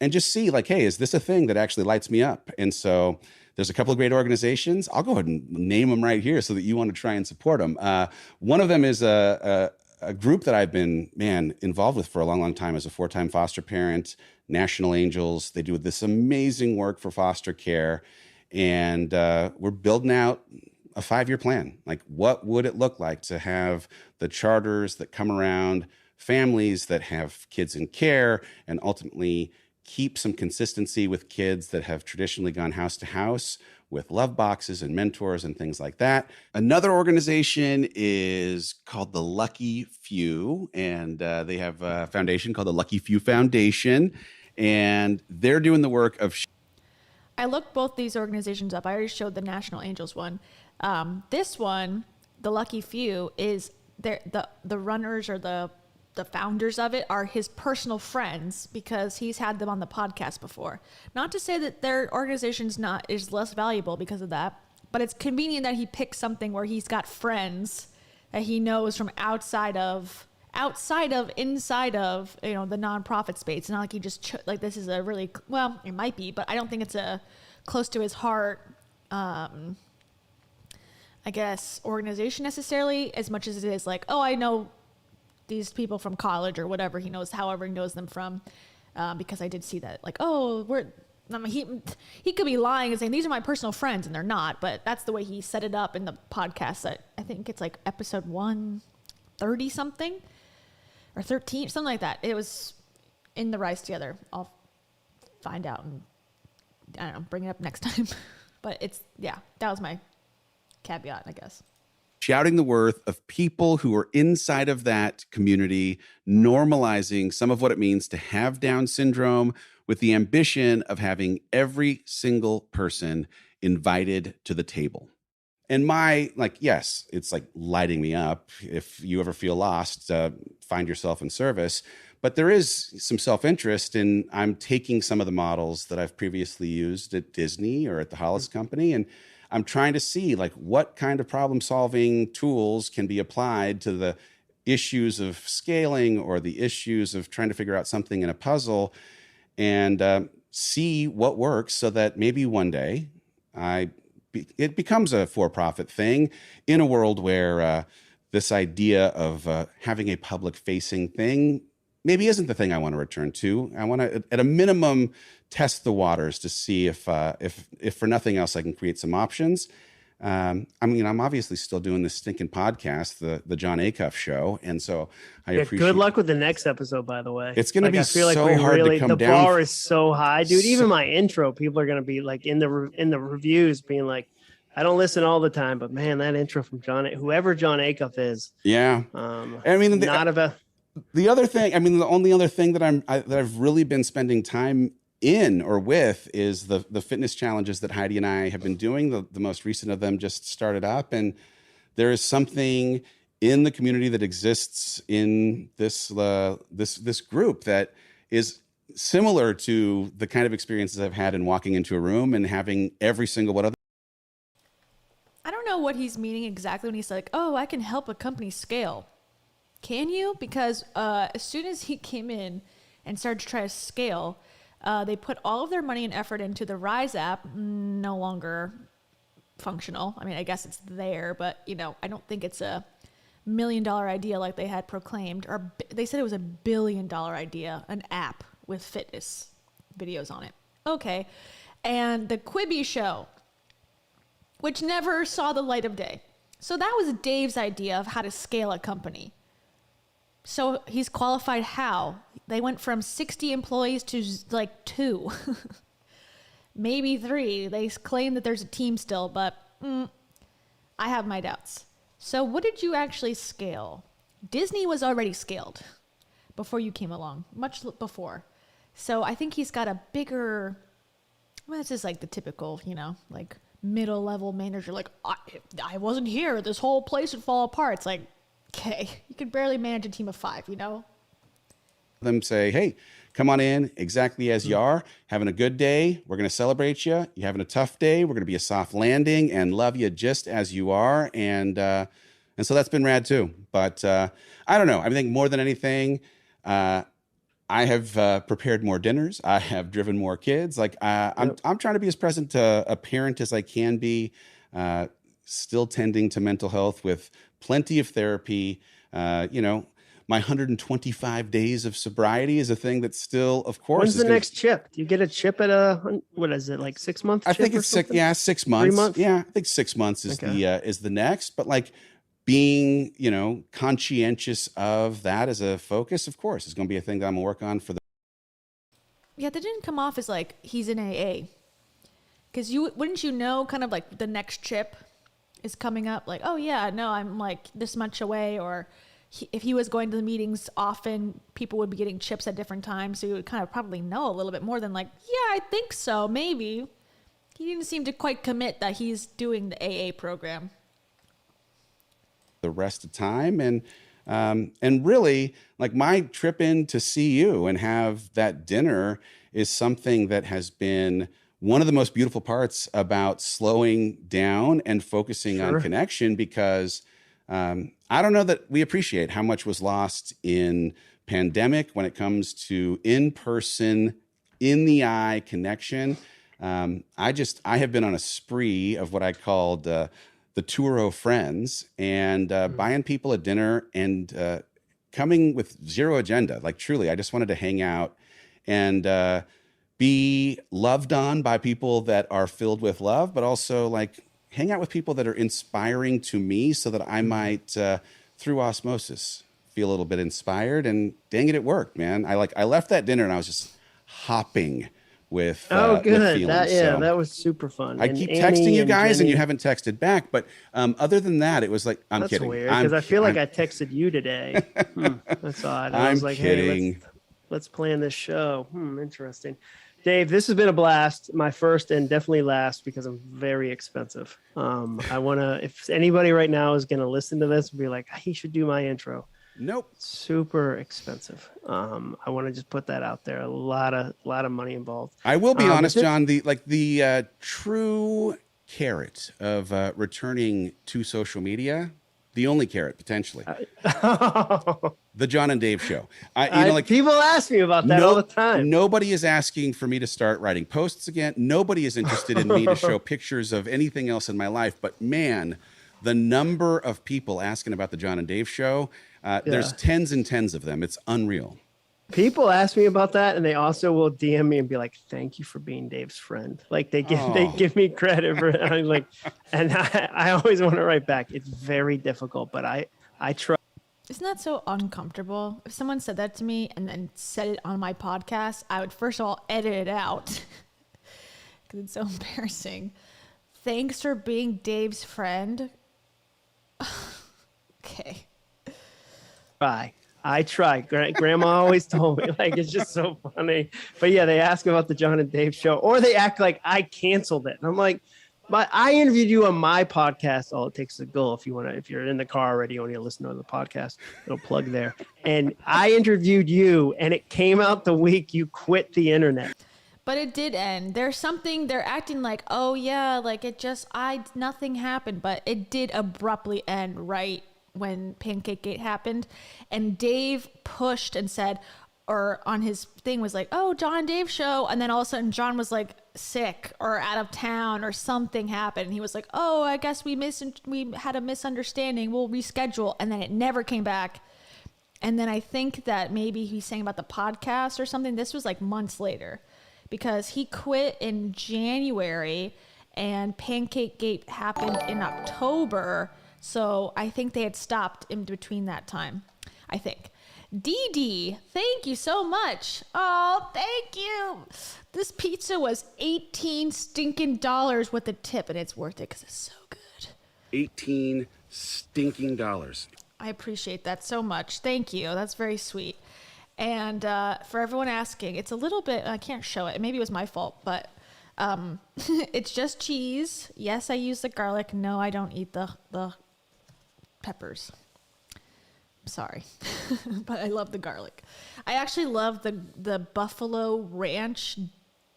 just see, like, hey, is this a thing that actually lights me up? And so there's a couple of great organizations. I'll go ahead and name them right here so that you want to try and support them. One of them is a group that I've been, involved with for a long, long time as a 4-time foster parent, National Angels. They do this amazing work for foster care. And we're building out a 5-year plan. Like, what would it look like to have the charters that come around families that have kids in care, and ultimately keep some consistency with kids that have traditionally gone house to house, with love boxes and mentors and things like that. Another organization is called the Lucky Few, and they have a foundation called the Lucky Few Foundation, and they're doing the work of I looked both these organizations up. I already showed the National Angels one. This one, the Lucky Few, is the runners or the founders of it are his personal friends because he's had them on the podcast before. Not to say that their organization's is less valuable because of that, but it's convenient that he picks something where he's got friends that he knows from inside of the nonprofit space. It's not like he just like this is a really well, it might be, but I don't think it's a close to his heart I guess organization necessarily, as much as it is like, oh, I know these people from college or whatever however he knows them from, because I did see that, like, oh, he could be lying and saying these are my personal friends, and they're not, but that's the way he set it up in the podcast. I think it's like episode 130 something or 13, something like that. It was in the Rise Together. I'll find out and I don't know, bring it up next time. But that was my caveat, I guess. shouting the worth of people who are inside of that community, normalizing some of what it means to have Down syndrome with the ambition of having every single person invited to the table. And yes, it's like lighting me up. If you ever feel lost, find yourself in service. But there is some self-interest in I'm taking some of the models that I've previously used at Disney or at the Hollis Company, and I'm trying to see like what kind of problem-solving tools can be applied to the issues of scaling or the issues of trying to figure out something in a puzzle, and see what works so that maybe one day it becomes a for-profit thing in a world where this idea of having a public-facing thing maybe isn't the thing I want to return to. I want to, at a minimum, test the waters to see if for nothing else, I can create some options. I'm obviously still doing this stinking podcast, the John Acuff show, and so I appreciate. Good luck with the next episode, by the way. It's going to be so hard to come the down. The bar is so high, dude. Even my intro, people are going to be like in the reviews, being like, I don't listen all the time, but man, that intro from whoever John Acuff is. Yeah. The other thing, the only other thing that I've really been spending time in or with is the fitness challenges that Heidi and I have been doing. The most recent of them just started up, and there is something in the community that exists in this group that is similar to the kind of experiences I've had in walking into a room and having every single one of them. I don't know what he's meaning exactly when he's like, oh, I can help a company scale. Can you? Because as soon as he came in and started to try to scale, they put all of their money and effort into the Rise app, no longer functional. I mean, I guess it's there, but I don't think it's a $1 million idea like they had proclaimed, or they said it was $1 billion idea, an app with fitness videos on it. Okay. And the Quibi show, which never saw the light of day. So that was Dave's idea of how to scale a company. So he's qualified how? They went from 60 employees to like 2, maybe 3. They claim that there's a team still, but I have my doubts. So what did you actually scale? Disney was already scaled before you came along, much before. So I think he's got a bigger, this is like the typical, like middle level manager, like I wasn't here, this whole place would fall apart. It's like, okay, you could barely manage a team of 5, Them say, hey, come on in exactly as you are, having a good day. We're going to celebrate you. You're having a tough day. We're going to be a soft landing and love you just as you are. And so that's been rad too. But I don't know. I think more than anything, I have prepared more dinners. I have driven more kids. Like I'm trying to be as present a parent as I can be, still tending to mental health with plenty of therapy. My 125 days of sobriety is a thing that still, of course. When's the next chip? Do you get a chip at what is it, like 6 months? I think it's 6 months. 3 months? Yeah, I think 6 months is the next. But like being, conscientious of that as a focus, of course, is going to be a thing that I'm going to work on for the. Yeah, that didn't come off as like he's in AA. Because wouldn't you know kind of like the next chip is coming up? Like, oh yeah, no, I'm like this much away. Or if he was going to the meetings often, people would be getting chips at different times. So you would kind of probably know a little bit more than like, yeah, I think so, maybe. He didn't seem to quite commit that he's doing the AA program. The rest of the time. And really, like, my trip in to see you and have that dinner is something that has been one of the most beautiful parts about slowing down and focusing on connection, because I don't know that we appreciate how much was lost in pandemic when it comes to in-person, in the eye connection. I have been on a spree of what I called the Turo friends, and buying people a dinner and coming with zero agenda. Like, truly, I just wanted to hang out and be loved on by people that are filled with love, but also like hang out with people that are inspiring to me, so that I might, through osmosis, feel a little bit inspired. And dang it worked, man. I left that dinner and I was just hopping with good. with feelings. That was super fun. I And keep Annie texting you guys and Jenny- you haven't texted back, but other than that, it was like, I'm That's kidding. weird, because I feel like I texted you today. That's odd. I was like, kidding. hey, let's plan this show. Interesting. Dave, this has been a blast. My first and definitely last, because I'm very expensive. I want to, if anybody right now is going to listen to this and be like, he should do my intro. Nope. Super expensive. I want to just put that out there. A lot of money involved. I will be honest, John, the true carrot of returning to social media, the only carrot potentially, the John and Dave show. People ask me about that all the time. Nobody is asking for me to start writing posts again. Nobody is interested in me to show pictures of anything else in my life. But man, the number of people asking about the John and Dave show, there's tens and tens of them. It's unreal. People ask me about that, and they also will DM me and be like, "Thank you for being Dave's friend." Like they give me credit for it. I'm like, and I always want to write back. It's very difficult, but I try. Isn't that so uncomfortable? If someone said that to me and then said it on my podcast, I would first of all edit it out because it's so embarrassing. Thanks for being Dave's friend. Okay. Bye. I try. Grandma always told me, like, it's just so funny. But yeah, they ask about the John and Dave show, or they act like I canceled it. And I'm like, but I interviewed you on my podcast. All it takes is a go. If you're in the car already, you want to listen to the podcast, it'll plug there. And I interviewed you, and it came out the week you quit the internet. But it did end. There's something, they're acting like, oh yeah, like nothing happened, but it did abruptly end right when PancakeGate happened. And Dave pushed and said, or on his thing was like, oh, John and Dave show. And then all of a sudden John was like sick or out of town or something happened. And he was like, oh, I guess we had a misunderstanding. We'll reschedule. And then it never came back. And then I think that maybe he's saying about the podcast or something. This was like months later because he quit in January and PancakeGate happened in October. So I think they had stopped in between that time, I think. Dee Dee, thank you so much. Oh, thank you. This pizza was $18 stinking with a tip, and it's worth it because it's so good. $18 stinking. I appreciate that so much. Thank you. That's very sweet. And for everyone asking, it's a little bit, I can't show it. Maybe it was my fault, but it's just cheese. Yes, I use the garlic. No, I don't eat the peppers. Sorry, but I love the garlic. I actually love the buffalo ranch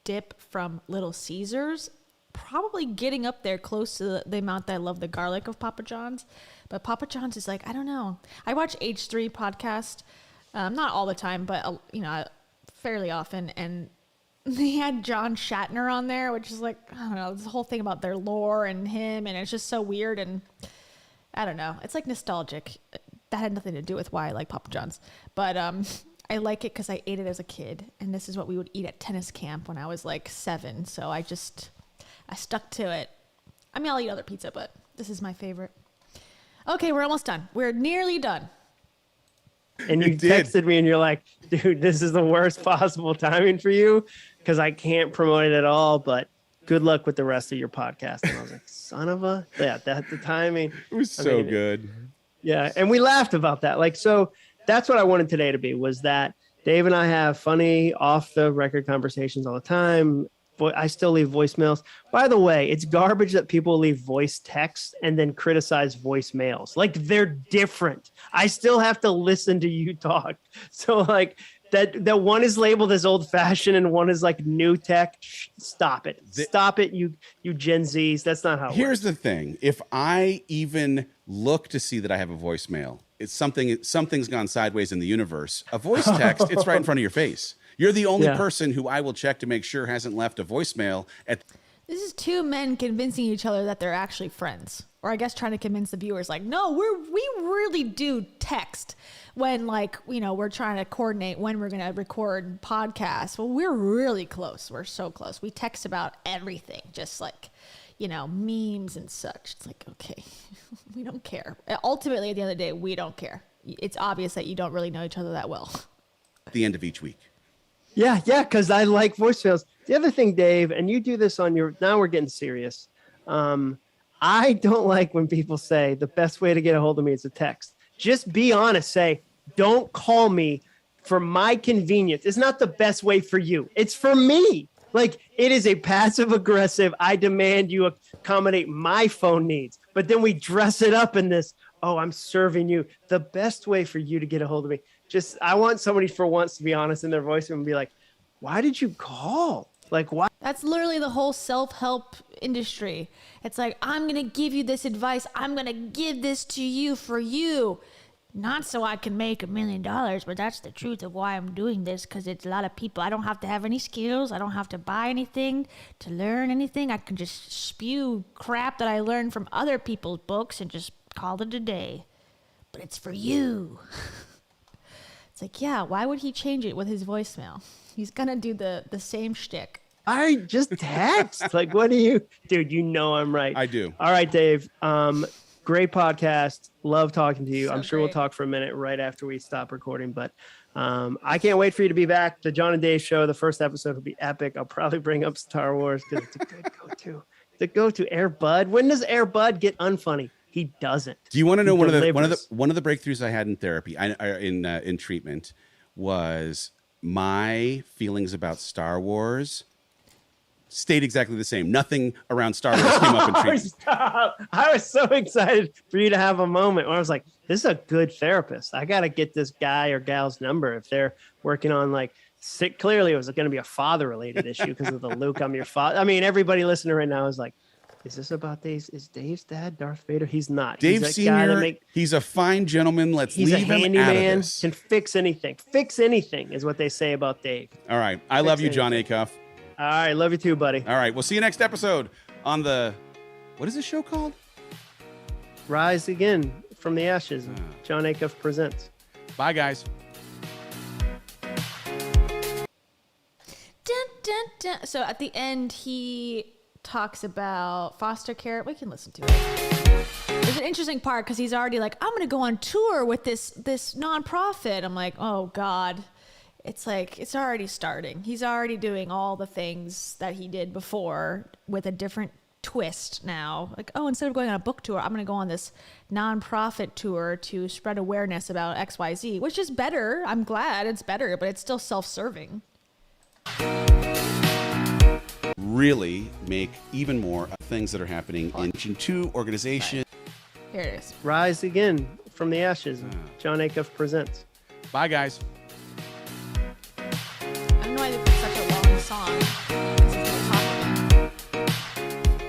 dip from Little Caesars. Probably getting up there close to the amount that I love the garlic of Papa John's. But Papa John's is like, I don't know. I watch H3 podcast, not all the time, but fairly often. And they had John Shatner on there, which is like, I don't know, this whole thing about their lore and him. And it's just so weird. And I don't know. It's like nostalgic. That had nothing to do with why I like Papa John's. But I like it because I ate it as a kid. And this is what we would eat at tennis camp when I was like 7. So I stuck to it. I mean, I'll eat other pizza, but this is my favorite. Okay, we're almost done. We're nearly done. And you texted me and you're like, dude, this is the worst possible timing for you because I can't promote it at all. But good luck with the rest of your podcast. And I was like, son of a, yeah, that the timing. It was so good. Yeah. And we laughed about that. Like, so that's what I wanted today to be, was that Dave and I have funny off the record conversations all the time. I still leave voicemails. By the way, it's garbage that people leave voice texts and then criticize voicemails. Like, they're different. I still have to listen to you talk. So like that one is labeled as old fashioned and one is like new tech. Stop it. Stop it. You Gen Zs. That's not how it Here's works. the thing. If I even look to see that I have a voicemail, it's something's gone sideways in the universe. A voice text, it's right in front of your face. You're the only person who I will check to make sure hasn't left a voicemail at. This is two men convincing each other that they're actually friends, or I guess trying to convince the viewers, like, no, we really do text when, like, you know, we're trying to coordinate when we're going to record podcasts. Well, we're really close. We're so close. We text about everything, just like, you know, memes and such. It's like, okay, we don't care. Ultimately, at the end of the day, we don't care. It's obvious that you don't really know each other that well. The end of each week. Yeah, because I like voicemails. The other thing, Dave, and you do this on your, now we're getting serious. I don't like when people say the best way to get a hold of me is a text. Just be honest. Say, don't call me for my convenience. It's not the best way for you. It's for me. Like, it is a passive aggressive, I demand you accommodate my phone needs. But then we dress it up in this, oh, I'm serving you. The best way for you to get a hold of me. Just, I want somebody for once to be honest in their voice and be like, why did you call? Like, why? That's literally the whole self-help industry. It's like, I'm going to give you this advice. I'm going to give this to you for you. Not so I can make $1 million, but that's the truth of why I'm doing this, because it's a lot of people. I don't have to have any skills. I don't have to buy anything to learn anything. I can just spew crap that I learned from other people's books and just call it a day. But it's for you. It's like, yeah, why would he change it with his voicemail? He's going to do the same shtick. I just text. Like, what do you, dude, you know I'm right. I do. All right, Dave. Great podcast. Love talking to you. So I'm sure great. we'll talk for a minute right after we stop recording, but I can't wait for you to be back. The John and Dave show, the first episode will be epic. I'll probably bring up Star Wars because it's a good go-to. The go-to. Air Bud. When does Air Bud get unfunny? He doesn't. Do you want to know one of the delivers. breakthroughs I had in therapy, in treatment, was my feelings about Star Wars stayed exactly the same. Nothing around Star Wars came up in treatment. Stop. I was so excited for you to have a moment where I was like, this is a good therapist. I got to get this guy or gal's number if they're working on like sick. Clearly it was going to be a father related issue because of the Luke, I'm your father. I mean, everybody listening right now is like, is this about Dave's? Is Dave's dad Darth Vader? He's not. Dave he's that guy that Sr., he's a fine gentleman. Let's he's leave a him out of handyman, this. can fix anything. Fix anything is what they say about Dave. All right. I love you, John Acuff. All right. Love you too, buddy. All right. We'll see you next episode on the, what is this show called? Rise Again from the Ashes. John Acuff presents. Bye, guys. Dun, dun, dun. So at the end, he talks about foster care. We can listen to it. There's an interesting part because he's already like, I'm going to go on tour with this nonprofit. I'm like, oh, God. It's like, it's already starting. He's already doing all the things that he did before with a different twist now. Like, oh, instead of going on a book tour, I'm going to go on this nonprofit tour to spread awareness about XYZ, which is better. I'm glad it's better, but it's still self-serving. Really make even more of things that are happening in 2 organizations. Here it is. Rise Again from the Ashes. John Acuff presents. Bye, guys. I don't know why they put such a long song.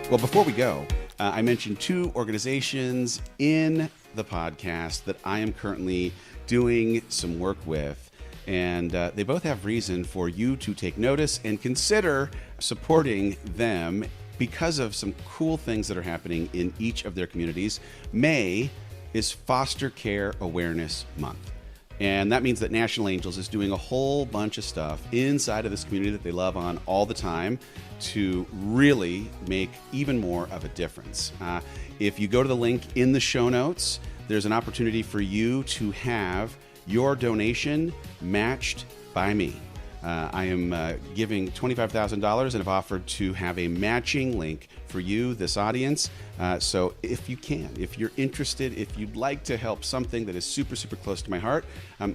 Well, before we go, I mentioned 2 organizations in the podcast that I am currently doing some work with. And they both have reason for you to take notice and consider supporting them because of some cool things that are happening in each of their communities. May is Foster Care Awareness Month. And that means that National Angels is doing a whole bunch of stuff inside of this community that they love on all the time to really make even more of a difference. If you go to the link in the show notes, there's an opportunity for you to have your donation matched by me. I am giving $25,000 and have offered to have a matching link for you, this audience. So if you can, if you're interested, if you'd like to help something that is super, super close to my heart,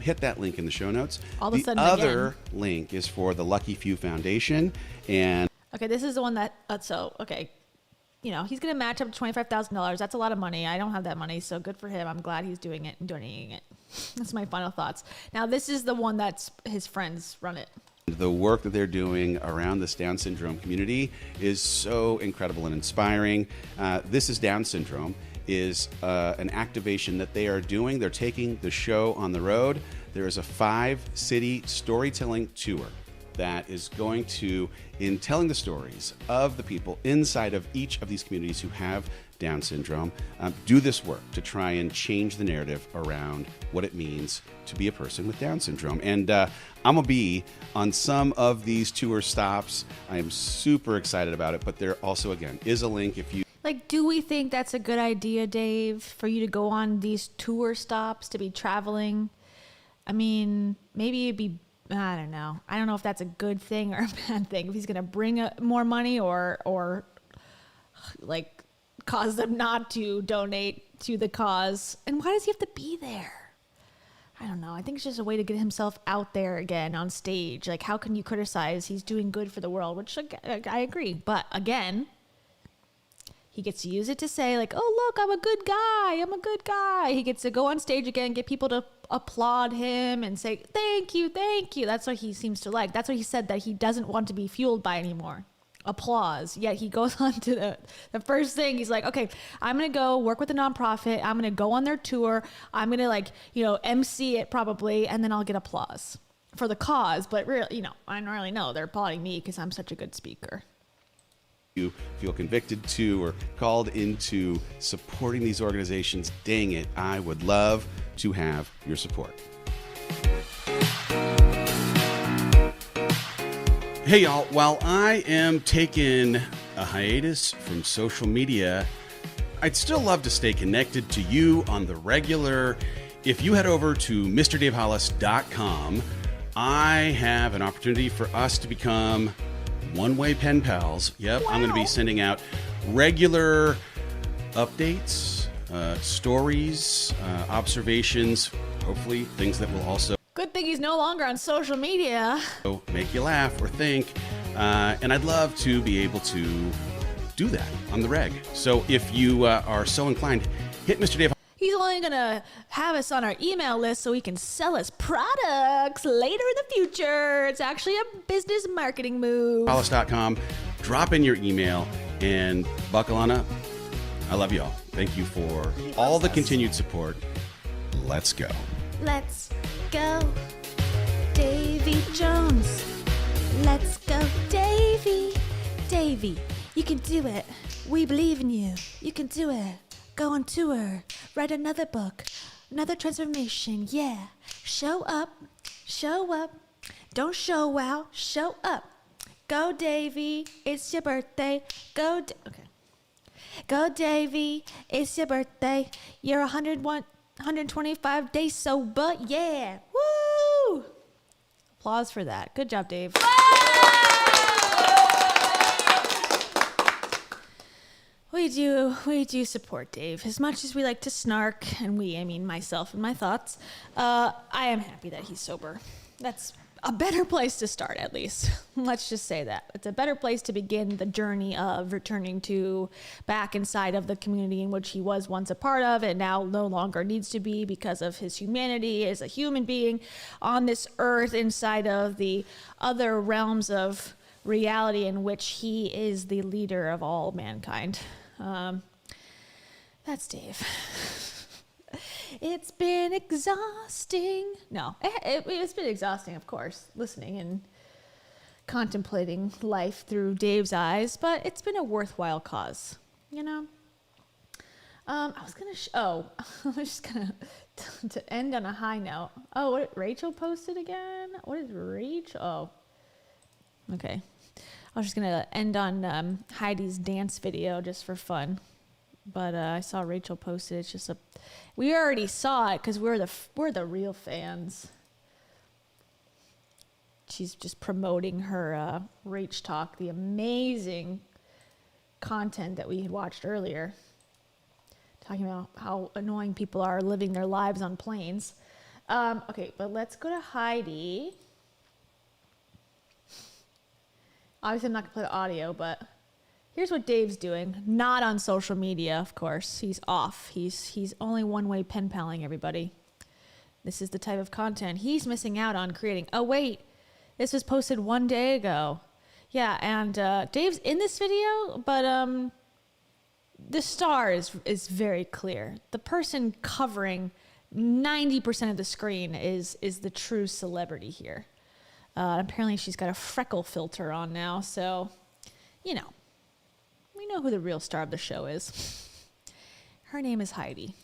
hit that link in the show notes. All of a The sudden other again. link is for the Lucky Few Foundation. And Okay, this is the one that, okay. You know, he's going to match up to $25,000. That's a lot of money. I don't have that money, so good for him. I'm glad he's doing it and donating it. That's my final thoughts. Now, this is the one that's his friends run it. the work that they're doing around this Down syndrome community is so incredible and inspiring. This is Down syndrome is an activation that they are doing. They're taking the show on the road. There is a 5-city storytelling tour that is going to, in telling the stories of the people inside of each of these communities who have Down syndrome, do this work to try and change the narrative around what it means to be a person with Down syndrome. And I'm gonna be on some of these tour stops. I am super excited about it, but there also, again, is a link if you... Like, do we think that's a good idea, Dave, for you to go on these tour stops, to be traveling? I mean, maybe it'd be, I don't know. I don't know if that's a good thing or a bad thing. If he's going to bring more money or like cause them not to donate to the cause. And why does he have to be there? I don't know. I think it's just a way to get himself out there again on stage. Like, how can you criticize? He's doing good for the world, which I agree. But again, he gets to use it to say, like, oh, look, I'm a good guy. I'm a good guy. He gets to go on stage again, get people to applaud him and say, thank you, thank you. That's what he seems to like. That's what he said that he doesn't want to be fueled by anymore. Applause. Yet he goes on to the first thing. He's like, okay, I'm going to go work with a nonprofit. I'm going to go on their tour. I'm going to, like, MC it probably, and then I'll get applause for the cause. But really, I don't really know. They're applauding me because I'm such a good speaker. You feel convicted to or called into supporting these organizations, dang it, I would love to have your support. Hey y'all, while I am taking a hiatus from social media, I'd still love to stay connected to you on the regular. If you head over to MrDaveHollis.com, I have an opportunity for us to become one-way pen pals. Yep, wow. I'm going to be sending out regular updates, stories, observations, hopefully things that will also... Good thing he's no longer on social media. ...make you laugh or think. And I'd love to be able to do that on the reg. So if you are so inclined, hit Mr. Dave. He's only going to have us on our email list so he can sell us products later in the future. It's actually a business marketing move. Hollis.com. Drop in your email and buckle on up. I love you all. Thank you for all the continued support. Let's go. Let's go, Davy Jones. Let's go, Davy. Davy, you can do it. We believe in you. You can do it. Go on tour, write another book, another transformation, yeah. Show up, don't show out, show up. Go Davy, it's your birthday, go Davy, it's your birthday. You're 125 days sober, yeah, woo! Applause for that, good job, Dave. We do support Dave. As much as we like to snark, and I mean myself and my thoughts, I am happy that he's sober. That's a better place to start, at least. Let's just say that. It's a better place to begin the journey of returning to back inside of the community in which he was once a part of and now no longer needs to be because of his humanity as a human being on this earth inside of the other realms of reality in which he is the leader of all mankind. That's Dave. It's been exhausting. No, it's been exhausting, of course, listening and contemplating life through Dave's eyes, but it's been a worthwhile cause, I was just gonna to end on a high note. Oh, what Rachel posted again? What is Rach? Oh, okay. I was just going to end on Heidi's dance video just for fun. But I saw Rachel post it. It's just we already saw it because we're the real fans. she's just promoting her Rach Talk, the amazing content that we had watched earlier, talking about how annoying people are living their lives on planes. Okay, but let's go to Heidi. Obviously, I'm not going to play the audio, but here's what Dave's doing. Not on social media, of course. He's off. He's only one-way pen paling everybody. This is the type of content he's missing out on creating. Oh, wait. This was posted 1 day ago. Yeah, and Dave's in this video, but the star is very clear. The person covering 90% of the screen is the true celebrity here. Apparently she's got a freckle filter on now, so, you know, we know who the real star of the show is. Her name is Heidi.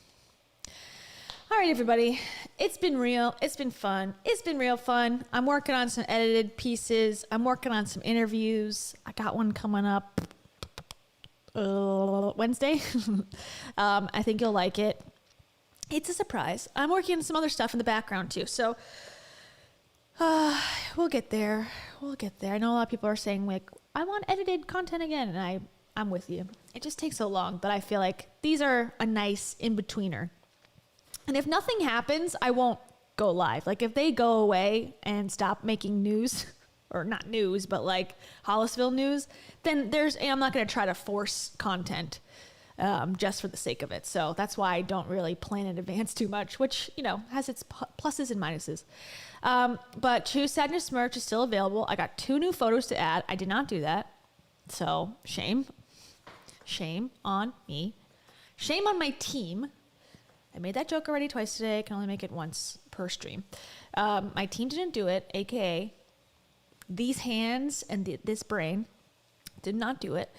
All right, everybody. It's been real. It's been fun. It's been real fun. I'm working on some edited pieces. I'm working on some interviews. I got one coming up Wednesday. I think you'll like it. It's a surprise. I'm working on some other stuff in the background, too. So we'll get there. We'll get there. I know a lot of people are saying, like, I want edited content again. And I'm with you. It just takes so long, but I feel like these are a nice in-betweener. And if nothing happens, I won't go live. Like, if they go away and stop making news, or not news, but like Hollisville news, then I'm not going to try to force content just for the sake of it. So that's why I don't really plan in advance too much, which, you know, has its pluses and minuses. But Choose Sadness merch is still available. I got 2 new photos to add. I did not do that. So shame on me. Shame on my team. I made that joke already twice today. I can only make it once per stream. My team didn't do it, aka these hands and this brain did not do it.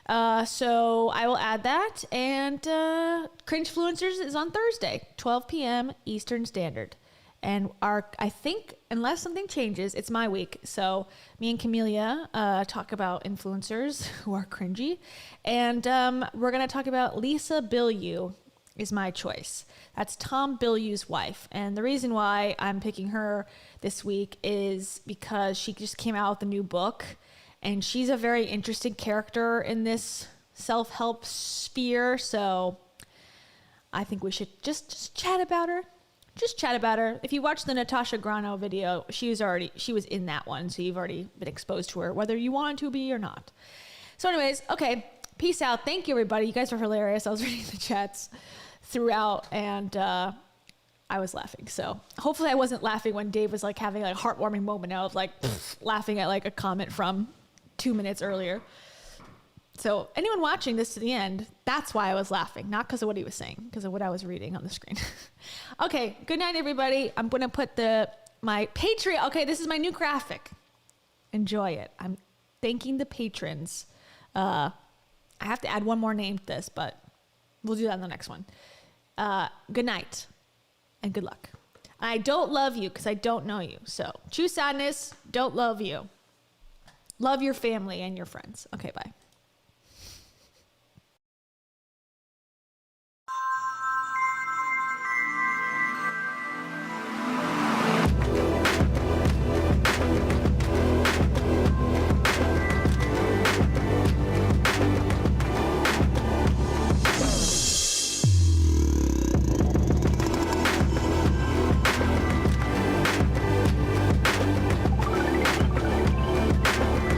So I will add that. And Cringefluencers is on Thursday, 12 p.m. Eastern Standard. And I think, unless something changes, it's my week. So me and Camelia talk about influencers who are cringy. And we're going to talk about Lisa Bilyeu is my choice. That's Tom Bilyeu's wife. And the reason why I'm picking her this week is because she just came out with a new book. And she's a very interesting character in this self-help sphere. So I think we should just chat about her. Just chat about her. If you watch the Natasha Grano video, she was in that one. So you've already been exposed to her, whether you wanted to be or not. So anyways, okay. Peace out. Thank you, everybody. You guys were hilarious. I was reading the chats throughout, and I was laughing. So hopefully I wasn't laughing when Dave was like having like a heartwarming moment now of like laughing at like a comment from 2 minutes earlier. So anyone watching this to the end, that's why I was laughing, not because of what he was saying, because of what I was reading on the screen. Okay, good night, everybody. I'm going to put my Patreon. Okay, this is my new graphic. Enjoy it. I'm thanking the patrons. I have to add one more name to this, but we'll do that in the next one. Good night and good luck. I don't love you because I don't know you. So choose sadness. Don't love you. Love your family and your friends. Okay, bye.